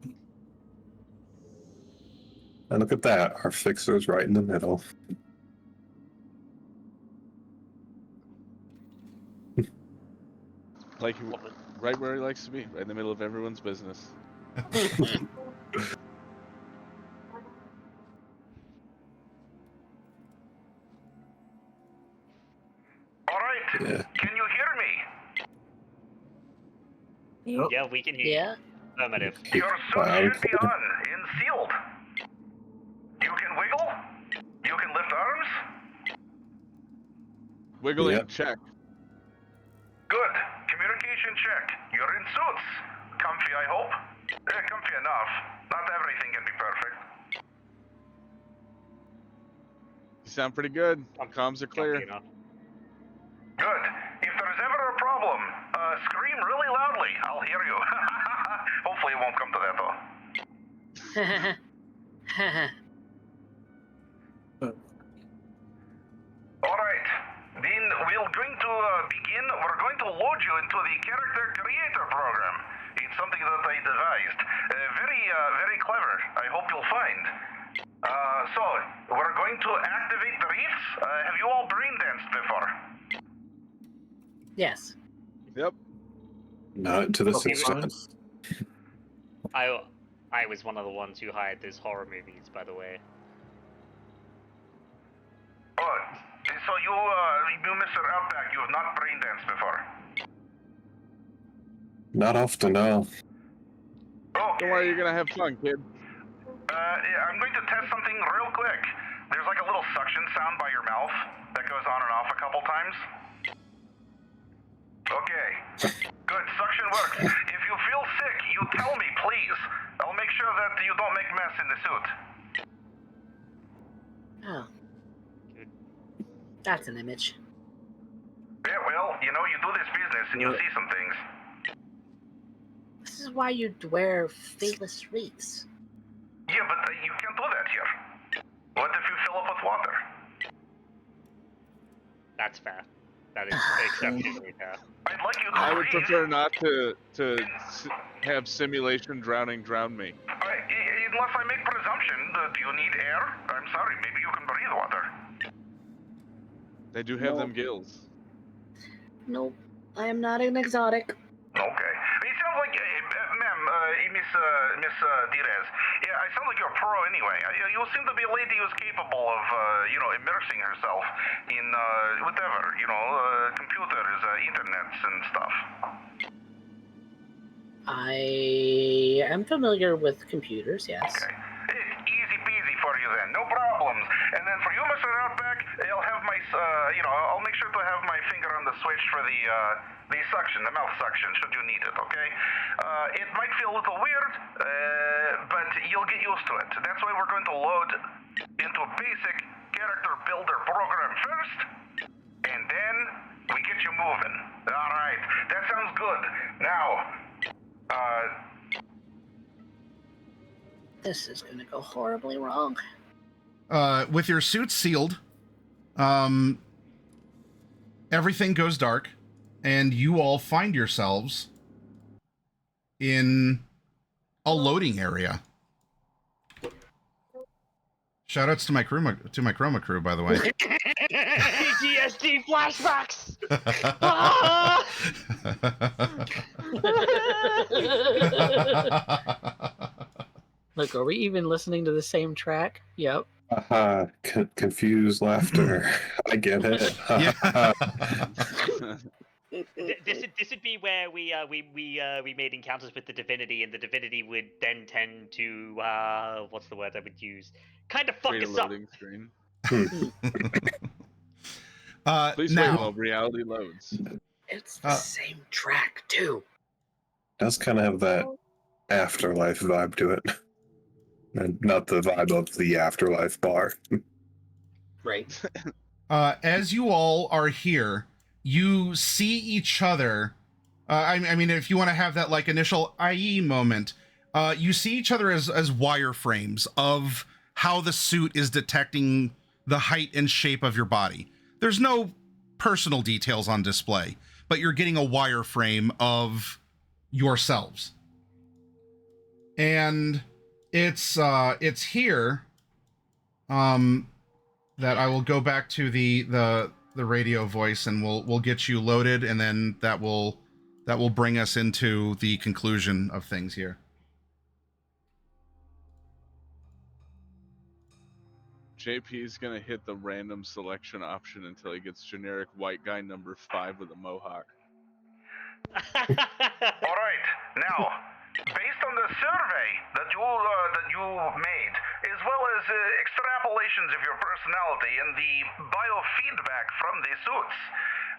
A: And look at that, our fixer's right in the middle.
D: Like right where he likes to be, right in the middle of everyone's business.
G: Alright,
A: Yeah.
G: can you hear me?
F: Yep.
E: Yeah, we can hear you.
B: Yeah.
E: Affirmative.
G: Your suit should be on and sealed. You can wiggle? You can lift arms?
D: Wiggling,
A: Yep.
D: check.
G: Good. Communication check. You're in suits. Comfy, I hope? Comfy enough. Not everything can be perfect.
D: You sound pretty good. Comms are clear.
E: Comfy enough.
G: Good. If there's ever a problem, scream really loudly. I'll hear you. Hopefully it won't come to that, though. Alright. Then we're going to begin. We're going to load you into the Character Creator program. It's something that I devised. Very clever. I hope you'll find. So, we're going to activate the wreaths. Have you all brain danced before?
B: Yes.
D: Yep.
A: Not to this
F: Couple
A: extent.
F: times.
E: I was one of the ones who hired those horror movies, by the way.
G: Oh, so you, Mr. Outback, you have not brain danced before?
A: Not often, no.
G: Okay.
D: Don't worry, you're gonna have fun, kid.
G: Yeah, I'm going to test something real quick. There's like a little suction sound by your mouth that goes on and off a couple times. Okay. Good, suction works. If you feel sick, you tell me, please. I'll make sure that you don't make mess in the suit.
B: Oh. That's an image.
G: Yeah, well, you know, you do this business and you see some things.
B: This is why you wear faceless wreaths.
G: Yeah, but you can't do that here. What if you fill up with water?
E: That's fair. That is exceptionally fair.
G: I'd like you to
D: I would
G: breathe.
D: prefer not to have simulation drowning drown me.
G: Unless I make presumption, do you need air? I'm sorry, maybe you can breathe water.
D: They do have them gills.
H: Nope. I am not an exotic.
G: Okay. It sounds like, ma'am, Miss Direz. Yeah, it sounds like you're a pro anyway. You seem to be a lady who's capable of, immersing herself in, whatever, computers, internets and stuff.
B: I am familiar with computers, yes.
G: Okay. Easy peasy for you then, no problems. And then for you, Mr. Outback, I'll have my, I'll make sure to have my finger on the switch for the suction, the mouth suction, should you need it, okay? It might feel a little weird, but you'll get used to it. That's why we're going to load into a basic character builder program first, and then we get you moving. All right, that sounds good. Now,
B: This is going to go horribly wrong.
C: With your suit sealed, everything goes dark, and you all find yourselves in a loading area. Shoutouts to my chroma crew, by the way.
E: PTSD flashbacks.
B: Look, are we even listening to the same track? Yep.
A: Confused laughter. I get it.
C: Yeah.
E: This would be where we made encounters with the divinity, and the divinity would then tend to what's the word I would use? Kind of fuck
D: Create a
E: us up.
D: loading screen.
C: Now,
D: Please wait while reality loads.
B: It's the same track, too.
A: Does kind of have that afterlife vibe to it. And not the vibe of the afterlife bar.
B: Right.
C: as you all are here, you see each other. I mean, if you want to have that like initial IE moment, you see each other as wireframes of how the suit is detecting the height and shape of your body. There's no personal details on display, but you're getting a wireframe of yourselves. And it's here that I will go back to the radio voice, and we'll get you loaded, and then that will bring us into the conclusion of things here.
D: JP's gonna hit the random selection option until he gets generic white guy number 5 with a mohawk.
G: all right, now, based on the survey that you made, as well as extrapolations of your personality and the biofeedback from the suits,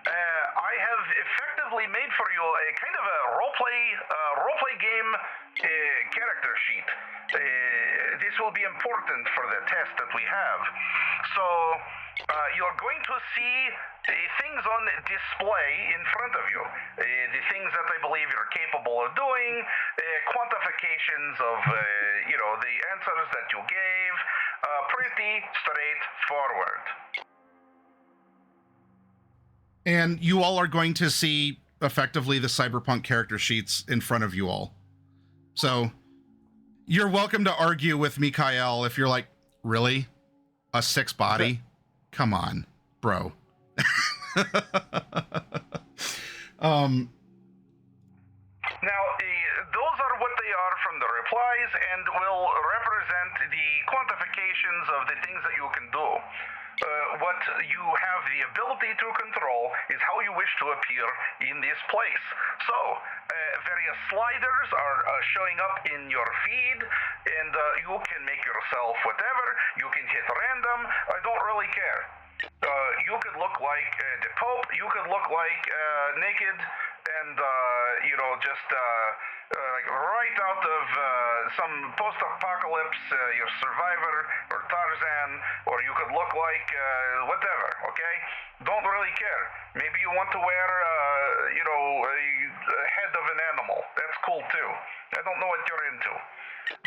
G: I have effectively made for you a kind of a roleplay game character sheet. This will be important for the test that we have. So you're going to see things on display in front of you. The things that I believe you're capable of doing, quantifications of the answers that you gave. Pretty straightforward.
C: And you all are going to see effectively the Cyberpunk character sheets in front of you all. So you're welcome to argue with Mikhail if you're like, really? A 6 body? Come on, bro.
G: Now, those are what they are from the replies and will represent the quantifications of the things that you can do. What you have the ability to control is how you wish to appear in this place. So, various sliders are showing up in your feed, and you can make yourself whatever. You can hit random. I don't really care. You could look like the Pope. You could look like naked and, just like right out of some post-apocalypse, your Survivor or Tarzan, or you could look like whatever, okay? Don't really care. Maybe you want to wear, a head of an animal. That's cool too. I don't know what you're into.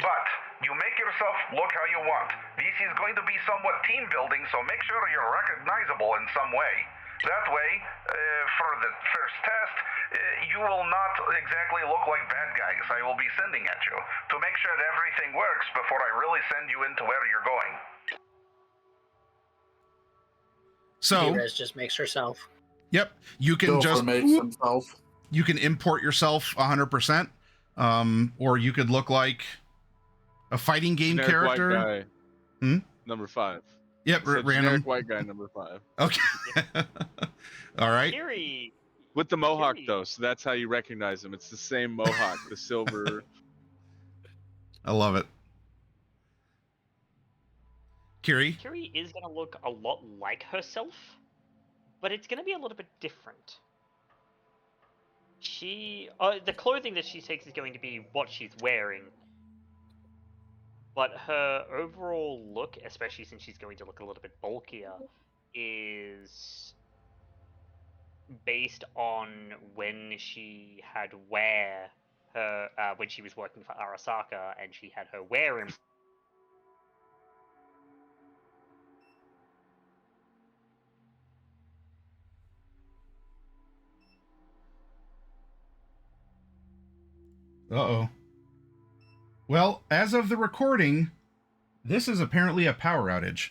G: But you make yourself look how you want. This is going to be somewhat team building, so make sure you're recognizable in some way. That way, for the first test, you will not exactly look like bad guys I will be sending at you to make sure that everything works before I really send you into where you're going.
C: So,
B: Drez just makes herself.
C: yep, you can just
F: makes himself.
C: you can import yourself 100%, or you could look like a fighting game
D: Generic
C: character.
D: White guy, number 5.
C: Yep,
D: So
C: random.
D: generic white guy number 5.
C: Okay. All right.
E: Kiri,
D: With the mohawk
E: Kiri.
D: though, so that's how you recognize him. It's the same mohawk, the silver.
C: I love it. Kiri?
E: Kiri is going to look a lot like herself, but it's going to be a little bit different. The clothing that she takes is going to be what she's wearing, but her overall look, especially since she's going to look a little bit bulkier, is based on when she had wear her when she was working for Arasaka and she had her wear in.
C: Uh-oh. Well, as of the recording, this is apparently a power outage.